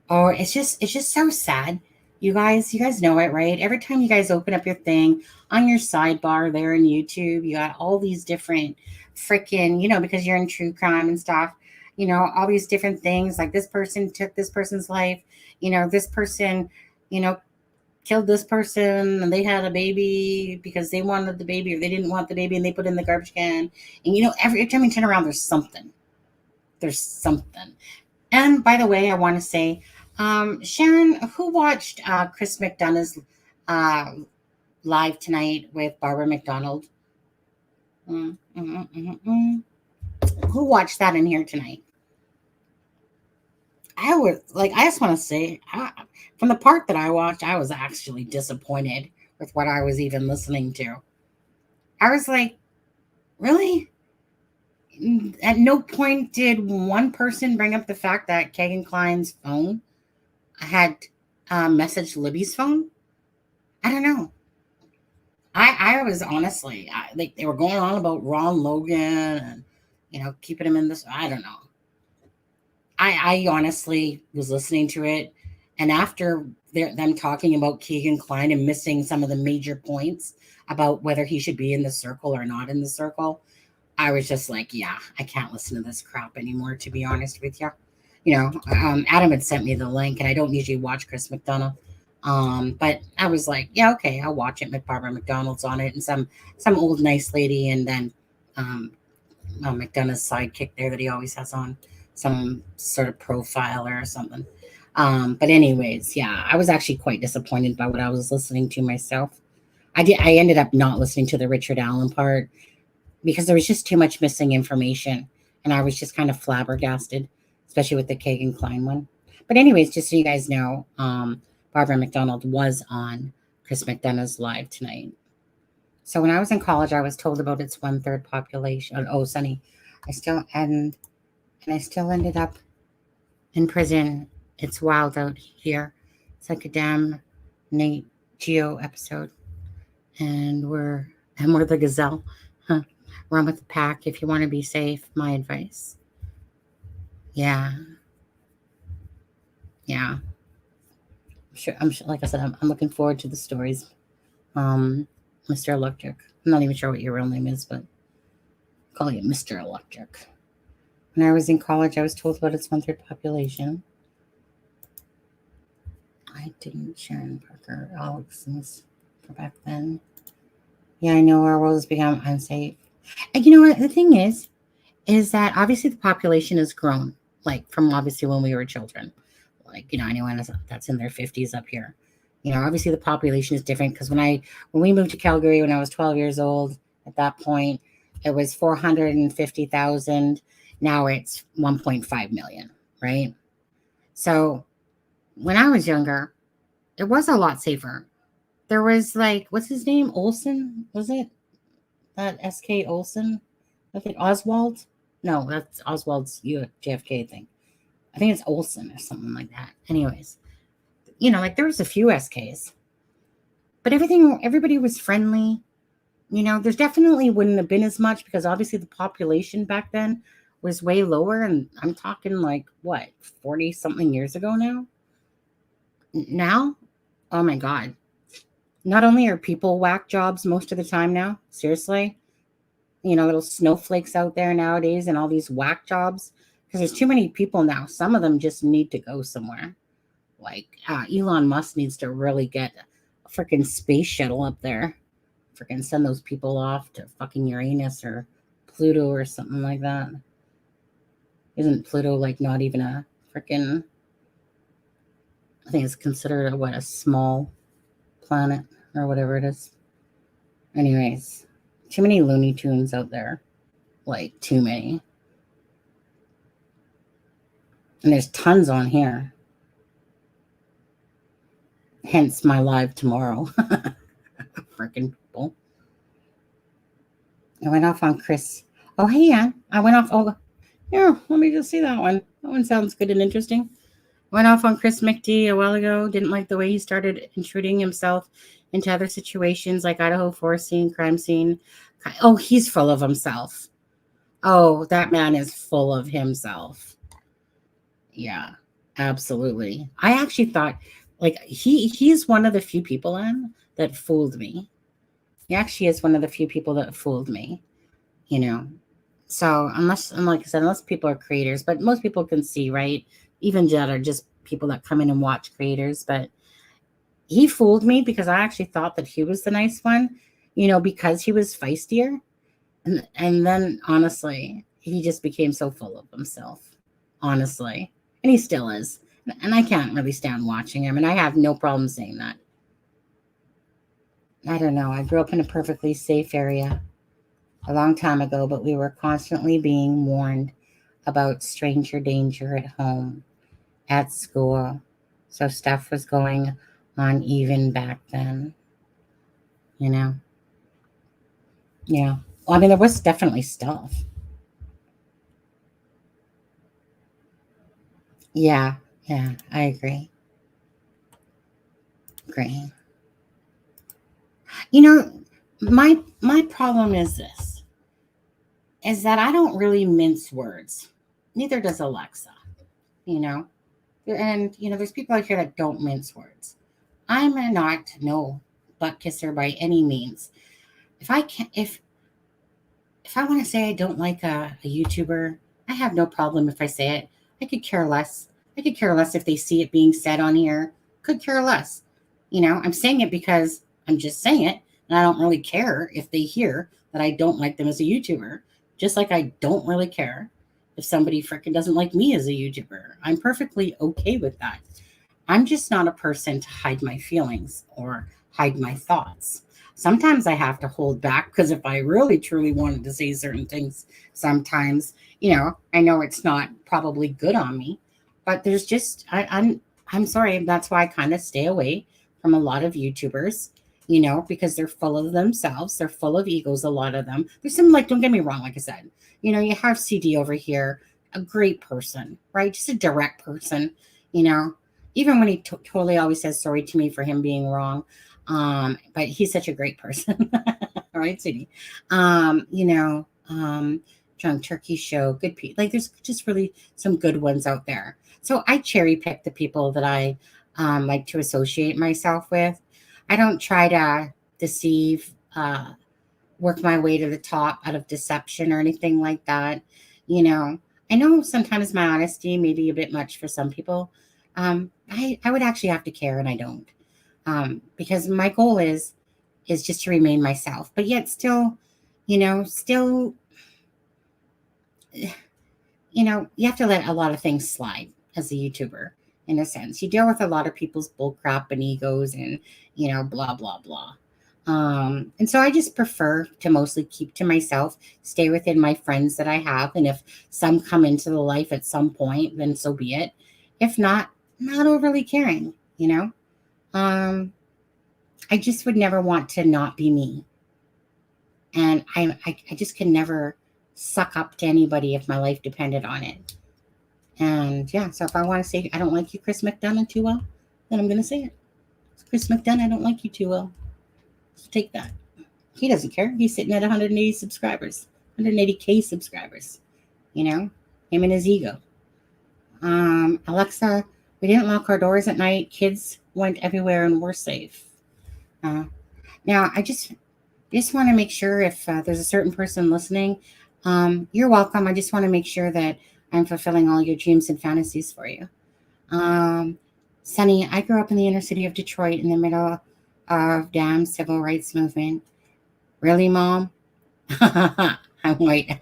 Oh, it's just so sad. You guys know it, right? Every time you guys open up your thing on your sidebar there in YouTube, you got all these different freaking, because you're in true crime and stuff, all these different things. Like this person took this person's life, this person, killed this person and they had a baby because they wanted the baby or they didn't want the baby and they put it in the garbage can. And, every time you turn around, there's something. And by the way, I want to say, Sharon, who watched Chris McDonough's live tonight with Barbara McDonald? Who watched that in here tonight? I just want to say, from the part that I watched, I was actually disappointed with what I was even listening to. I was like, really? At no point did one person bring up the fact that Kagan Klein's phone had messaged Libby's phone. I don't know. I was honestly, like they were going on about Ron Logan and keeping him in this. I don't know. I honestly was listening to it, and after them talking about Keegan Klein and missing some of the major points about whether he should be in the circle or not in the circle, I was just like, yeah, I can't listen to this crap anymore, to be honest with you. Adam had sent me the link, and I don't usually watch Chris McDonough. But I was like, yeah, okay, I'll watch it. Barbara McDonald's on it, and some old nice lady, and then McDonough's sidekick there that he always has on, some sort of profiler or something. But anyways, yeah, I was actually quite disappointed by what I was listening to myself. I ended up not listening to the Richard Allen part because there was just too much missing information, and I was just kind of flabbergasted, especially with the Kagan Klein one. But anyways, just so you guys know, Barbara McDonald was on Chris McDonough's live tonight. So when I was in college, I was told about its 1/3 population. Oh, Sonny, I still ended up in prison. It's wild out here. It's like a damn Nate Geo episode, and we're the gazelle. Huh. Run with the pack if you want to be safe. My advice. Yeah. I'm sure. Like I said, I'm looking forward to the stories. Mr. Electric. I'm not even sure what your real name is, but I'll call you Mr. Electric. When I was in college, I was told about its 1/3 population. I didn't. Sharon Parker, Alex, for back then. Yeah, I know our world has become unsafe. And you know what? The thing is that obviously the population has grown, like from obviously when we were children. Like, anyone that's in their 50s up here. Obviously the population is different because when we moved to Calgary when I was 12 years old, at that point, it was 450,000. Now it's 1.5 million, right? So when I was younger, it was a lot safer. There was like, what's his name? Olson? Was it that SK Olson? I think Oswald? No, that's Oswald's JFK thing. I think it's Olson or something like that. Anyways, like there was a few SKs, but everybody was friendly. There's definitely wouldn't have been as much because obviously the population back then was way lower. And I'm talking like what, 40 something years ago now? Now? Oh my God. Not only are people whack jobs most of the time now, seriously, little snowflakes out there nowadays and all these whack jobs because there's too many people now. Some of them just need to go somewhere. Like Elon Musk needs to really get a freaking space shuttle up there. Freaking send those people off to fucking Uranus or Pluto or something like that. Isn't Pluto like not even a freaking, I think it's considered a small planet or whatever it is. Anyways, too many Looney Tunes out there. Like too many. And there's tons on here. Hence my live tomorrow. Freaking people. I went off on Chris. Oh, hey, Ann. I went off. Oh, yeah, let me just see that one. That one sounds good and interesting. Went off on Chris McD a while ago. Didn't like the way he started intruding himself into other situations like Idaho forest scene, crime scene. Oh, he's full of himself. Oh, that man is full of himself. Yeah, absolutely. I actually thought like he's one of the few people, Ann, that fooled me. He actually is one of the few people that fooled me, So like I said, unless people are creators, but most people can see, right? Even that are just people that come in and watch creators. But he fooled me because I actually thought that he was the nice one, because he was feistier. And then honestly, he just became so full of himself, honestly. And he still is. And I can't really stand watching him. And I have no problem saying that. I don't know. I grew up in a perfectly safe area a long time ago, but we were constantly being warned about stranger danger at home. at school. So stuff was going on even back then, you know? Yeah. Well, I mean, there was definitely stuff. Yeah. Yeah. I agree. Agree. You know, my problem is this, is that I don't really mince words. Neither does Alexa, you know? And, there's people out here that don't mince words. I'm not no butt kisser by any means. If I can, if I want to say I don't like a YouTuber, I have no problem if I say it. I could care less. I could care less if they see it being said on here. Could care less. I'm saying it because I'm just saying it, and I don't really care if they hear that I don't like them as a YouTuber. Just like I don't really care if somebody freaking doesn't like me as a YouTuber. I'm perfectly okay with that. I'm just not a person to hide my feelings or hide my thoughts. Sometimes I have to hold back because if I really truly wanted to say certain things, sometimes, I know it's not probably good on me, but there's just I'm sorry. That's why I kind of stay away from a lot of YouTubers, because they're full of themselves. They're full of egos, a lot of them. There's some, like, don't get me wrong, like I said, you have CD over here, a great person, right? Just a direct person, even when he totally always says sorry to me for him being wrong. But he's such a great person. All right, CD. Drunk Turkey Show, good people. Like, there's just really some good ones out there. So I cherry pick the people that I like to associate myself with. I don't try to deceive, work my way to the top out of deception or anything like that. I know sometimes my honesty may be a bit much for some people. I would actually have to care, and I don't, because my goal is just to remain myself, but yet still, still, you have to let a lot of things slide as a YouTuber. In a sense, you deal with a lot of people's bull crap and egos and, blah, blah, blah. And so I just prefer to mostly keep to myself, stay within my friends that I have. And if some come into the life at some point, then so be it. If not, not overly caring, I just would never want to not be me. And I just could never suck up to anybody if my life depended on it. And yeah, so if I want to say I don't like you, Chris McDonough, too well, then I'm going to say it. Chris McDonough, I don't like you too well. So take that. He doesn't care. He's sitting at 180 subscribers, 180K subscribers. Him and his ego. Alexa, we didn't lock our doors at night. Kids went everywhere and we're safe. Now, I just want to make sure if there's a certain person listening, you're welcome. I just want to make sure that I'm fulfilling all your dreams and fantasies for you. Sunny, I grew up in the inner city of Detroit in the middle of damn civil rights movement. Really, Mom? I'm white.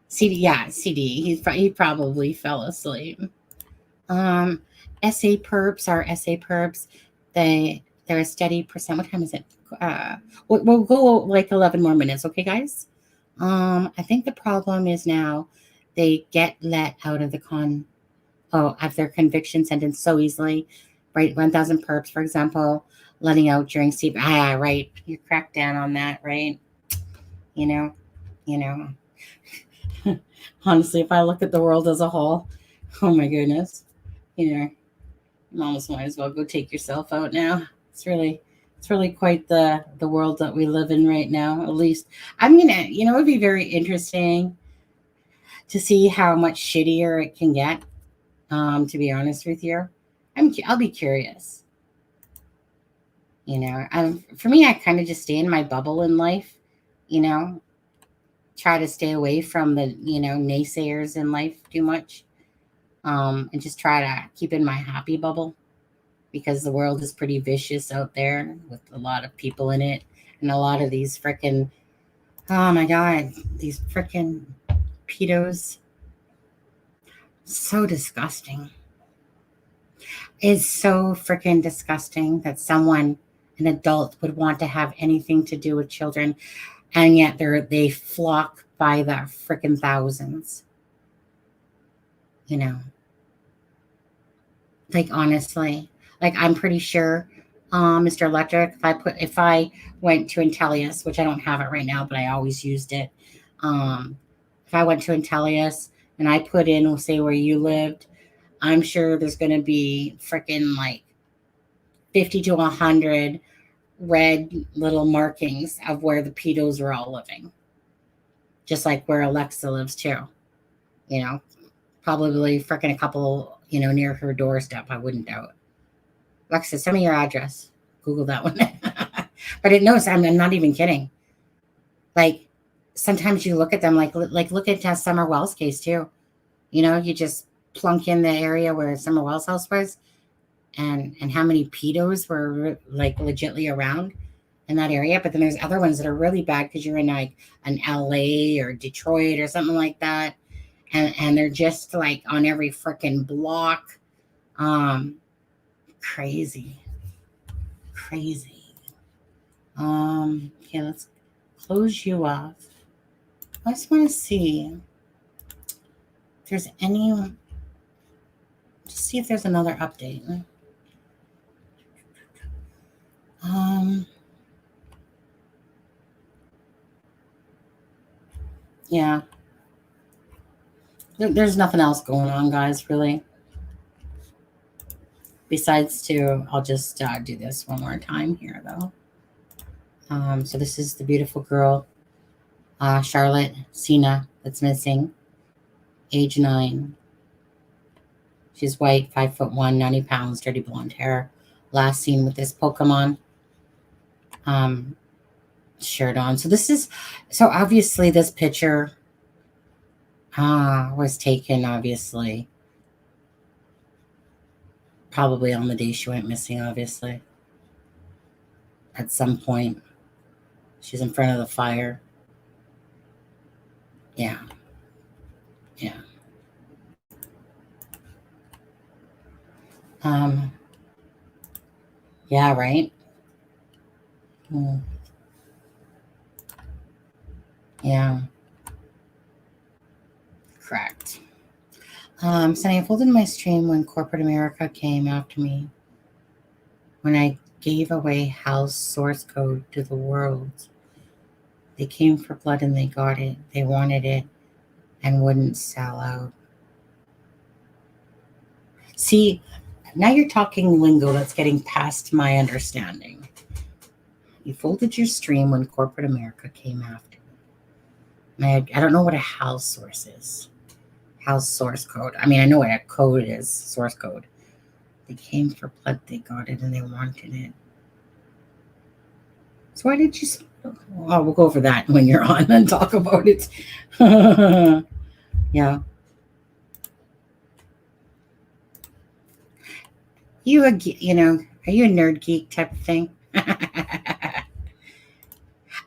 CD. He probably fell asleep. SA perps are SA perps. They're a steady percent. What time is it? We'll go like 11 more minutes, okay, guys? I think the problem is now they get let out of of their conviction sentence so easily, right? 1,000 perps, for example, letting out during CB. Right. You crack down on that, right? Honestly, if I look at the world as a whole, oh my goodness, you almost might as well go take yourself out now. It's really quite the world that we live in right now. At least I'm gonna, it'd be very interesting to see how much shittier it can get. To be honest with you, I'll be curious. For me, I kind of just stay in my bubble in life. Try to stay away from the naysayers in life too much, and just try to keep in my happy bubble, because the world is pretty vicious out there with a lot of people in it, and a lot of these freaking, oh my God, these freaking pedos. So disgusting. It's so freaking disgusting that an adult would want to have anything to do with children, and yet they flock by the freaking thousands. You know, like honestly, like I'm pretty sure, Mr. Electric, if I went to Intellius, which I don't have it right now, but I always used it. If I went to Intellius and I put in, say, where you lived, I'm sure there's going to be freaking like 50 to 100 red little markings of where the pedos are all living. Just like where Alexa lives too. You know, probably freaking a couple, near her doorstep. I wouldn't doubt. Alexa, send me your address. Google that one. But it knows. I'm not even kidding. Like sometimes you look at them like look at Summer Wells case too. You just plunk in the area where Summer Wells house was, and how many pedos were like legitly around in that area. But then there's other ones that are really bad because you're in like an LA or Detroit or something like that, and they're just like on every freaking block. Crazy. Okay, let's close you off. I just want to see if there's see if there's another update. Yeah. There's nothing else going on, guys, really. Besides I'll just do this one more time here, though. So this is the beautiful girl, Charlotte SENA, that's missing, age 9. She's white, 5'1", 90 pounds, dirty blonde hair. Last seen with this Pokemon shirt on. So obviously this picture was taken, obviously, probably on the day she went missing, obviously. At some point, she's in front of the fire. Yeah. Yeah, right? Yeah. Correct. Saying I folded my stream when corporate America came after me. When I gave away house source code to the world. They came for blood and they got it. They wanted it and wouldn't sell out. See, now you're talking lingo that's getting past my understanding. You folded your stream when corporate America came after me. I don't know what a house source is. House source code. I mean, I know what a code is, source code. They came for blood, they got it, and they wanted it. So why did you... Oh, we'll go over that when you're on and talk about it. Yeah. Are you a nerd geek type of thing?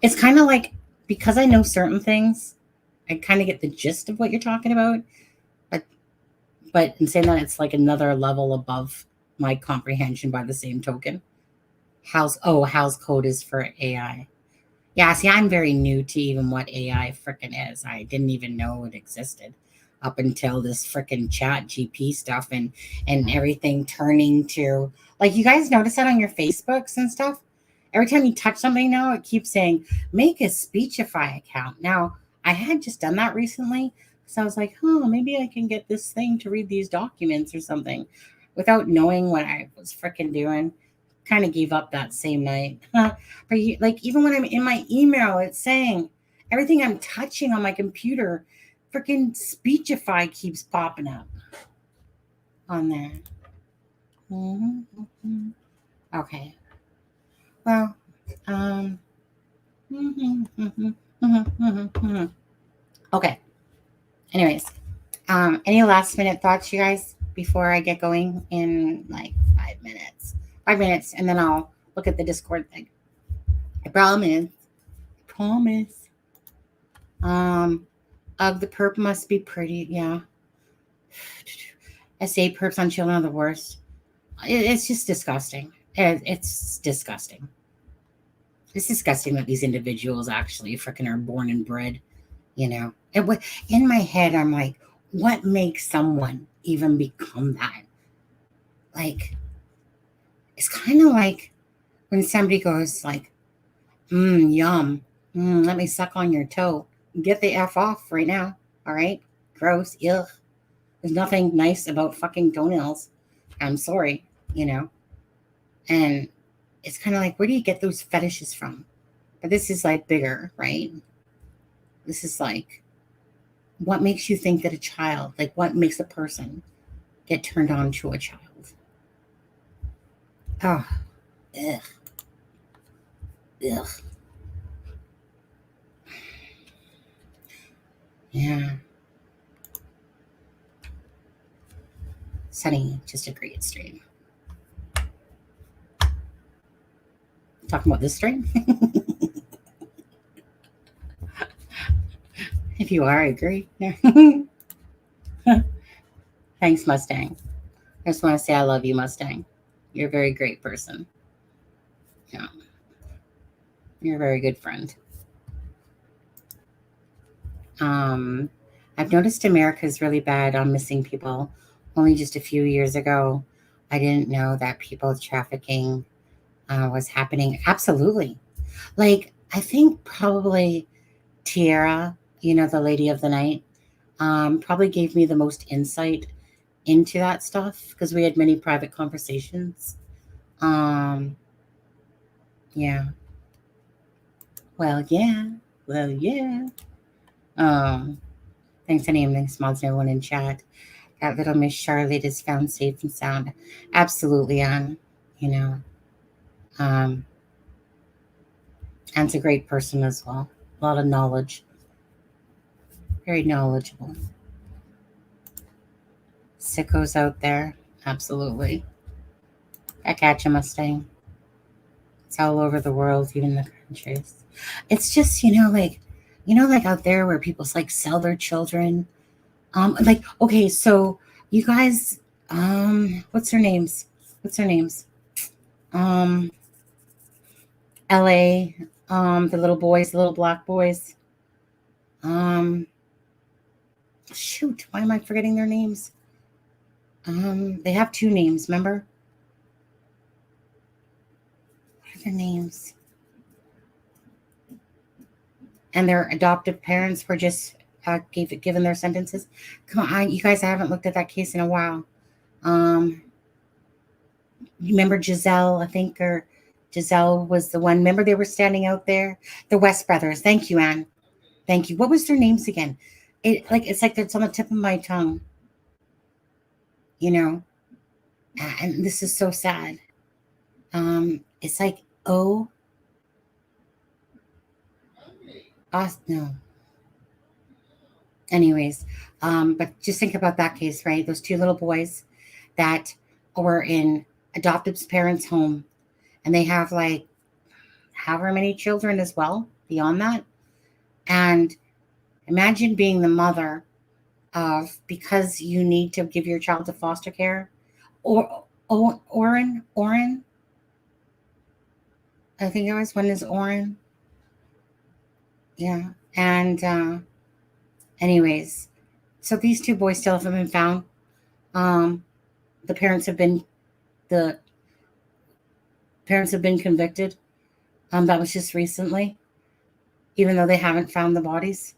It's kind of like, because I know certain things, I kind of get the gist of what you're talking about. But in saying that, it's like another level above my comprehension by the same token. House code is for AI. Yeah, see, I'm very new to even what AI frickin' is. I didn't even know it existed up until this frickin' chat GP stuff and everything turning to, like, you guys notice that on your Facebooks and stuff? Every time you touch something now, it keeps saying, make a Speechify account. Now, I had just done that recently, so I was like, maybe I can get this thing to read these documents or something without knowing what I was frickin' doing. Kind of gave up that same night. But even when I'm in my email, it's saying everything I'm touching on my computer, freaking Speechify keeps popping up on there. Okay. Well, okay. Anyways, any last minute thoughts, you guys, before I get going in like 5 minutes? 5 minutes, and then I'll look at the Discord thing. I promise. The perp must be pretty. Yeah. SA perps on children are the worst. It's just disgusting. It's disgusting. It's disgusting that these individuals actually freaking are born and bred. In my head, I'm like, what makes someone even become that. Like, it's kind of like when somebody goes like, yum, let me suck on your toe. Get the F off right now, all right? Gross, ugh. There's nothing nice about fucking toenails. I'm sorry, you know? And it's kind of like, where do you get those fetishes from? But this is like bigger, right? This is like, what makes you think that a child, like what makes a person get turned on to a child? Oh, ugh. Ugh. Yeah. Sunny, just a great stream. Talking about this stream? If you are, I agree. Thanks, Mustang. I just want to say I love you, Mustang. You're a very great person. Yeah. You're a very good friend. I've noticed America's really bad on missing people. Only just a few years ago, I didn't know that people trafficking was happening. Absolutely. Like, I think probably Tiara, you know, the lady of the night, probably gave me the most insight into that stuff because we had many private conversations. Yeah. Well, yeah. Well, yeah. Thanks, Annie. Thanks, Mods, and everyone in chat. That little Miss Charlotte is found safe and sound. Absolutely, Anne. You know, Anne's a great person as well. A lot of knowledge. Very knowledgeable. Sickos out there. Absolutely. I catch a Mustang. It's all over the world, even the countries. It's just, like out there where people like sell their children. Like, okay, so you guys, what's their names? LA, the little boys, the little black boys. Shoot, why am I forgetting their names? They have two names, remember? What are their names? And their adoptive parents were just given their sentences. Come on, you guys, I haven't looked at that case in a while. You remember Giselle, I think, or Giselle was the one. Remember they were standing out there? The West brothers. Thank you, Anne. Thank you. What was their names again? It's like it's on the tip of my tongue. And this is so sad. It's like no. Anyways, but just think about that case, right? Those two little boys that were in adoptive parents' home, and they have like however many children as well beyond that. And imagine being the mother of, because you need to give your child to foster care, or Oren, I think it was, one is Oren. Yeah. And anyways, so these two boys still haven't been found. The parents have been convicted. That was just recently, even though they haven't found the bodies,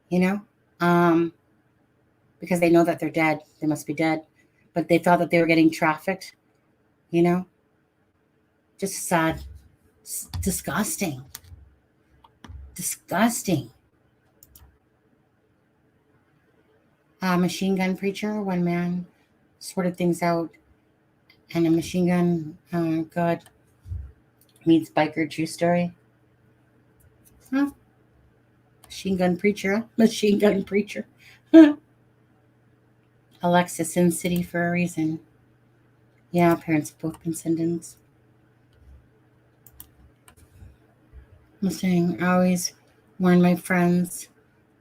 because they know that they're dead. They must be dead, but they thought that they were getting trafficked, just sad, disgusting. Machine gun preacher, one man sorted things out, and a machine gun god meets biker, true story. Huh? Machine gun preacher. Alexis in city for a reason. Yeah, parents have both been sentenced. I'm saying, I always warn my friends,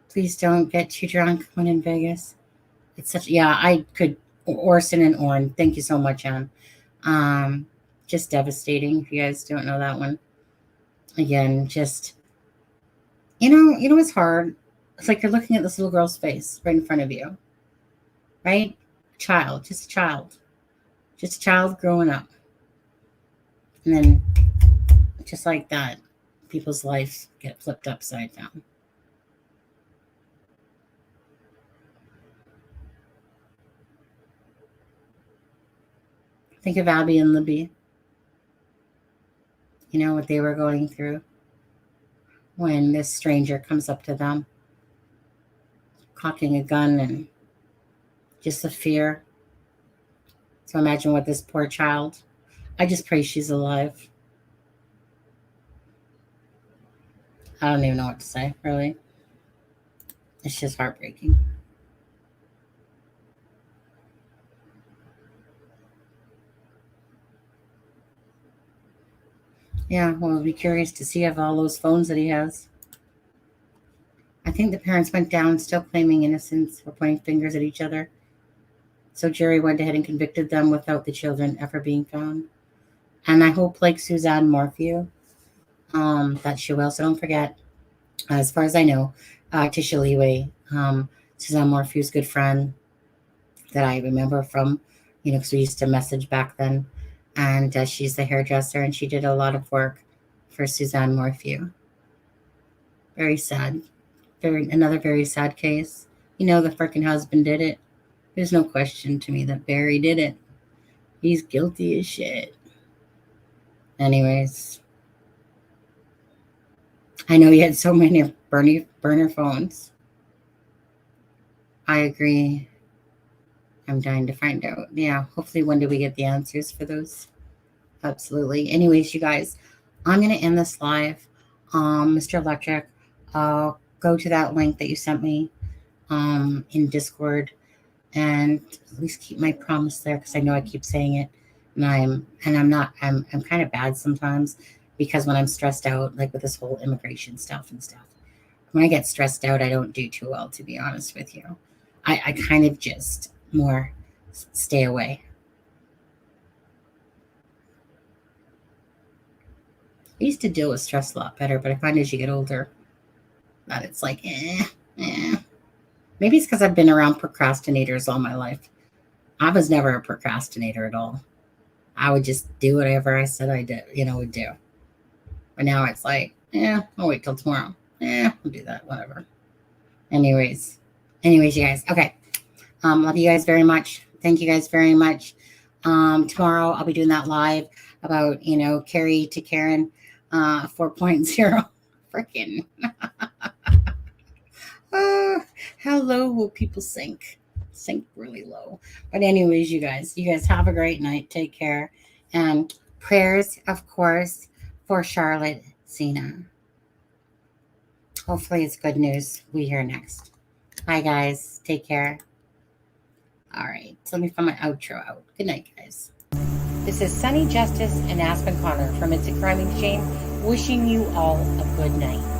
please don't get too drunk when in Vegas. It's such, I could, Orson and Oren. Thank you so much, Anne. Just devastating if you guys don't know that one. Again, just, it's hard. It's like you're looking at this little girl's face right in front of you, right? Child, just a child growing up. And then just like that, people's lives get flipped upside down. Think of Abby and Libby. You know what they were going through when this stranger comes up to them, cocking a gun, and just the fear. So imagine what this poor child. I just pray she's alive. I don't even know what to say, really. It's just heartbreaking. Yeah, well, I'll be curious to see if all those phones that he has. I think the parents went down still claiming innocence or pointing fingers at each other. So Jerry went ahead and convicted them without the children ever being found. And I hope, like Suzanne Morphew, that she will. So don't forget, as far as I know, Tisha Leeway, Suzanne Morphew's good friend that I remember from, because we used to message back then. And she's the hairdresser, and she did a lot of work for Suzanne Morphew. Very sad. Another very sad case. The freaking husband did it. There's no question to me that Barry did it. He's guilty as shit. Anyways, I know you had so many burner phones. I agree. I'm dying to find out. Yeah, hopefully one day we get the answers for those. Absolutely. Anyways, you guys, I'm going to end this live. Mr. Electric, go to that link that you sent me in Discord, and at least keep my promise there, because I know I keep saying it, and I'm kind of bad sometimes, because when I'm stressed out, like with this whole immigration stuff and stuff, when I get stressed out, I don't do too well, to be honest with you. I kind of just more stay away. I used to deal with stress a lot better, but I find as you get older that it's like, Maybe it's because I've been around procrastinators all my life. I was never a procrastinator at all. I would just do whatever I said I did, would do. But now it's like, I'll wait till tomorrow. I'll do that, whatever. Anyways, you guys. Okay. Love you guys very much. Thank you guys very much. Tomorrow I'll be doing that live about, Carrie to Karen 4.0. Freaking. How low will people sink? Sink really low. But anyways, you guys have a great night. Take care. And prayers, of course, for Charlotte SENA. Hopefully it's good news we hear next. Bye, guys. Take care. All right. So let me find my outro out. Good night, guys. This is Sunny Justice and Aspen Connor from It's a Crime and Shame, wishing you all a good night.